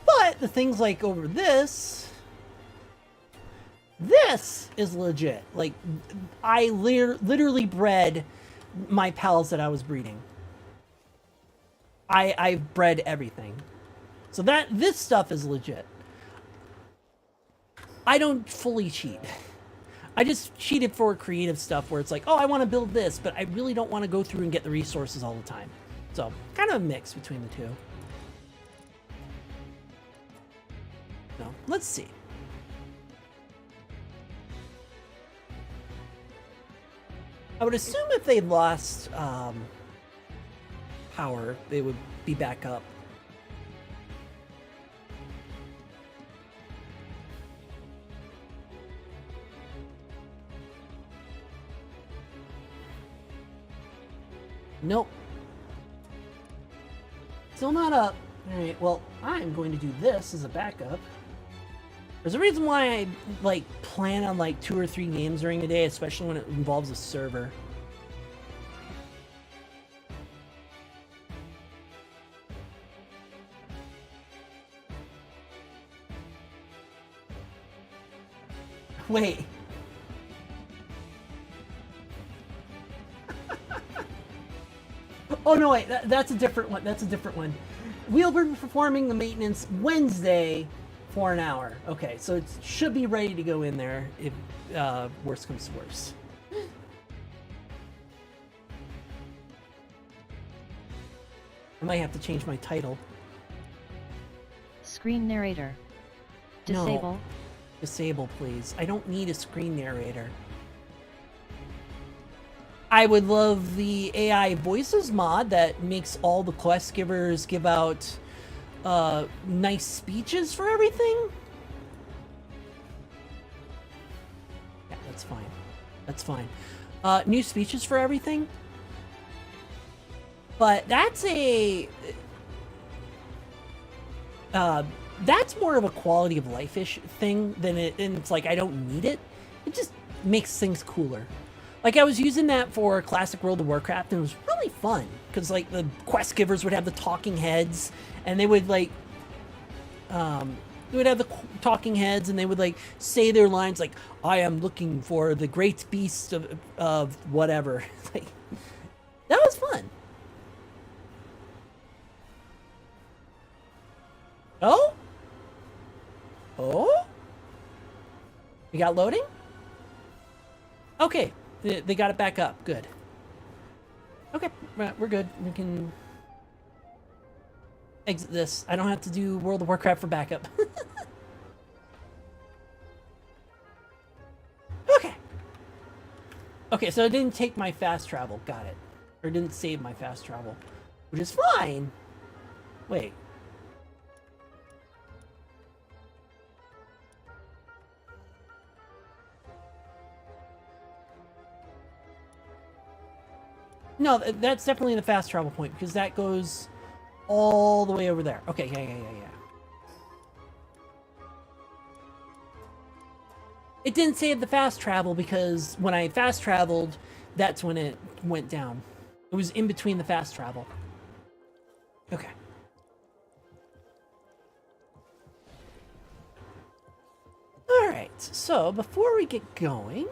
But the things like over this is legit. Like, I literally bred my pals that I was breeding. I've bred everything. So this stuff is legit. I don't fully cheat. I just cheated for creative stuff where it's like, oh, I want to build this, but I really don't want to go through and get the resources all the time. So, kind of a mix between the two. So, let's see. I would assume if they lost power, they would be back up. Nope. Still not up. Alright, well, I'm going to do this as a backup. There's a reason why I, like, plan on, like, 2 or 3 games during the day, especially when it involves a server. Wait. Oh no, wait, that's a different one. That's a different one. We'll be performing the maintenance Wednesday for an hour. Okay, so it should be ready to go in there if worse comes to worse. I might have to change my title. Screen narrator. Disable. No. Disable, please. I don't need a screen narrator. I would love the AI voices mod that makes all the quest givers give out nice speeches for everything. Yeah, that's fine. That's fine. New speeches for everything. But that's that's more of a quality of life-ish thing than it, and it's like I don't need it. It just makes things cooler. Like I was using that for classic World of Warcraft, and it was really fun because like the quest givers would have the talking heads, and they would like, they would have the talking heads, and they would like say their lines like, "I am looking for the great beast of whatever." Like that was fun. Oh? Oh? We got loading? Okay. They got it back up. Good. Okay, we're good. We can exit this. I don't have to do World of Warcraft for backup. Okay. Okay, so it didn't take my fast travel. Got it. Or it didn't save my fast travel. Which is fine. Wait. No, that's definitely the fast travel point, because that goes all the way over there. Okay, yeah. It didn't save the fast travel, because when I fast traveled, that's when it went down. It was in between the fast travel. Okay. Alright, so before we get going...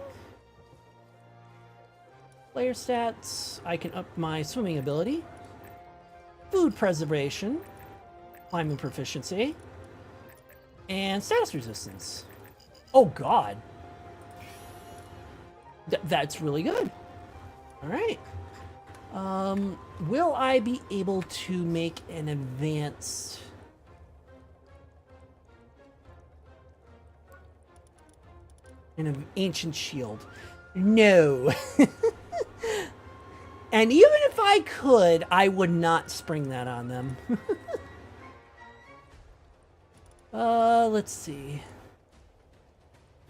Player stats, I can up my swimming ability, food preservation, climbing proficiency, and status resistance. Oh god. That's really good. Alright. Will I be able to make an advanced... an ancient shield? No. And even if I could, I would not spring that on them. Let's see.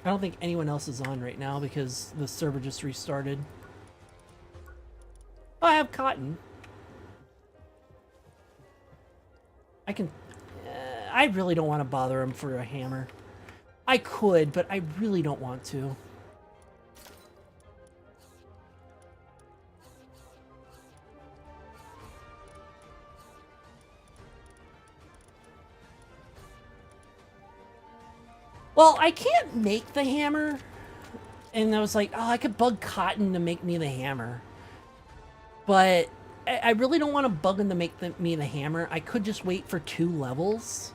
I don't think anyone else is on right now because the server just restarted. Oh, I have cotton. I can... I really don't want to bother him for a hammer. I could, but I really don't want to. Well, I can't make the hammer, and I was like, oh, I could bug cotton to make me the hammer. But I really don't want to bug him to make me the hammer. I could just wait for 2 levels.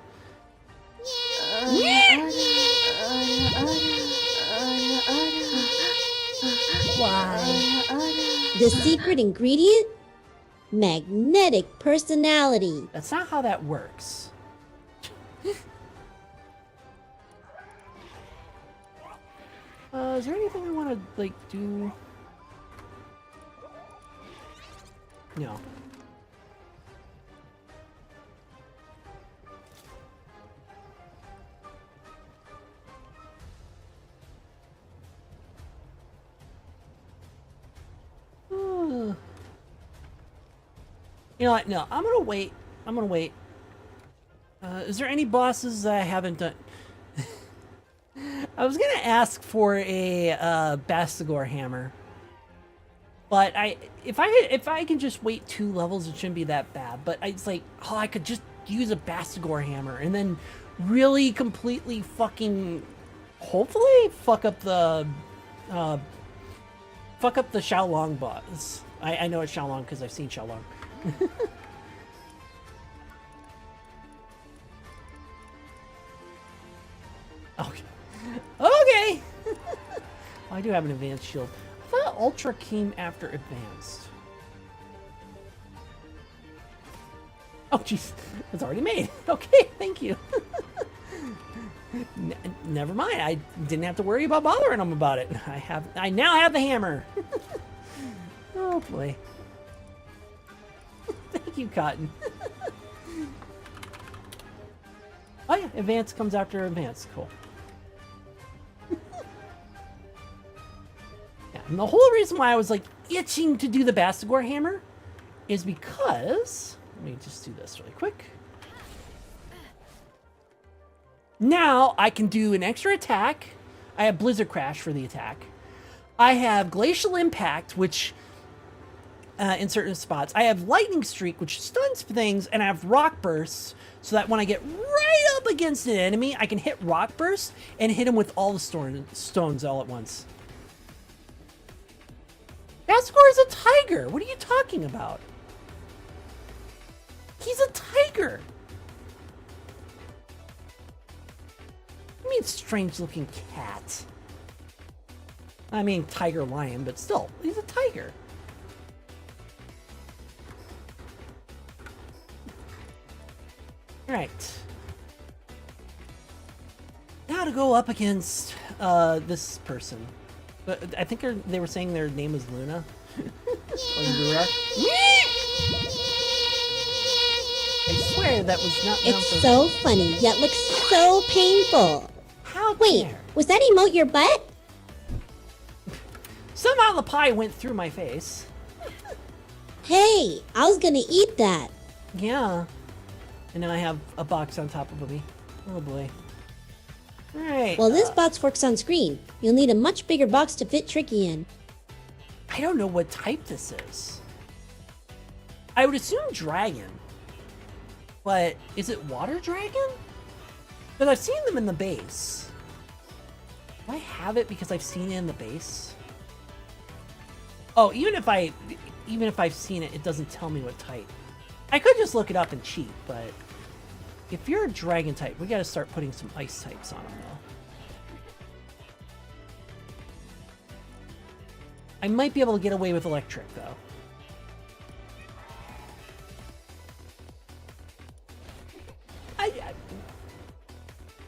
Why? The secret ingredient? Magnetic personality. That's not how that works. Is there anything I want to, like, do? No. You know what? No, I'm gonna wait. I'm gonna wait. Is there any bosses that I haven't done? I was gonna ask for a Bastigor hammer, but if I can just wait 2 levels, it shouldn't be that bad. But it's like, oh, I could just use a Bastigor hammer and then really completely fucking hopefully fuck up the Xiaolong boss. I know it's Xiaolong because I've seen Xiaolong. Okay. Okay! I do have an advanced shield. I thought Ultra came after advanced. Oh, jeez. It's already made. Okay, thank you. Never mind. I didn't have to worry about bothering them about it. I now have the hammer. Oh, boy. Thank you, Cotton. Oh, yeah. Advanced comes after advanced. Cool. And the whole reason why I was like itching to do the Bastigor hammer is because, let me just do this really quick. Now I can do an extra attack. I have Blizzard Crash for the attack. I have Glacial Impact, which in certain spots. I have Lightning Streak, which stuns things, and I have Rock Burst, so that when I get right up against an enemy, I can hit Rock Burst and hit him with all the stones all at once. Bastigor is a tiger. What are you talking about? He's a tiger. I mean, strange looking cat. I mean, tiger lion, but still, he's a tiger. Right. Now to go up against this person. But I think they were saying their name is Luna. Or Lura. I swear that was not. It's so funny, yet looks so painful. How Wait, dare. was that emote your butt? Somehow the pie went through my face. Hey, I was gonna eat that. Yeah. And now I have a box on top of me. Oh boy. Alright. Well, this box works on screen. You'll need a much bigger box to fit Tricky in. I don't know what type this is. I would assume dragon. But is it water dragon? Because I've seen them in the base. Do I have it because I've seen it in the base? Oh, even if I've seen it, it doesn't tell me what type. I could just look it up and cheat, but if you're a dragon type, we gotta start putting some ice types on them, though. I might be able to get away with electric, though.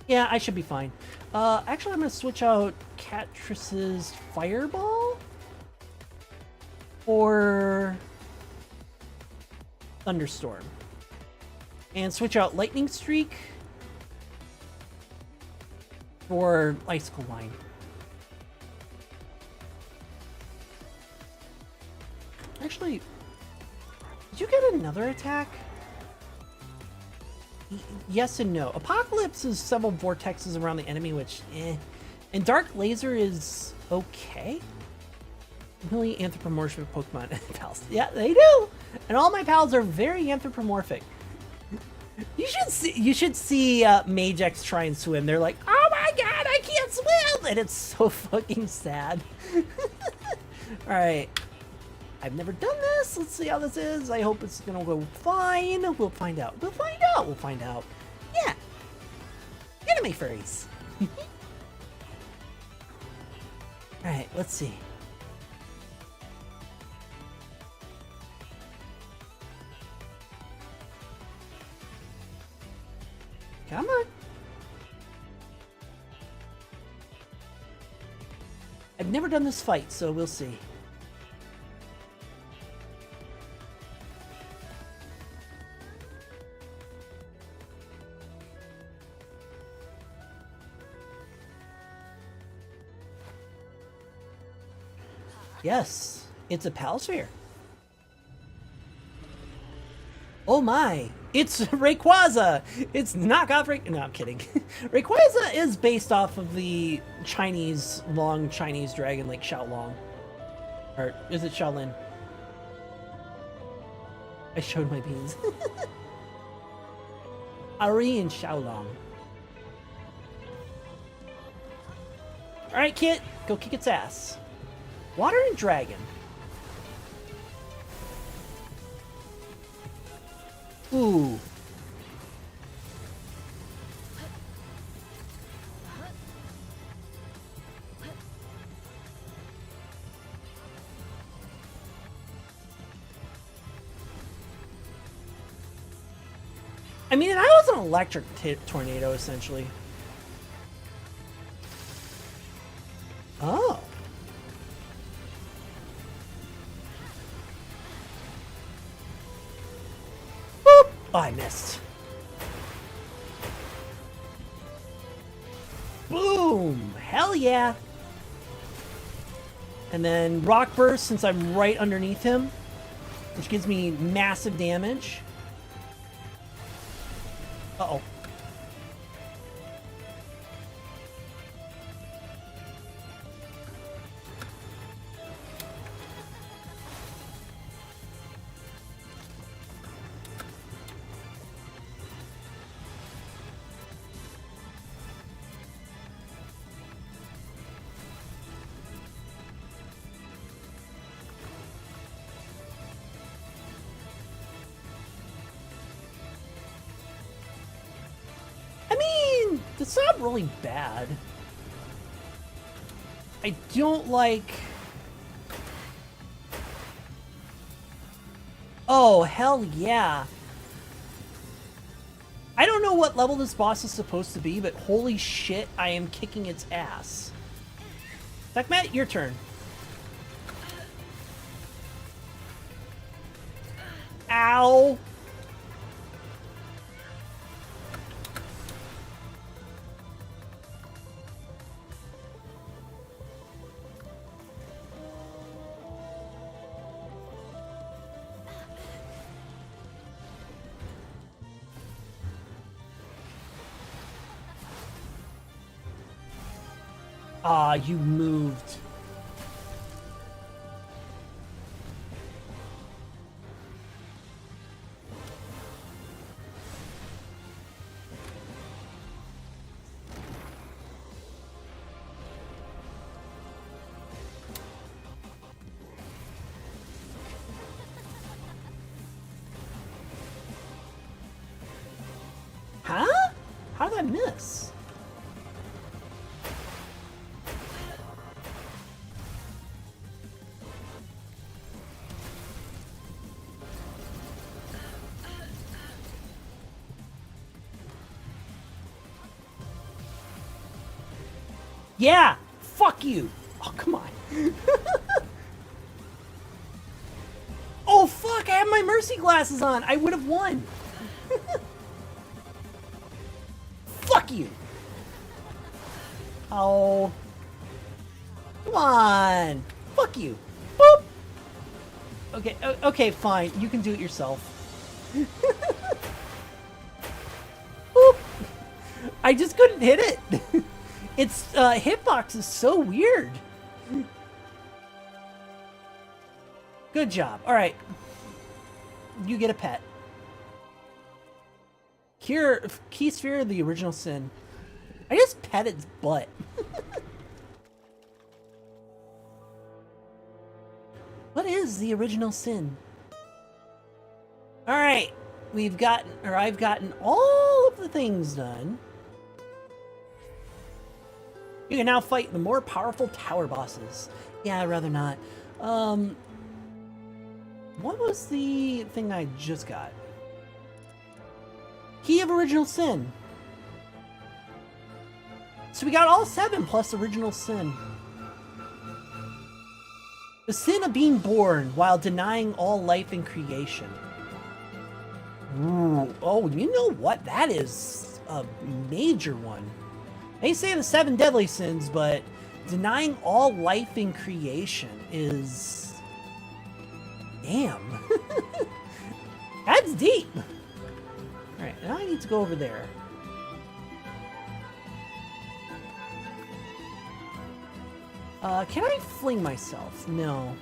Yeah, I should be fine. Actually, I'm gonna switch out Catrice's Fireball for Thunderstorm. And switch out Lightning Streak for Icicle Line. Actually, did you get another attack? Yes and no. Apocalypse is several vortexes around the enemy, which, eh. And Dark Laser is okay. Really anthropomorphic Pokemon pals. Yeah, they do. And all my pals are very anthropomorphic. You should see Magex try and swim. They're like, oh my god, I can't swim, and it's so fucking sad. All right, I've never done this. Let's see how this is. I hope it's gonna go fine. We'll find out. We'll find out. We'll find out. Yeah, anime furries. All right, let's see. Come on. I've never done this fight, so we'll see. Yes, it's a Palsphere. Oh my, it's Rayquaza! It's knockoff Ray... No, I'm kidding. Rayquaza is based off of the Chinese, long Chinese dragon like Xiaolong. Or is it Shaolin? I showed my beans. Ari and Xiaolong. Alright, Kit. Go kick its ass. Water and dragon. Ooh. I mean, that was an electric tornado, essentially. Oh. Boop! Oh, I missed. Boom! Hell yeah! And then rock burst since I'm right underneath him, which gives me massive damage. Uh-oh. It's not really bad. I don't like... Oh, hell yeah. I don't know what level this boss is supposed to be, but holy shit, I am kicking its ass. Matt, your turn. Ow! Ah, you moved. Huh? How did I miss? Yeah! Fuck you! Oh, come on. Oh, fuck! I have my mercy glasses on! I would have won! Fuck you! Oh. Come on! Fuck you! Boop! Okay, okay, fine. You can do it yourself. Boop! I just couldn't hit it! Its hitbox is so weird. Good job. All right. You get a pet. Key sphere of the original sin. I just pet its butt. What is the original sin? All right. I've gotten all of the things done. You can now fight the more powerful tower bosses. Yeah, I'd rather not. What was the thing I just got? Key of Original Sin. So we got all 7 plus Original Sin. The sin of being born while denying all life in creation. Ooh. Oh, you know what? That is a major one. They say the 7 deadly sins, but denying all life in creation is... Damn. That's deep. Alright, now I need to go over there. Can I fling myself? No.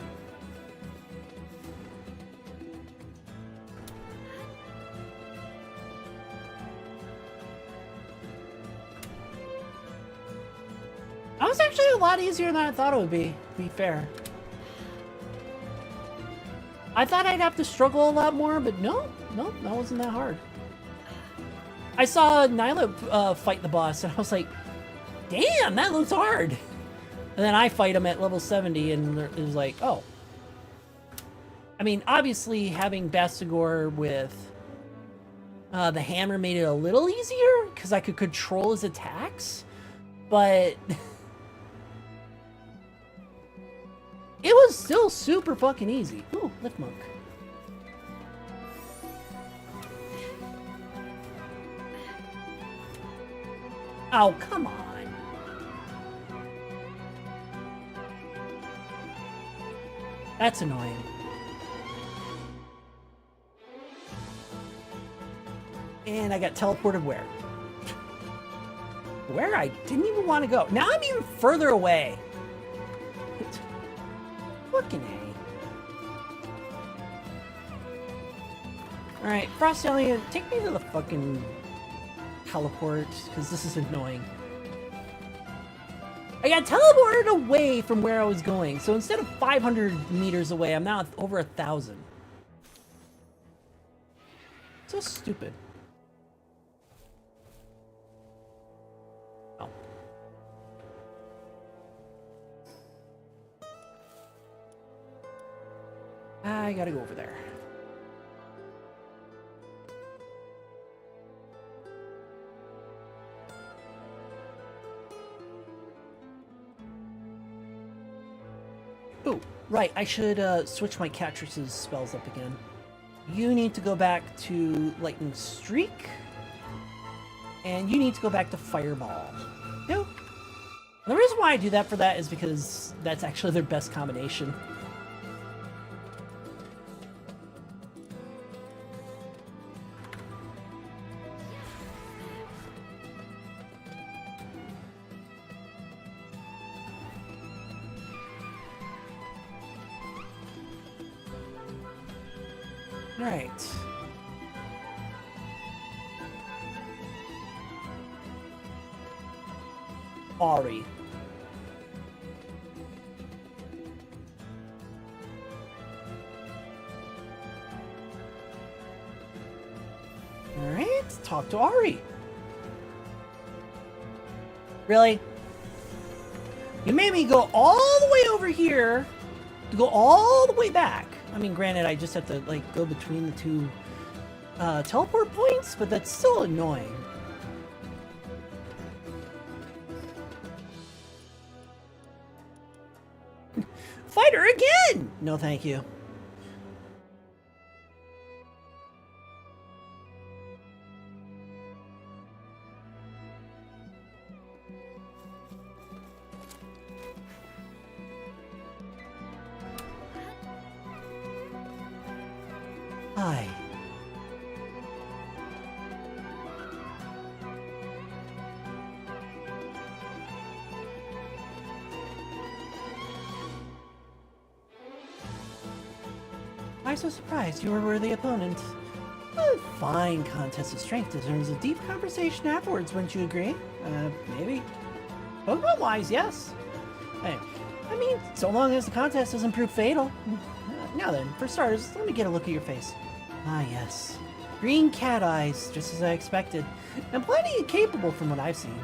I was actually a lot easier than I thought it would be, to be fair. I thought I'd have to struggle a lot more, but no, that wasn't that hard. I saw Niilit fight the boss, and I was like, damn, that looks hard. And then I fight him at level 70, and it was like, oh. I mean, obviously, having Bastigor with the hammer made it a little easier, because I could control his attacks, but it was still super fucking easy. Ooh, Lift Monk. Oh, come on. That's annoying. And I got teleported where? Where I didn't even want to go. Now I'm even further away. Fucking A. Alright, Frost Alien, take me to the fucking teleport, because this is annoying. I got teleported away from where I was going, so instead of 500 meters away, I'm now over 1,000. So stupid. Oh. I gotta go over there. Oh, right, I should switch my Catrix's spells up again. You need to go back to Lightning Streak. And you need to go back to Fireball. No. The reason why I do that for that is because that's actually their best combination. Right. Ari. Alright, talk to Ari. Really? You made me go all the way over here to go all the way back. I mean, granted, I just have to, like, go between the two teleport points, but that's still annoying. Fight her again! No, thank you. Hi. I'm so surprised you were a worthy opponent. A fine contest of strength deserves a deep conversation afterwards, wouldn't you agree? Maybe. Pokemon-wise, yes. Hey, I mean, so long as the contest doesn't prove fatal. Now then, for starters, let me get a look at your face. Ah, yes. Green cat eyes, just as I expected. And plenty capable from what I've seen.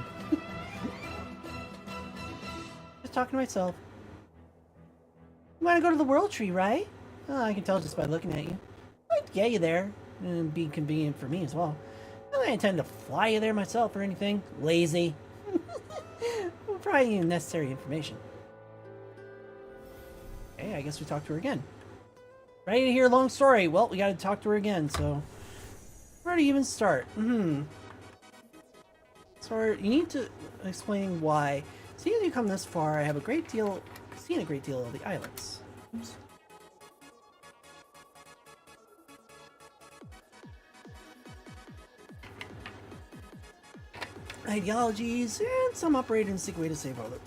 Just talking to myself. You want to go to the World Tree, right? Oh, I can tell just by looking at you. I'd like to get you there. And it'd be convenient for me as well. Not that I intend to fly you there myself or anything. Lazy. We'll probably need necessary information. Okay, I guess we talk to her again. Ready to hear a long story? Well, we gotta talk to her again, so... Where to even start? So, you need to explain why. Seeing as you come this far, I have seen a great deal of the islands. Oops. Ideologies, and some operate in a secret way to save other.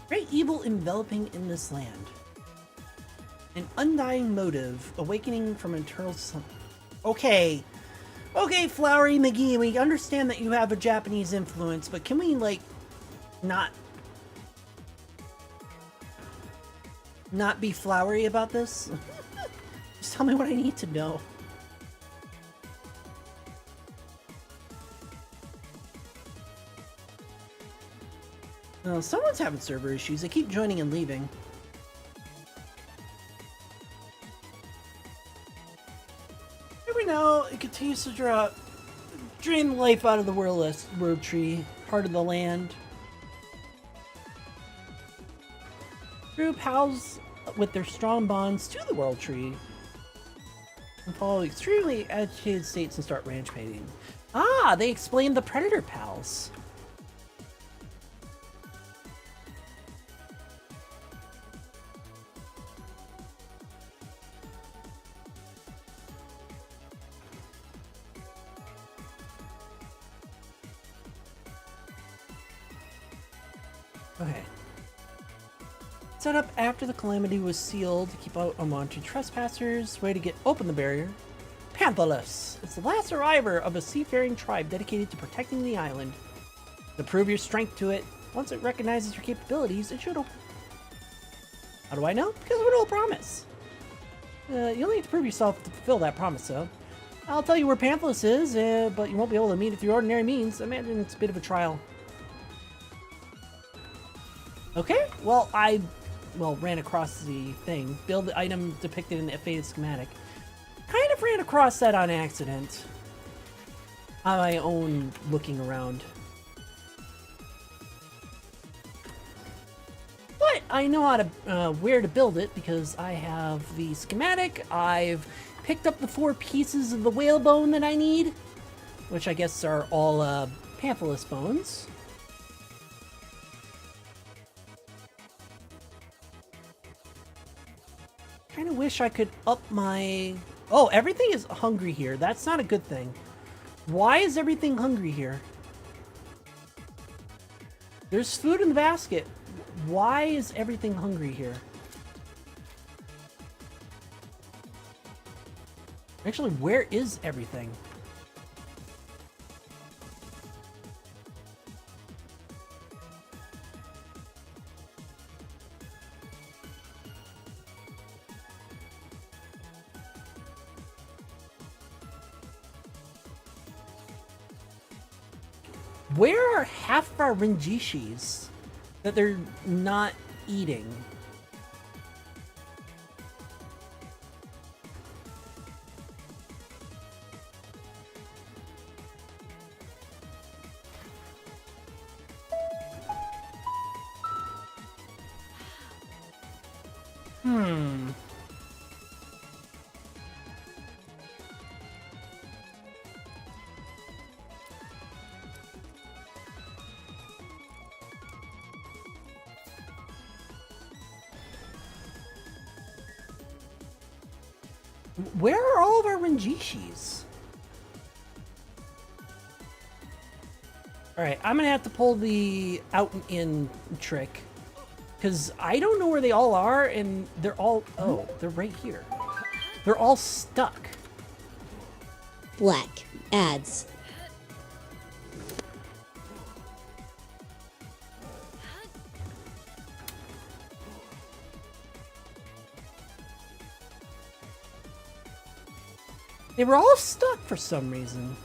Great evil enveloping in this land. An undying motive, awakening from eternal sun. Okay. Okay, Flowery McGee, we understand that you have a Japanese influence, but can we, like, not be flowery about this? Just tell me what I need to know. Oh, someone's having server issues. They keep joining and leaving. Every now it continues to drain life out of the world tree, part of the land. Through pals with their strong bonds to the world tree, and follow extremely agitated states and start ranch painting. Ah, they explained the predator pals. Okay. Set up after the calamity was sealed to keep out unwanted trespassers. Way to get open the barrier. Panthalus. It's the last survivor of a seafaring tribe dedicated to protecting the island. To prove your strength to it, once it recognizes your capabilities, it should open. How do I know? Because of an old promise. You'll need to prove yourself to fulfill that promise, though. I'll tell you where Panthalus is, but you won't be able to meet it through ordinary means. I imagine it's a bit of a trial. Okay, well, I ran across the thing. Build the item depicted in the faded schematic. Kind of ran across that on accident. On my own looking around. But I know how to, where to build it because I have the schematic. I've picked up the 4 pieces of the whalebone that I need, which I guess are all, Panthalus bones. Kind of wish I could up my... Oh, everything is hungry here. That's not a good thing. Why is everything hungry here? There's food in the basket. Why is everything hungry here? Actually, where is everything? Where are half of our Ringishis that they're not eating? Where are all of our Ringishis? Alright, I'm gonna have to pull the out and in trick. Because I don't know where they all are, and they're all... Oh, they're right here. They're all stuck. Black ads. They were all stuck for some reason.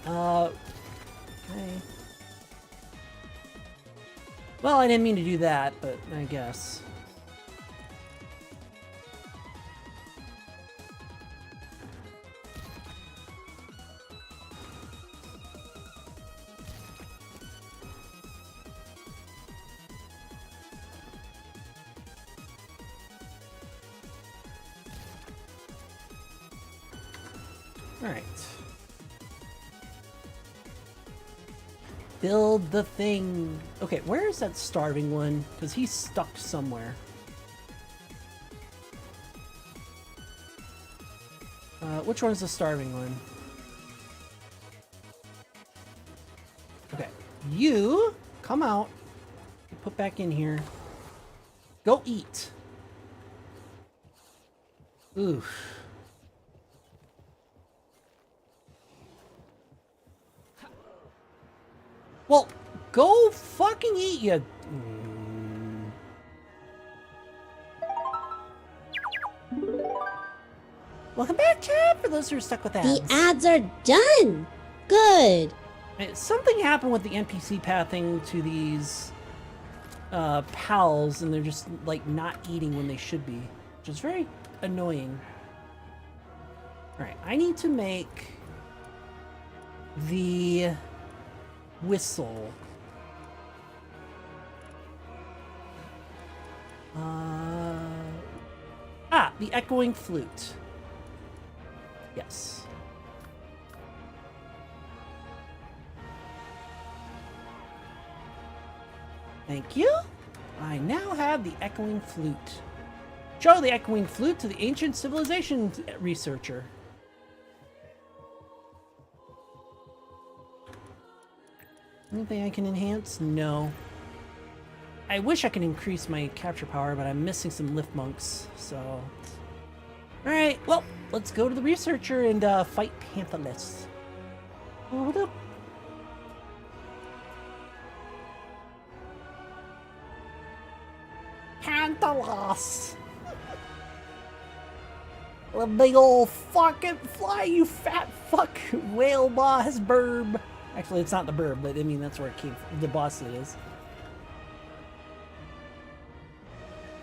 Alright, okay. Well, I didn't mean to do that, but I guess. Alright. Build the thing. Okay, where is that starving one? Because he's stuck somewhere. Which one's the starving one? Okay. You come out. Put back in here. Go eat. Oof. Well, go fucking eat, you... Welcome back, chat, for those who are stuck with ads. The ads are done! Good! Something happened with the NPC pathing to these pals, and they're just, like, not eating when they should be, which is very annoying. Alright, I need to make the whistle. The echoing flute. Yes. Thank you. I now have the echoing flute. Show the echoing flute to the ancient civilization researcher. Anything I can enhance? No. I wish I could increase my capture power, but I'm missing some lift monks, so... Alright, well, let's go to the researcher and fight Panthalus. Hold up. Panthalus! The big old fucking fly, you fat fuck whale boss burb. Actually, it's not the burb, but I mean, that's where it came from. The boss it is.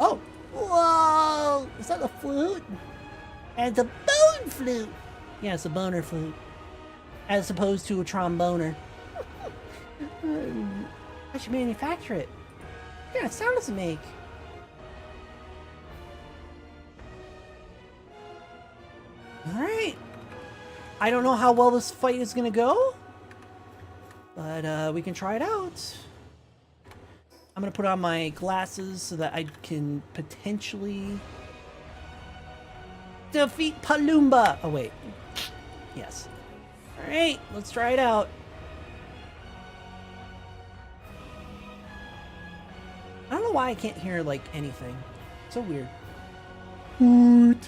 Oh! Whoa! Is that a flute? And it's a bone flute! Yeah, it's a boner flute. As opposed to a tromboner. I should manufacture it. What kind of sound does it make? Alright. I don't know how well this fight is gonna go. But we can try it out. I'm gonna put on my glasses so that I can potentially defeat Palumba. Oh wait, yes. All right, let's try it out. I don't know why I can't hear like anything. So weird. Hoot.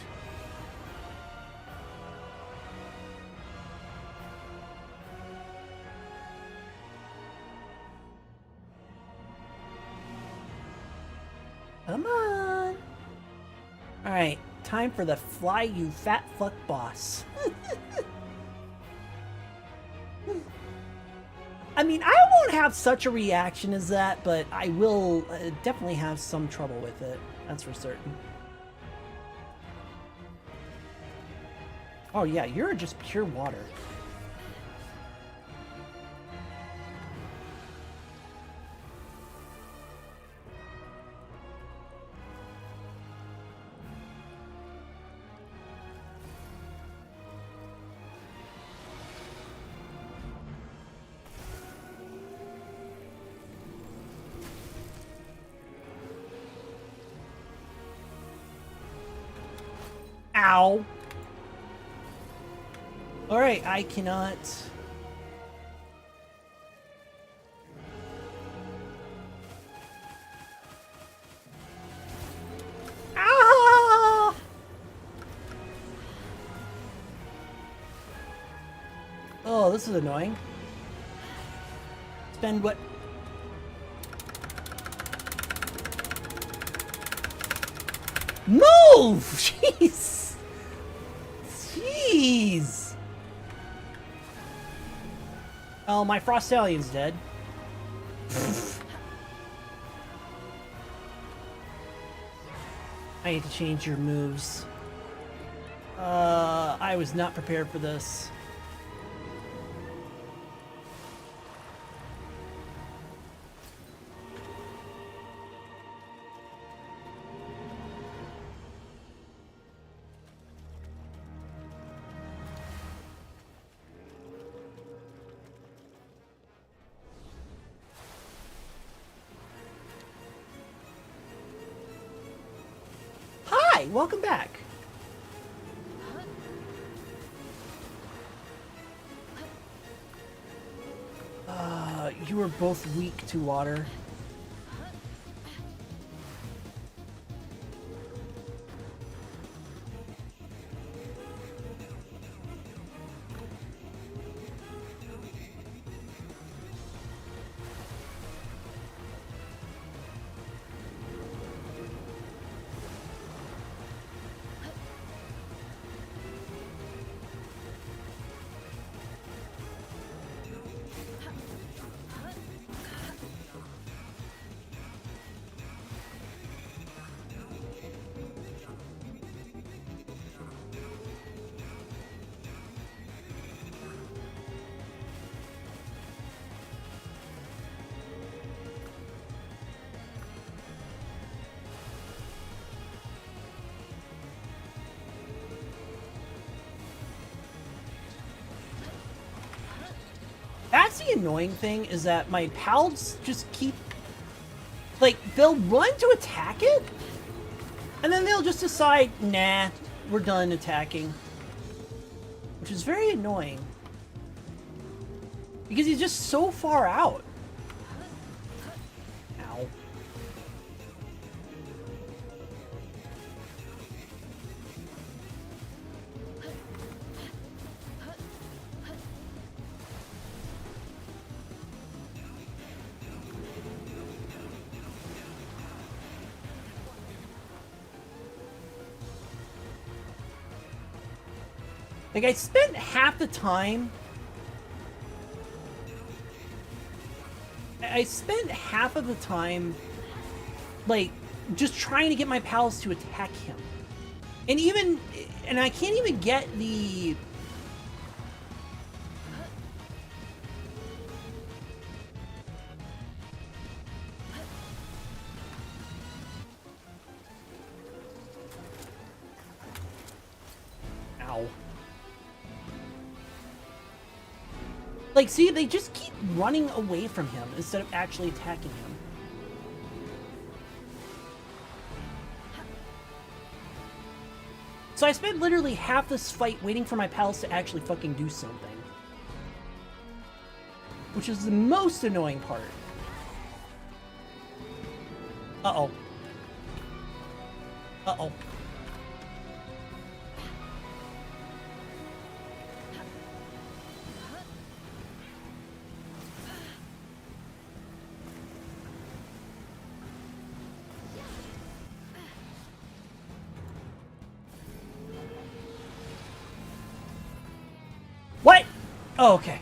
Come on. Alright, time for the fly, you fat fuck boss. I mean, I won't have such a reaction as that, but I will definitely have some trouble with it. That's for certain. Oh yeah, you're just pure water. Ow. Alright, I cannot... Ah! Oh, this is annoying. Spend what... Move! Jeez! Jeez! Oh, my Frostallion's dead. I need to change your moves. I was not prepared for this. Hi, welcome back. You were both weak to water. the annoying thing is that my pals just keep... Like, they'll run to attack it, and then they'll just decide, nah, we're done attacking. Which is very annoying. Because he's just so far out. Ow. Like, I spent half the time... I spent half of the time, like, just trying to get my pals to attack him. And I can't even get the... Ow. Like, see, they just keep running away from him instead of actually attacking him. So I spent literally half this fight waiting for my pals to actually fucking do something. Which is the most annoying part. Uh-oh. Uh-oh. What? Oh, okay.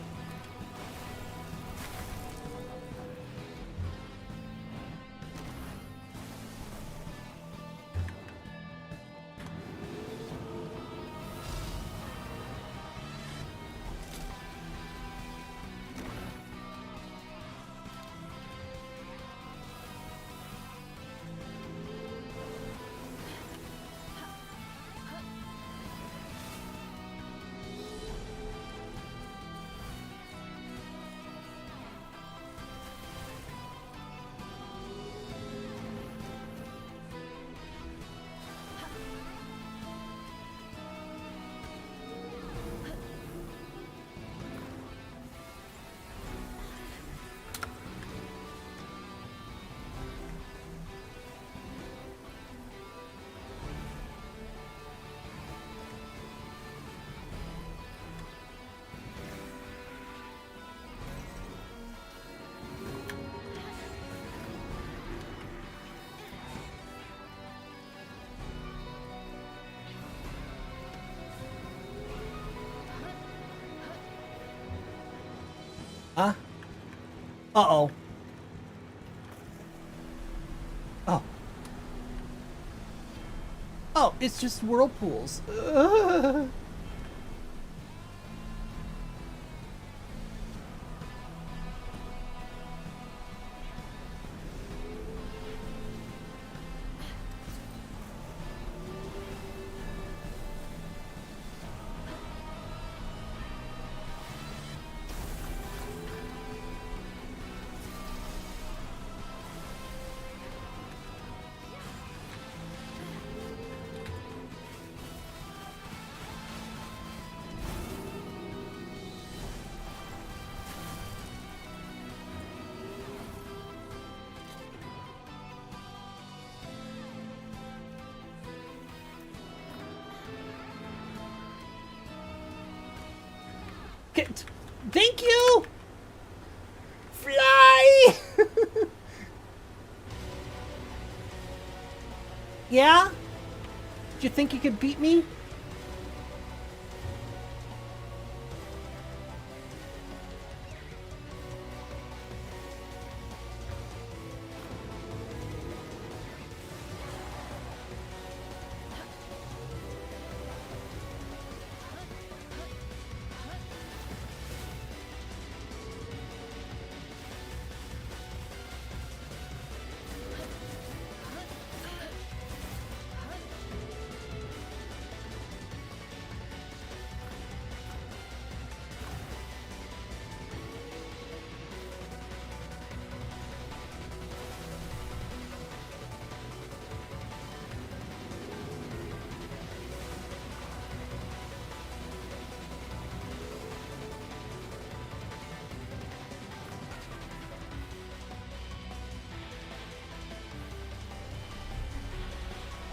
Huh? Uh-oh. Oh. Oh, it's just whirlpools. Thank you! Fly! Yeah? Did you think you could beat me?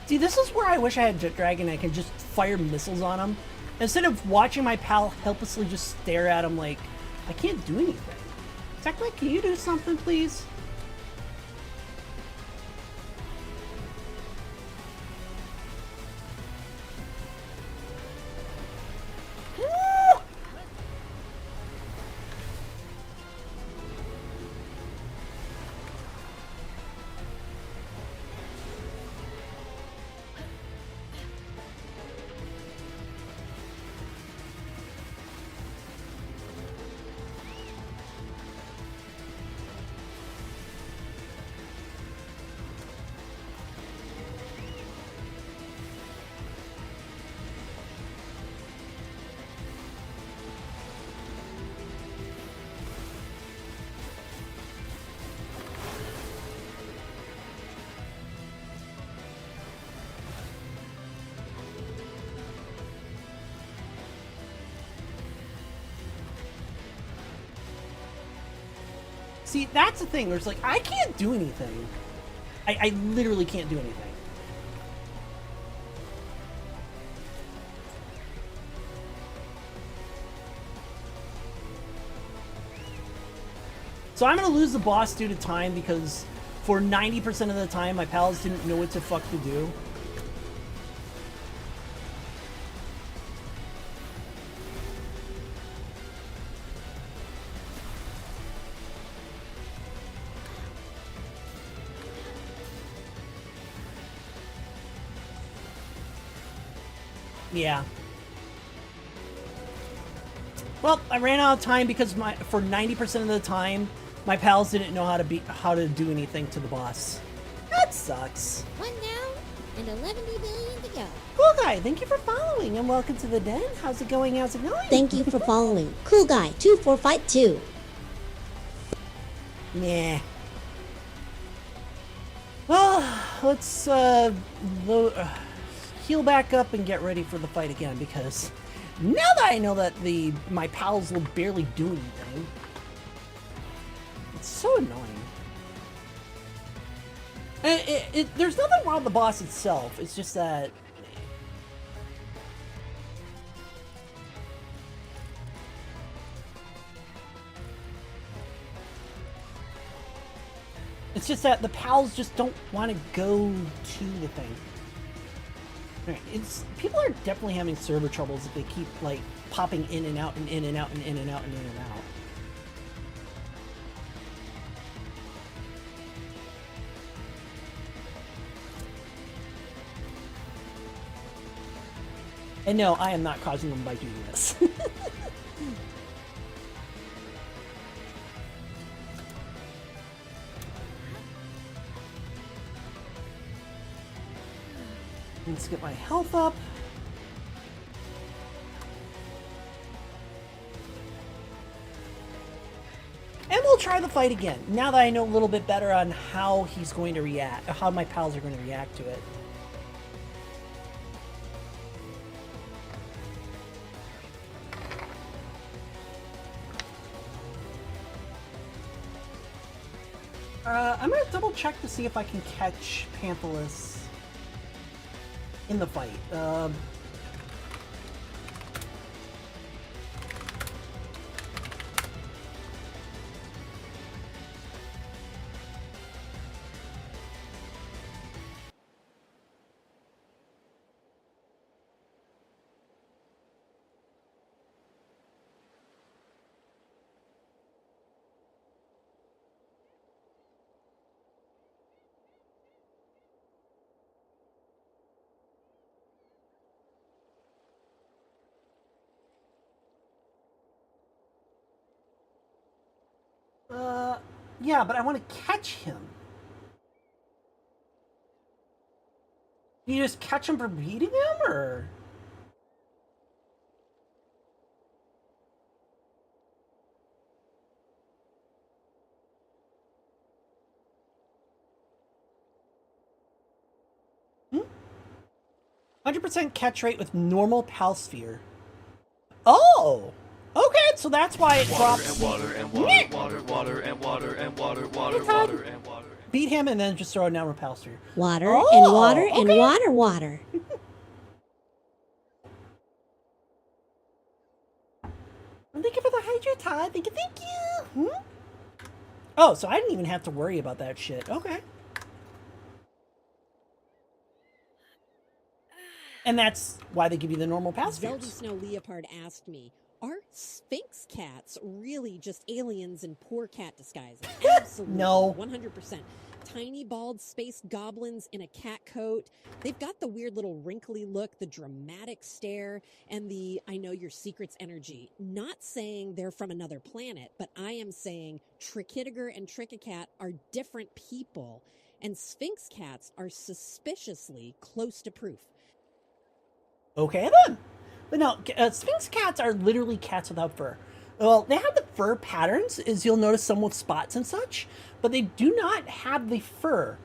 See, this is where I wish I had Jet Dragon. I could just fire missiles on him. Instead of watching my pal helplessly just stare at him like, I can't do anything. Technic, can you do something, please? See, that's the thing. There's like, I can't do anything. I literally can't do anything. So I'm gonna lose the boss due to time because for 90% of the time my pals didn't know what the fuck to do. Yeah. Well, I ran out of time because for 90% of the time, my pals didn't know how to do anything to the boss. That sucks. 1 down and 11 billion to go. Cool guy, thank you for following and welcome to the den. How's it going? How's it going? Thank you for following. Cool guy 2452. Nah. Well, let's heal back up and get ready for the fight again because now that I know that my pals will barely do anything, it's so annoying. And there's nothing wrong with the boss itself. It's just that the pals just don't want to go to the thing. Right, people are definitely having server troubles if they keep like popping in and out and in and out and in and out and in and out. And no, I am not causing them by doing this. Let's get my health up. And we'll try the fight again, now that I know a little bit better on how he's going to react, how my pals are going to react to it. I'm going to double check to see if I can catch Panthalus in the fight. Yeah, but I want to catch him. You just catch him for beating him, or? Hmm? 100% catch rate with normal pal sphere. Oh! Okay, so that's why it drops. Water and water and water and water and water and water and water and water and water. Beat him and then just throw it down Repel Sphere. Water Oh, and water and okay. water, water. Thank you for the Hydra, Todd. Thank you. Oh, so I didn't even have to worry about that shit. Okay. And that's why they give you the normal pass Zelda spheres. Snow Leopard asked me, are Sphinx cats really just aliens in poor cat disguises? Absolutely. No. 100%. Tiny bald space goblins in a cat coat. They've got the weird little wrinkly look, the dramatic stare, and the I know your secrets energy. Not saying they're from another planet, but I am saying Trickitiger and Trickicat are different people, and Sphinx cats are suspiciously close to proof. Okay then. But no, Sphinx cats are literally cats without fur. Well, they have the fur patterns, as you'll notice, some with spots and such, but they do not have the fur.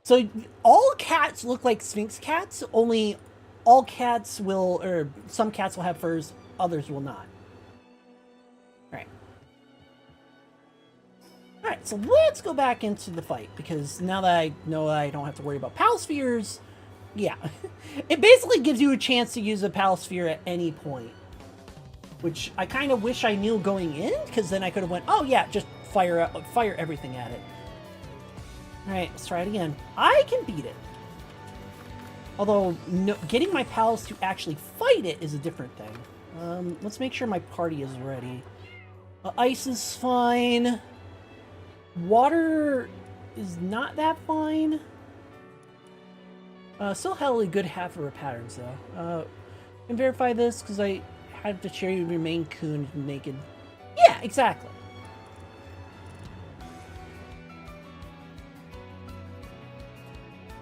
So all cats look like Sphinx cats, only all cats will, or some cats will have furs, others will not. Alright. Alright, so let's go back into the fight, because now that I know that I don't have to worry about Pal Spheres, yeah. It basically gives you a chance to use a Pal Sphere at any point. Which I kind of wish I knew going in, because then I could have went, oh yeah, just fire everything at it. Alright, let's try it again. I can beat it. Although, no, getting my pals to actually fight it is a different thing. Let's make sure my party is ready. Ice is fine. Water is not that fine. Still hella good half of her patterns, though. Can verify this, because I have to share your main coon naked. Yeah, exactly.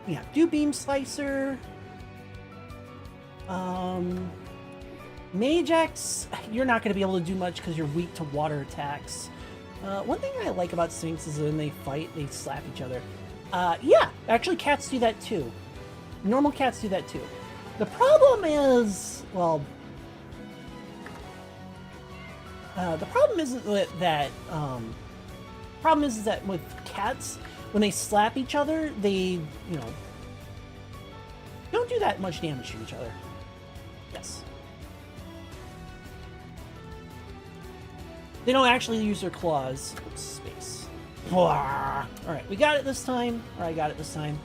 Yeah, do beam slicer. Magex, you're not going to be able to do much because you're weak to water attacks. One thing I like about Sphinx is when they fight, they slap each other. Yeah, actually cats do that too. Normal cats do that too. The problem is, well, the problem isn't that, problem is that with cats, when they slap each other, they, you know, don't do that much damage to each other. Yes. They don't actually use their claws. Oops, space. Alright, we got it this time. Or I got it this time.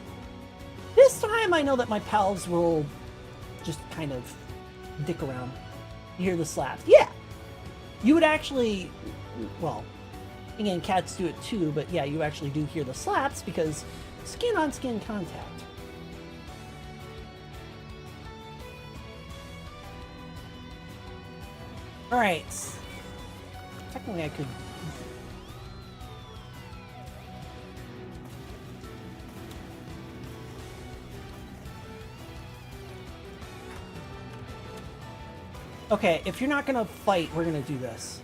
This time I know that my pals will just kind of dick around. You hear the slaps. Yeah! You would actually, well, again, cats do it too, but yeah, you actually do hear the slaps because skin-on-skin contact. Alright. Technically I could... Okay, if you're not gonna fight, we're gonna do this.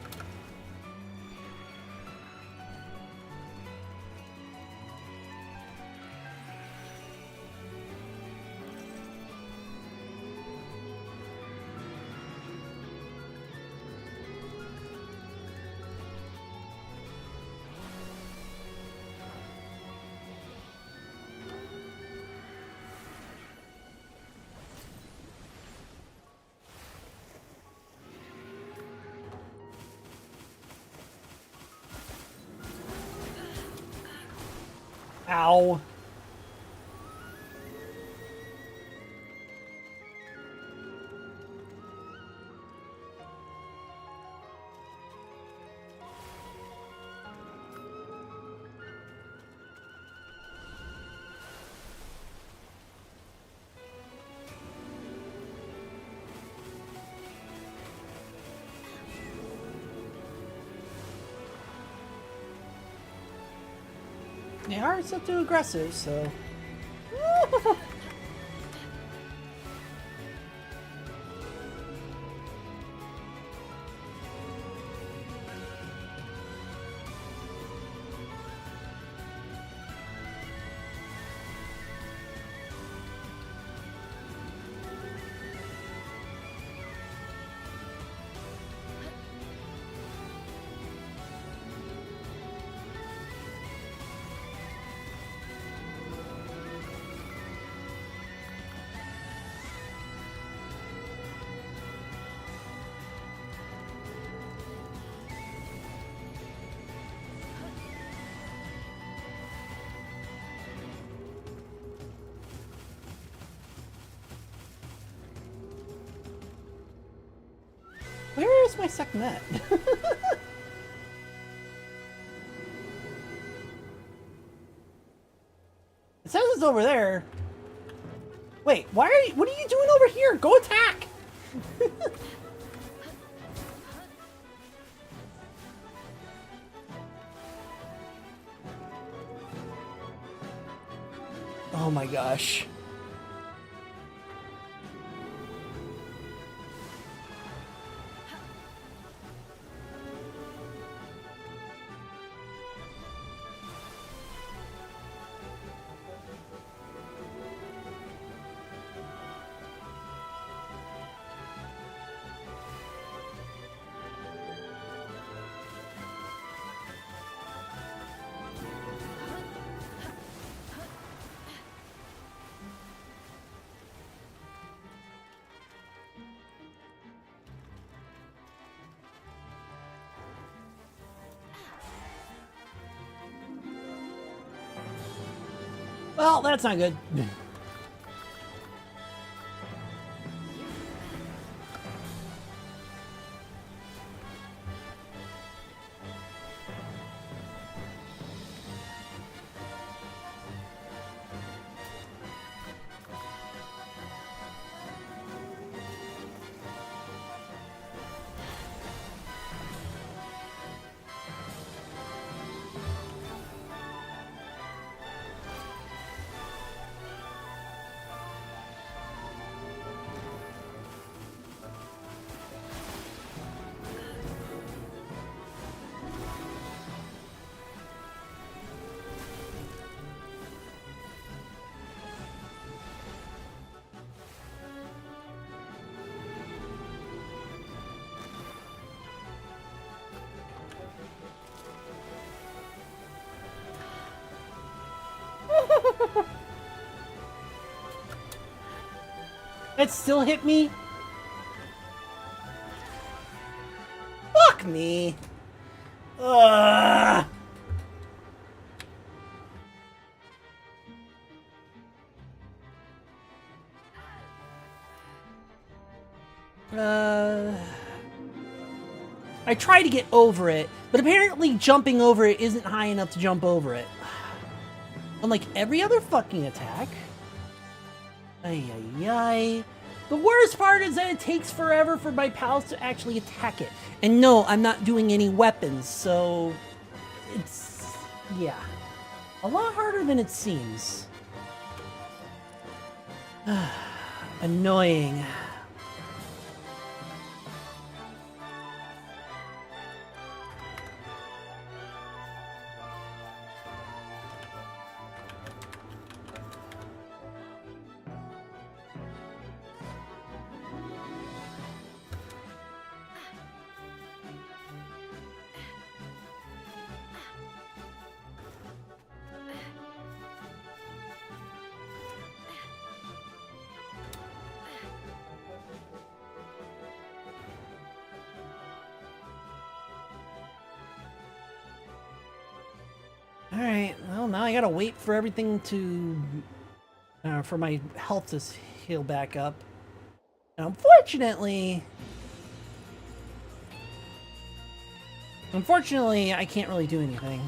Ow. They are still too aggressive, so... Where is my Sekhmet? It says it's over there. Wait, why are you, what are you doing over here? Go attack! Oh my gosh. Well, that's not good. It still hit me? Fuck me. Ugh. I try to get over it, but apparently jumping over it isn't high enough to jump over it. Unlike every other fucking attack. Ay, ay, ay. The worst part is that it takes forever for my pals to actually attack it. And no, I'm not doing any weapons, so... It's... yeah. A lot harder than it seems. Annoying. Alright, well now I gotta wait for everything to... for my health to heal back up. And unfortunately... I can't really do anything.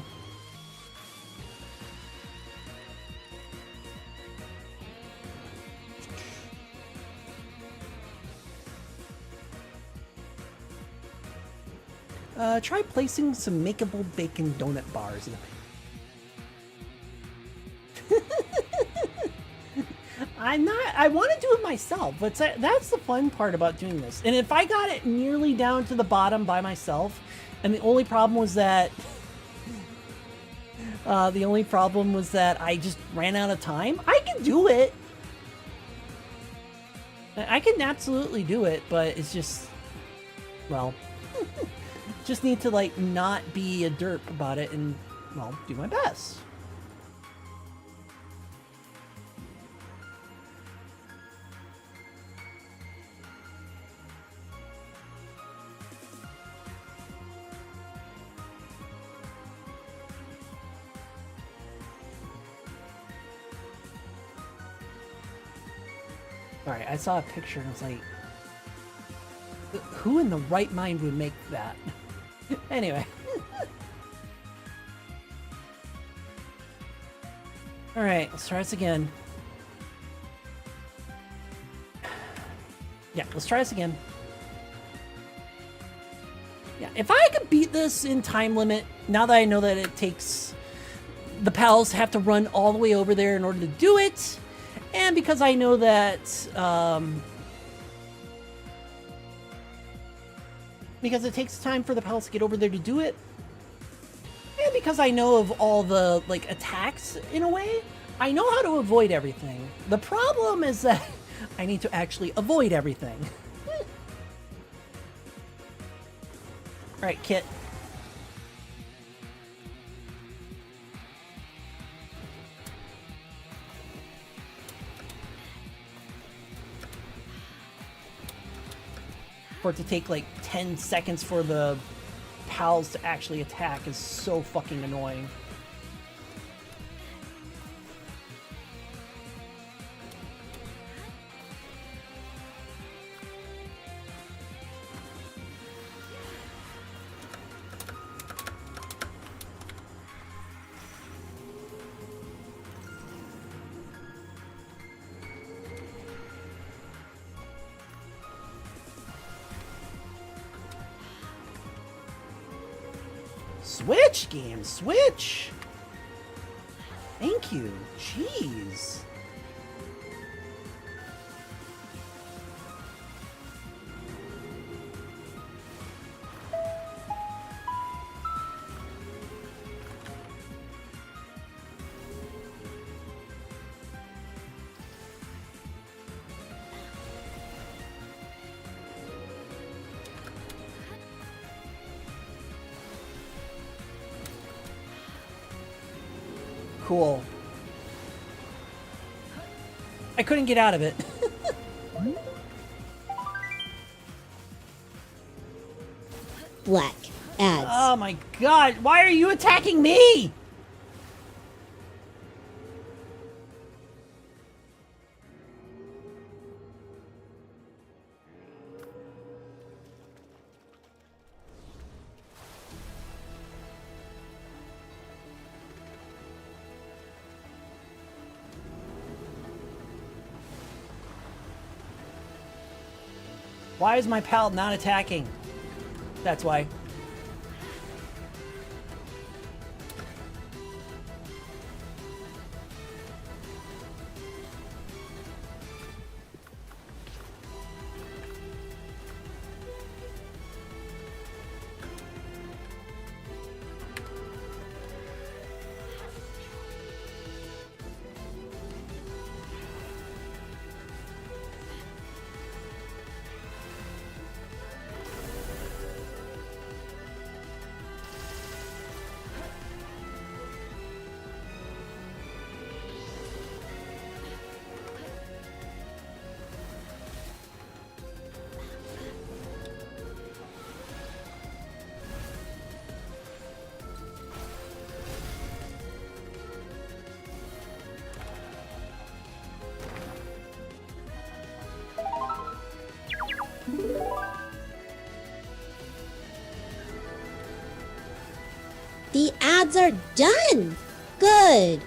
Try placing some makeable bacon donut bars in the... I want to do it myself, but that's the fun part about doing this. And if I got it nearly down to the bottom by myself, and the only problem was that I just ran out of time, I can do it. I can absolutely do it, but it's just, well, just need to like not be a derp about it and, well, do my best. Alright, I saw a picture and I was like, Who in the right mind would make that? Anyway. Alright, let's try this again. Yeah, let's try this again. Yeah, if I could beat this in time limit, now that I know that it takes... The pals have to run all the way over there in order to do it, and because I know that... because it takes time for the pals to get over there to do it, and because I know of all the, like, attacks, in a way, I know how to avoid everything. The problem is that I need to actually avoid everything. Alright, Kit. For it to take like 10 seconds for the pals to actually attack is so fucking annoying. Switch, game, switch! Thank you. Jeez. Cool. I couldn't get out of it. Black adds. Oh my god, why are you attacking me? Why is my pal not attacking? That's why. The ads are done! Good!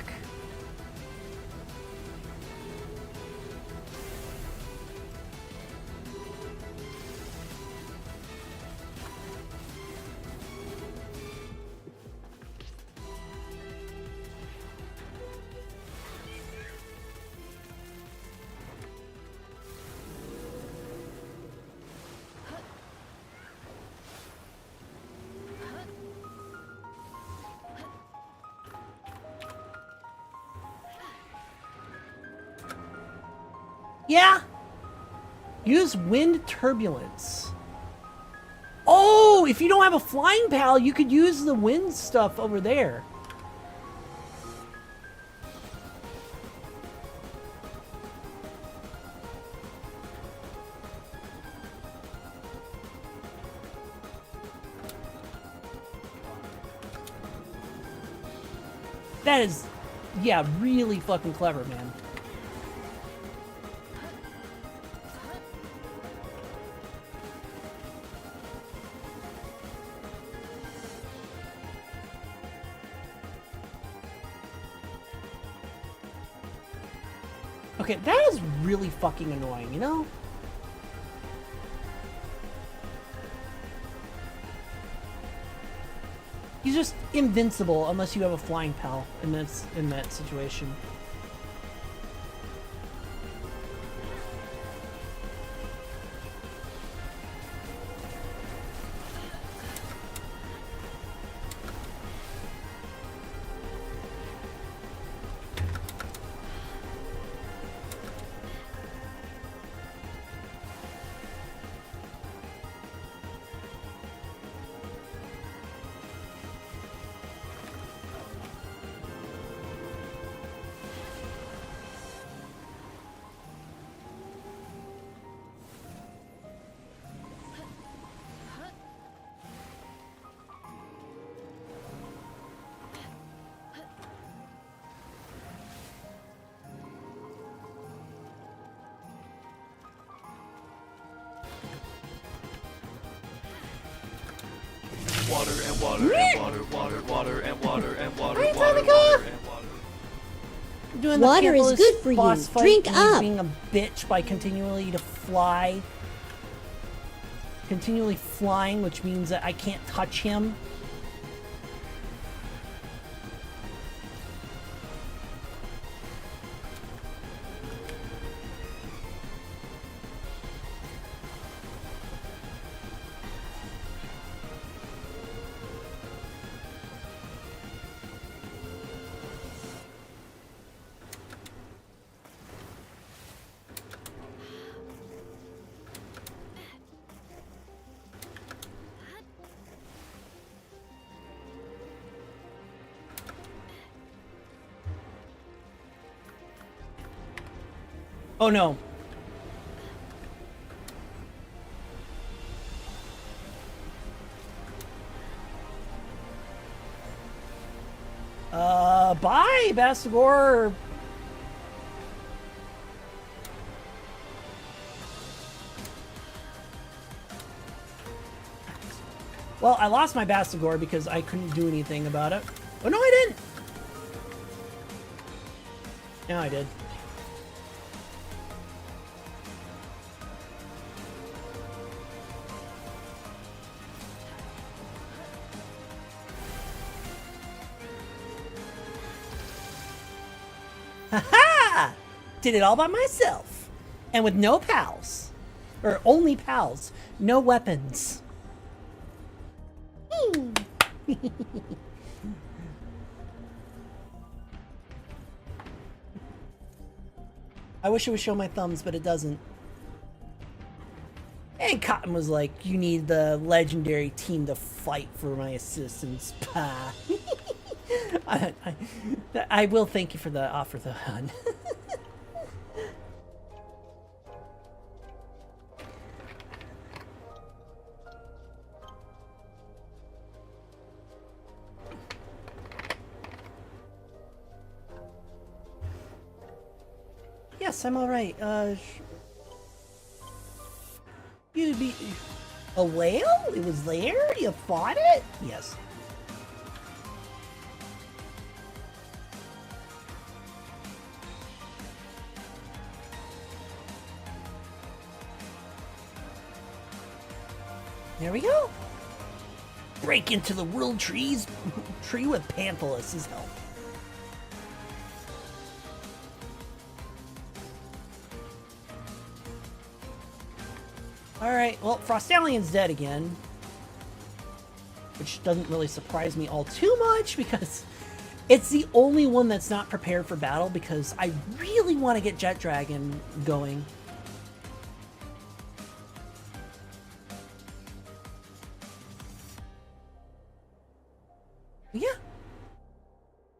Fuck. Yeah. Use wind turbulence. Oh, if you don't have a flying pal, you could use the wind stuff over there. That is, yeah, really fucking clever, man. Okay, that is really fucking annoying, you know? He's just invincible unless you have a flying pal in that situation. Water and water and water, water, water and water and water, Hey, water, Tonica! water and water. Doing Water is the good for you. boss fight Drink and up. Being a bitch by continually to fly. Continually flying, which means that I can't touch him. Oh no. Bye, Bastagor. Well, I lost my Bastagor because I couldn't do anything about it. Oh no, I didn't. No, I did. Ha-ha! Did it all by myself. And with no pals. Or only pals. No weapons. I wish it would show my thumbs, but it doesn't. And Cotton was like, you need the legendary team to fight for my assistance. Pah. I will thank you for the offer, though, hon. Yes, I'm alright. You'd be... A whale? It was there? You fought it? Yes. There we go. Break into the world tree with Panthalus' help. Alright, well, Frostallion's dead again. Which doesn't really surprise me all too much, because it's the only one that's not prepared for battle, because I really want to get Jet Dragon going. Yeah.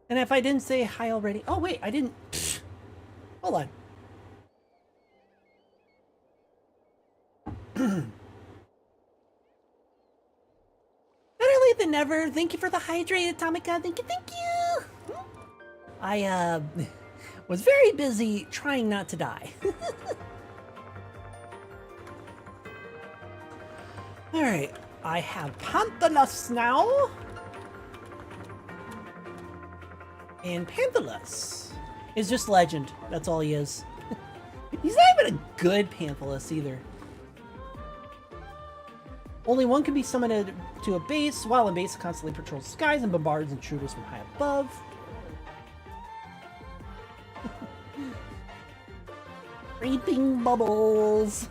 And if I didn't say hi already... Oh, wait, I didn't... Hold on. Better late than never. Thank you for the hydrate, Atomica. Thank you, thank you. I was very busy trying not to die. Alright, I have Panthalus now. And Panthalus is just legend. That's all he is. He's not even a good Panthalus either. Only one can be summoned to a base. While in base, it constantly patrols the skies and bombards intruders from high above. Creeping bubbles.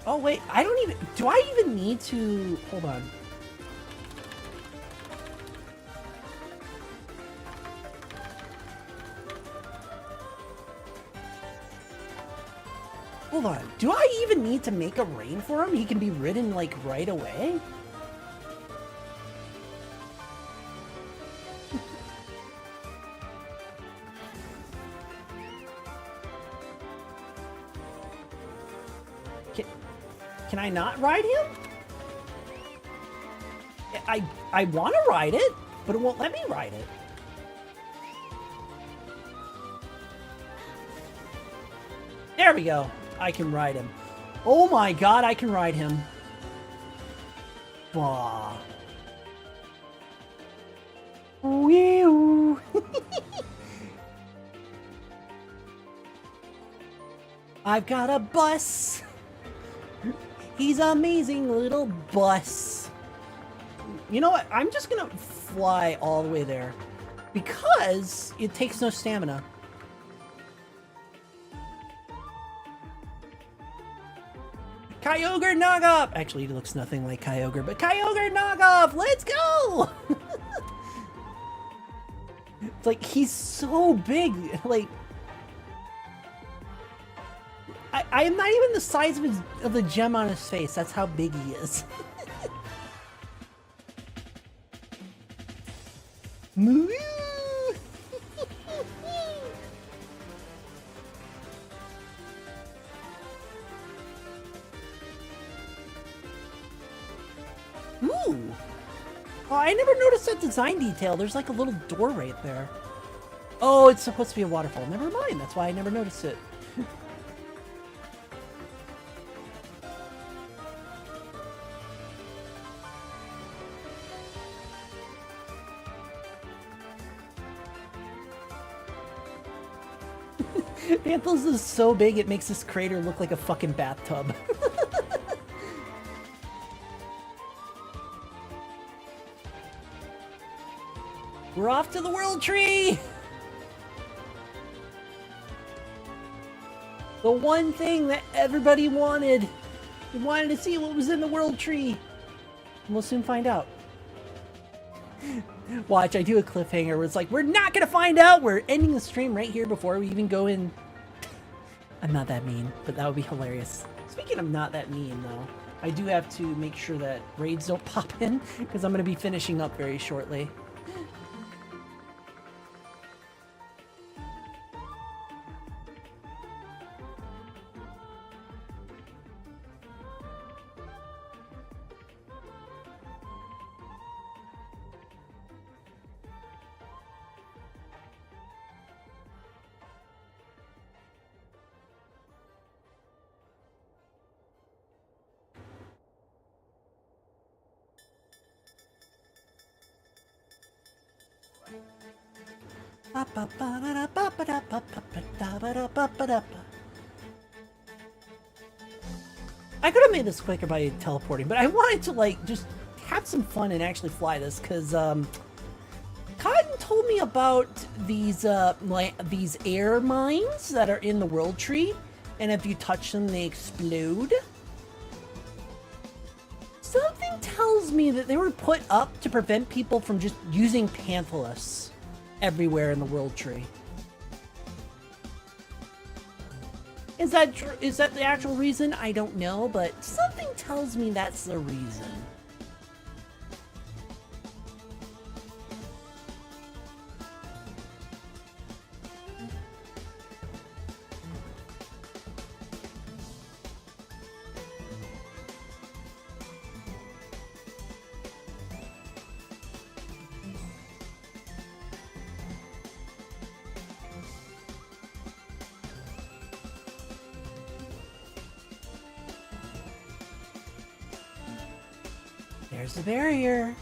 Oh wait, I don't even... Do I even need to... Hold on. Hold on. Do I even need to make a rain for him? He can be ridden, like, right away? Can I not ride him? I want to ride it, but it won't let me ride it. There we go. I can ride him. Oh my god, I can ride him. Bah. Wee-oo. I've got a bus. He's an amazing little bus. You know what? I'm just gonna fly all the way there because it takes no stamina. Kyogre Knockoff! Actually, he looks nothing like Kyogre, but Kyogre Knockoff! Let's go! It's like, he's so big. Like, I am not even the size of the gem on his face. That's how big he is. Moo! Ooh! Oh, I never noticed that design detail. There's like a little door right there. Oh, it's supposed to be a waterfall. Never mind. That's why I never noticed it. Panthalus is so big it makes this crater look like a fucking bathtub. We're off to the World Tree! The one thing that everybody wanted. They wanted to see what was in the World Tree. And we'll soon find out. Watch, I do a cliffhanger where it's like, we're not gonna find out! We're ending the stream right here before we even go in. I'm not that mean, but that would be hilarious. Speaking of not that mean, though, I do have to make sure that raids don't pop in, because I'm gonna be finishing up very shortly. I could have made this quicker by teleporting, but I wanted to like just have some fun and actually fly this because Cotton told me about these air mines that are in the World Tree, and if you touch them, they explode. Something tells me that they were put up to prevent people from just using Panthalus everywhere in the World Tree. Is that the actual reason? I don't know, but something tells me that's the reason. There's the barrier.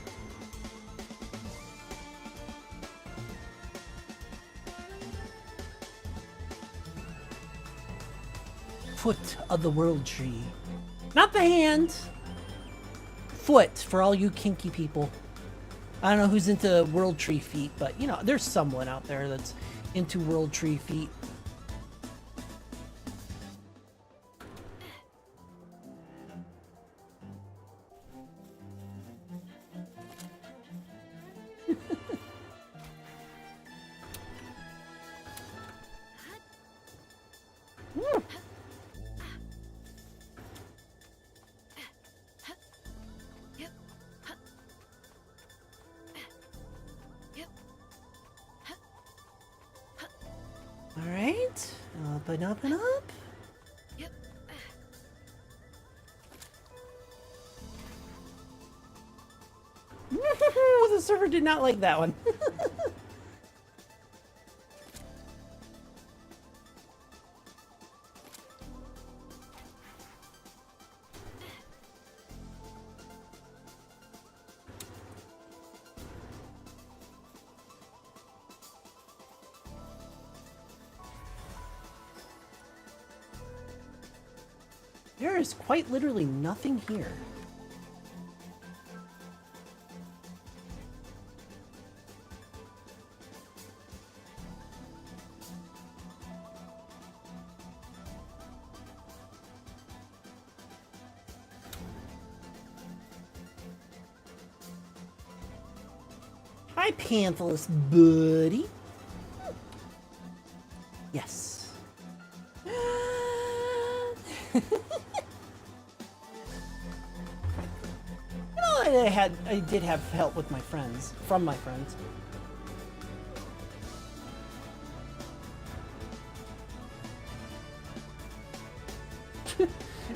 Foot of the World Tree. Not the hand. Foot for all you kinky people. I don't know who's into World Tree feet, but you know, there's someone out there that's into World Tree feet. Alright, up and up and up. Yep. The server did not like that one. There is quite literally nothing here. Hi, Panthalus, buddy. Yes. I did have help with my friends, from my friends.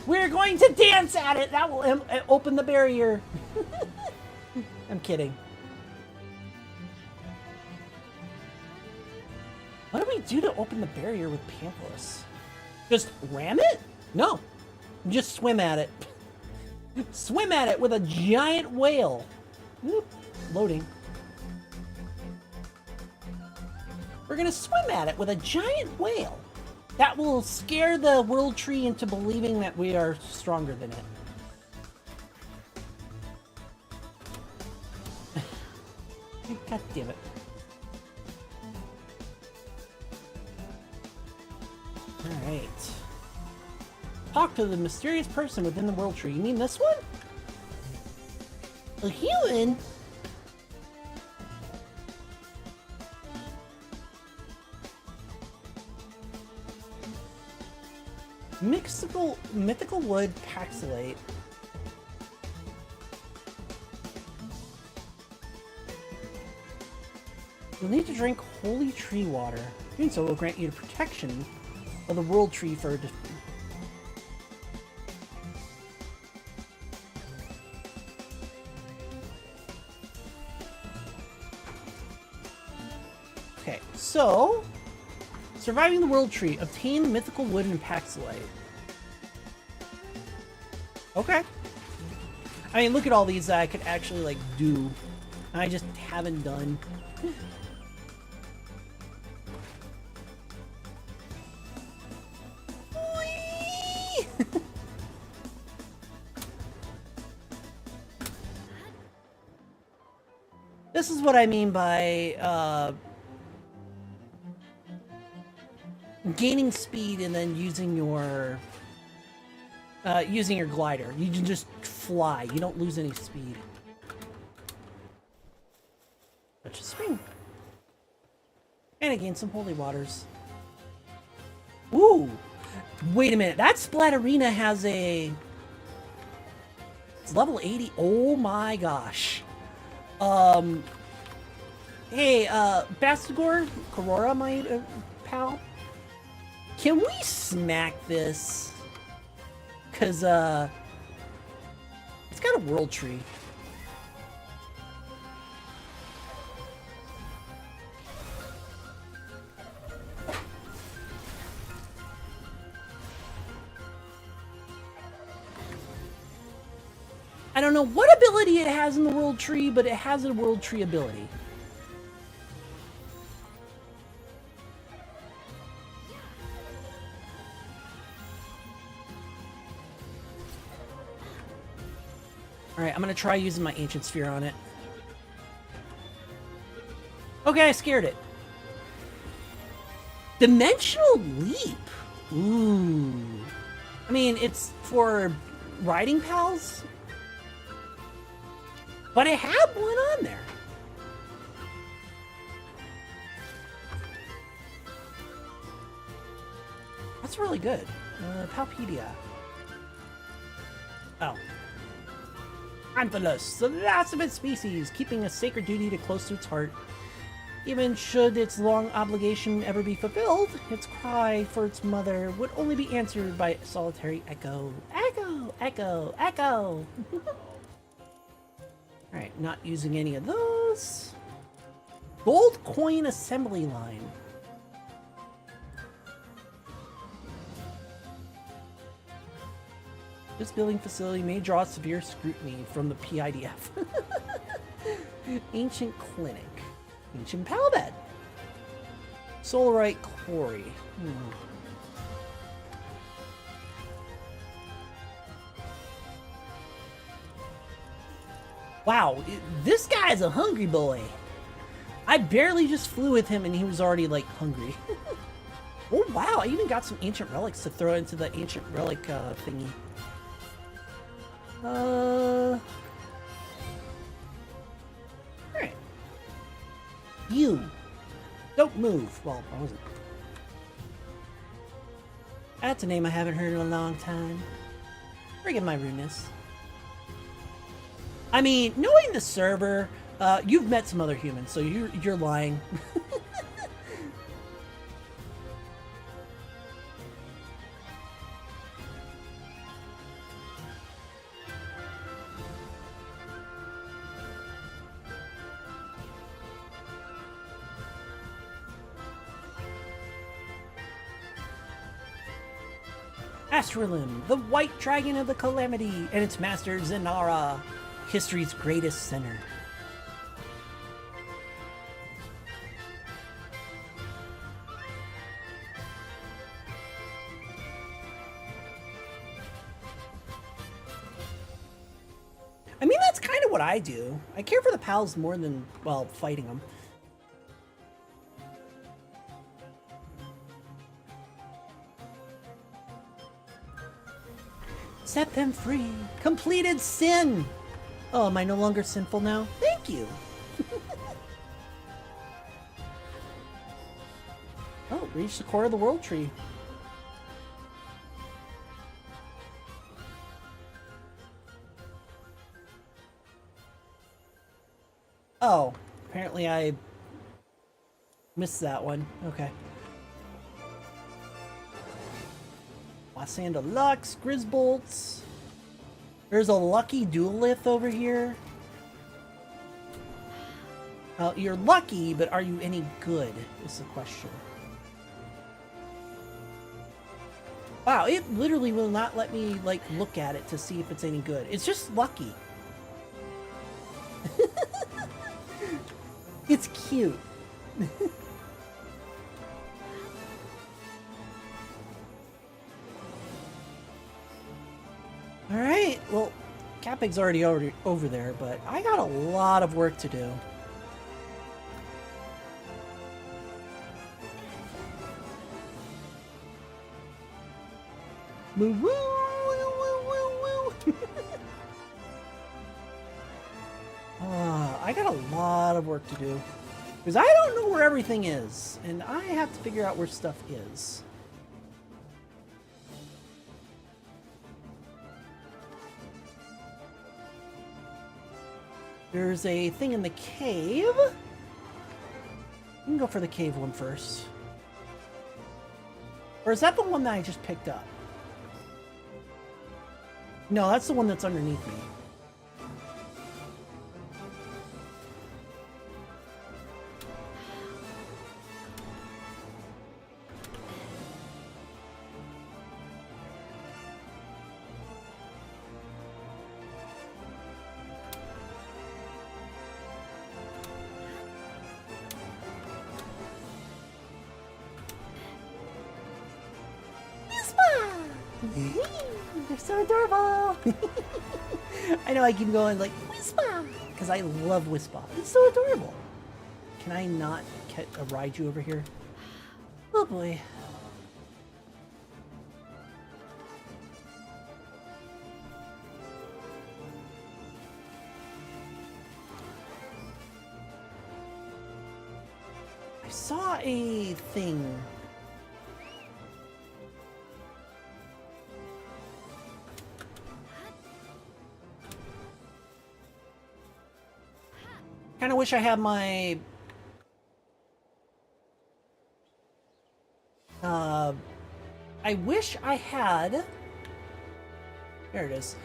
We're going to dance at it. That will open the barrier. I'm kidding. What do we do to open the barrier with Panthalus? Just ram it? No. Just swim at it. Swim at it with a giant whale. Whoop. Loading. We're gonna swim at it with a giant whale. That will scare the World Tree into believing that we are stronger than it. God damn it. Alright. Talk to the mysterious person within the World Tree. You mean this one? A human? Mythical wood paxilate. You'll need to drink holy tree water. Doing so will grant you the protection of the World Tree for okay, so surviving the World Tree, obtain mythical wood and paxilite. Okay. I mean, look at all these that I could actually like do. I just haven't done. This is what I mean by gaining speed and then using your glider. You can just fly. You don't lose any speed. Touch a spring. And I gain some holy waters. Ooh! Wait a minute. That Splatterina has a... It's level 80. Oh my gosh. Hey, Bastigor, Korora, my pal. Can we smack this? Cause, it's got a world tree. I don't know what ability it has in the world tree, but it has a world tree ability. Alright, I'm gonna try using my Ancient Sphere on it. Okay, I scared it. Dimensional Leap! Ooh. I mean, it's for riding pals? But it had one on there. That's really good. Palpedia. Oh. Anthelus, the last of its species, keeping a sacred duty to close to its heart. Even should its long obligation ever be fulfilled, its cry for its mother would only be answered by a solitary echo. Echo! Echo! Echo! Alright, not using any of those. Gold coin assembly line. This building facility may draw severe scrutiny from the PIDF. Ancient Clinic. Ancient Palbed. Solarite Quarry. Wow, this guy's a hungry boy. I barely just flew with him and he was already, like, hungry. Oh, wow, I even got some ancient relics to throw into the ancient relic thingy. Alright. You. Don't move. Well, I wasn't. That's a name I haven't heard in a long time. Forgive my rudeness. I mean, knowing the server, you've met some other humans, so you're lying. Astralim, the white dragon of the calamity, and its master Zenara, history's greatest sinner. I mean, that's kind of what I do. I care for the pals more than, well, fighting them. Set them free. Completed sin. Oh, am I no longer sinful now? Thank you. Oh, reached the core of the world tree. Oh, apparently I missed that one. Okay. Wasanda Lux, Grizzbolts. There's a lucky duelith over here. Well, you're lucky, but are you any good, is the question. Wow, it literally will not let me, like, look at it to see if it's any good. It's just lucky. It's cute. Alright, well, Capig's already over there, but I got a lot of work to do. Woo woo woo woo woo woo. I got a lot of work to do. Because I don't know where everything is. And I have to figure out where stuff is. There's a thing in the cave. You can go for the cave one first. Or is that the one that I just picked up? No, that's the one that's underneath me. They're so adorable. I know I keep going like Whisper because I love Whisper. It's so adorable. Can I not ride you over here? Oh boy. I saw a thing. Kind of wish I had my I wish I had, there it is,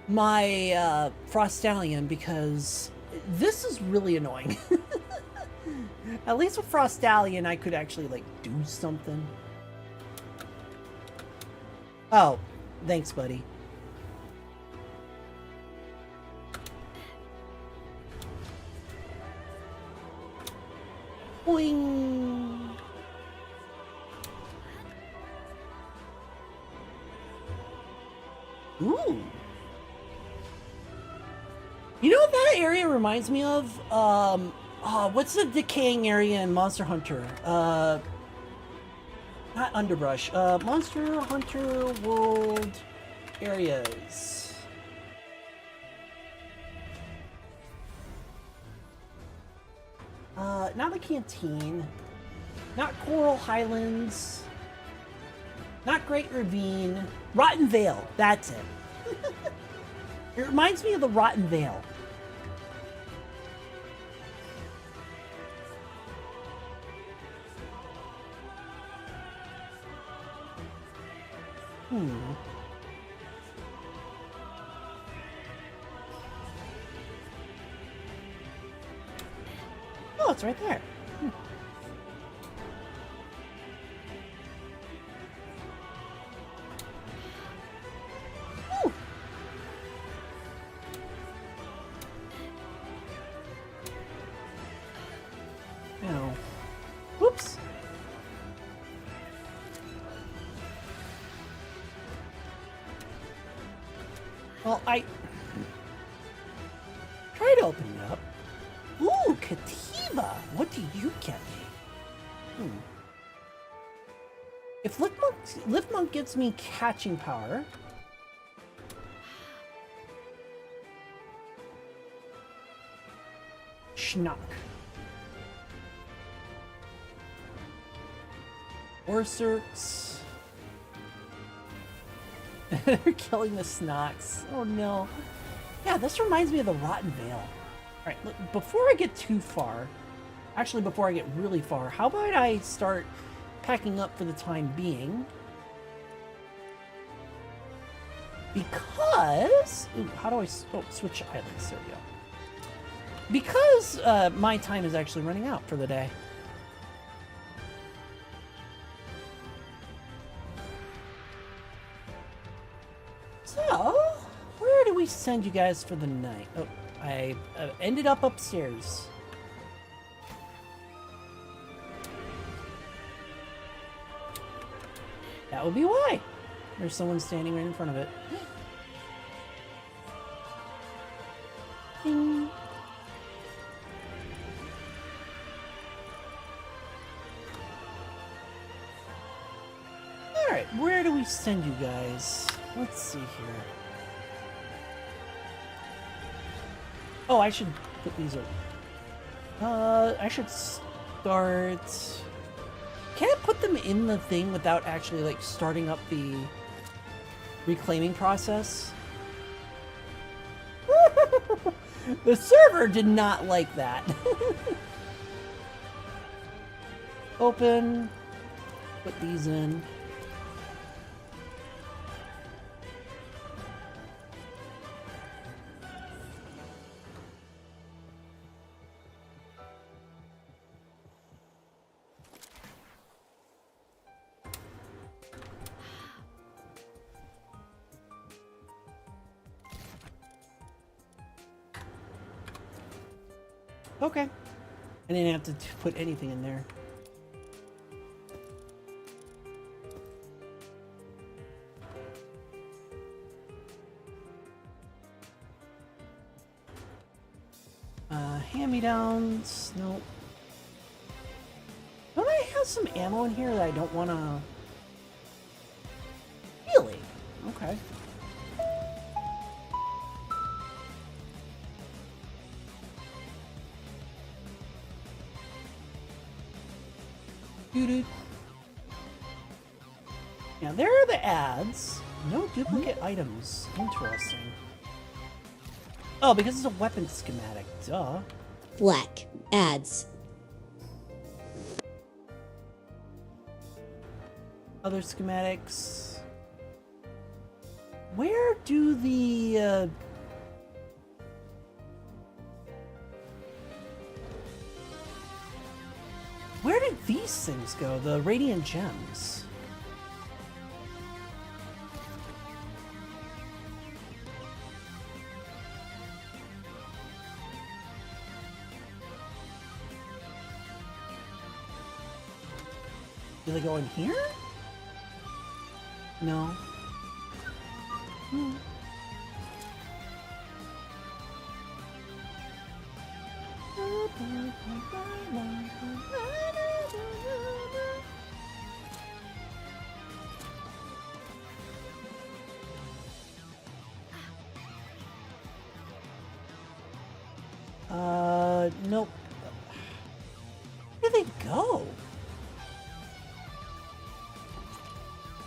my Frostallion, because this is really annoying. At least with Frostallion I could actually like do something. Oh, thanks buddy. Boing. Ooh. You know what that area reminds me of? What's the decaying area in Monster Hunter? Not Underbrush. Monster Hunter World areas. Not the canteen. Not Coral Highlands. Not Great Ravine. Rotten Vale. That's it. It reminds me of the Rotten Vale. Oh, it's right there. Ooh. No. Whoops. Well, I try to open it up. Ooh, Kativa! What do you get me? If Lift Monk gives me catching power, Schnock. Orserks. They're killing the Snocks. Oh no. Yeah, this reminds me of the Rotten Vale. Alright, look, before I get too far, actually before I get really far, how about I start packing up for the time being? Because... Ooh, how do I... Oh, switch islands. There we go. Because my time is actually running out for the day. So, where do we send you guys for the night? Oh, I ended up upstairs. That would be why. There's someone standing right in front of it. Ding. Alright, where do we send you guys? Let's see here. Oh, I should put these over. I should start... Can I put them in the thing without actually, like, starting up the reclaiming process? The server did not like that. Open. Put these in. Okay. I didn't have to put anything in there. Hand-me-downs. Nope. Don't I have some ammo in here that I don't want to... Really? Okay. Now there are the ads. No duplicate items. Interesting. Oh, because it's a weapon schematic. Duh. Black. Ads. Other schematics. Where do the... Where did these things go? The radiant gems. Do they go in here? No. Nope. Where did they go?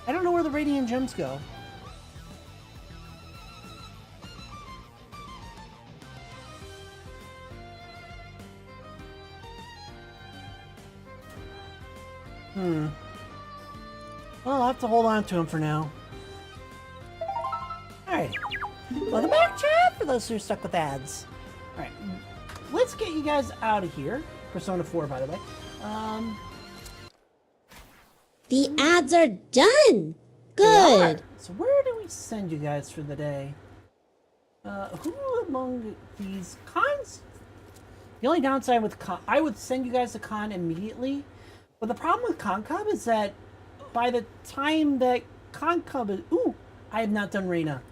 I don't know where the radiant gems go. Well, I'll have to hold on to them for now. Alright. Welcome back, chat, for those who are stuck with ads. Alright. Let's get you guys out of here. Persona 4, by the way. The ads are done! They are. Good! So where do we send you guys for the day? Who among these cons? The only downside with con... I would send you guys to con immediately. But the problem with ConCub is that by the time that ConCub is... Ooh! I have not done Reina.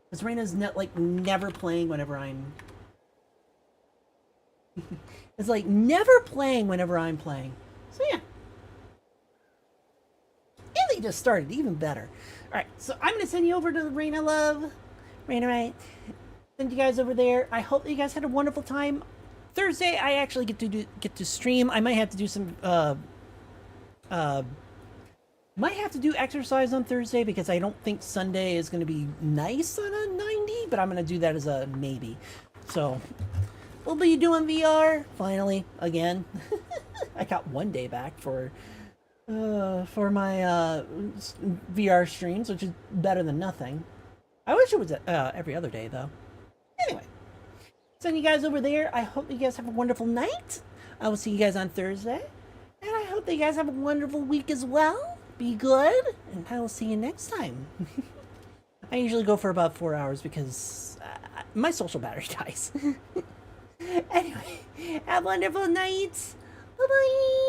Because Reina's never playing whenever I'm... It's like never playing whenever I'm playing. So yeah. And they just started, even better. Alright, so I'm going to send you over to Reina Love. Reina, right? Send you guys over there. I hope that you guys had a wonderful time. Thursday, I actually get to stream. I might have to do some... might have to do exercise on Thursday because I don't think Sunday is going to be nice on a 90, but I'm going to do that as a maybe. So... We'll be doing VR finally again. I got one day back for my VR streams, which is better than nothing. I wish it was every other day though. Anyway, send you guys over there. I hope you guys have a wonderful night. I will see you guys on Thursday, and I hope that you guys have a wonderful week as well. Be good, and I will see you next time. I usually go for about 4 hours because my social battery dies. Anyway, have a wonderful night. Bye-bye.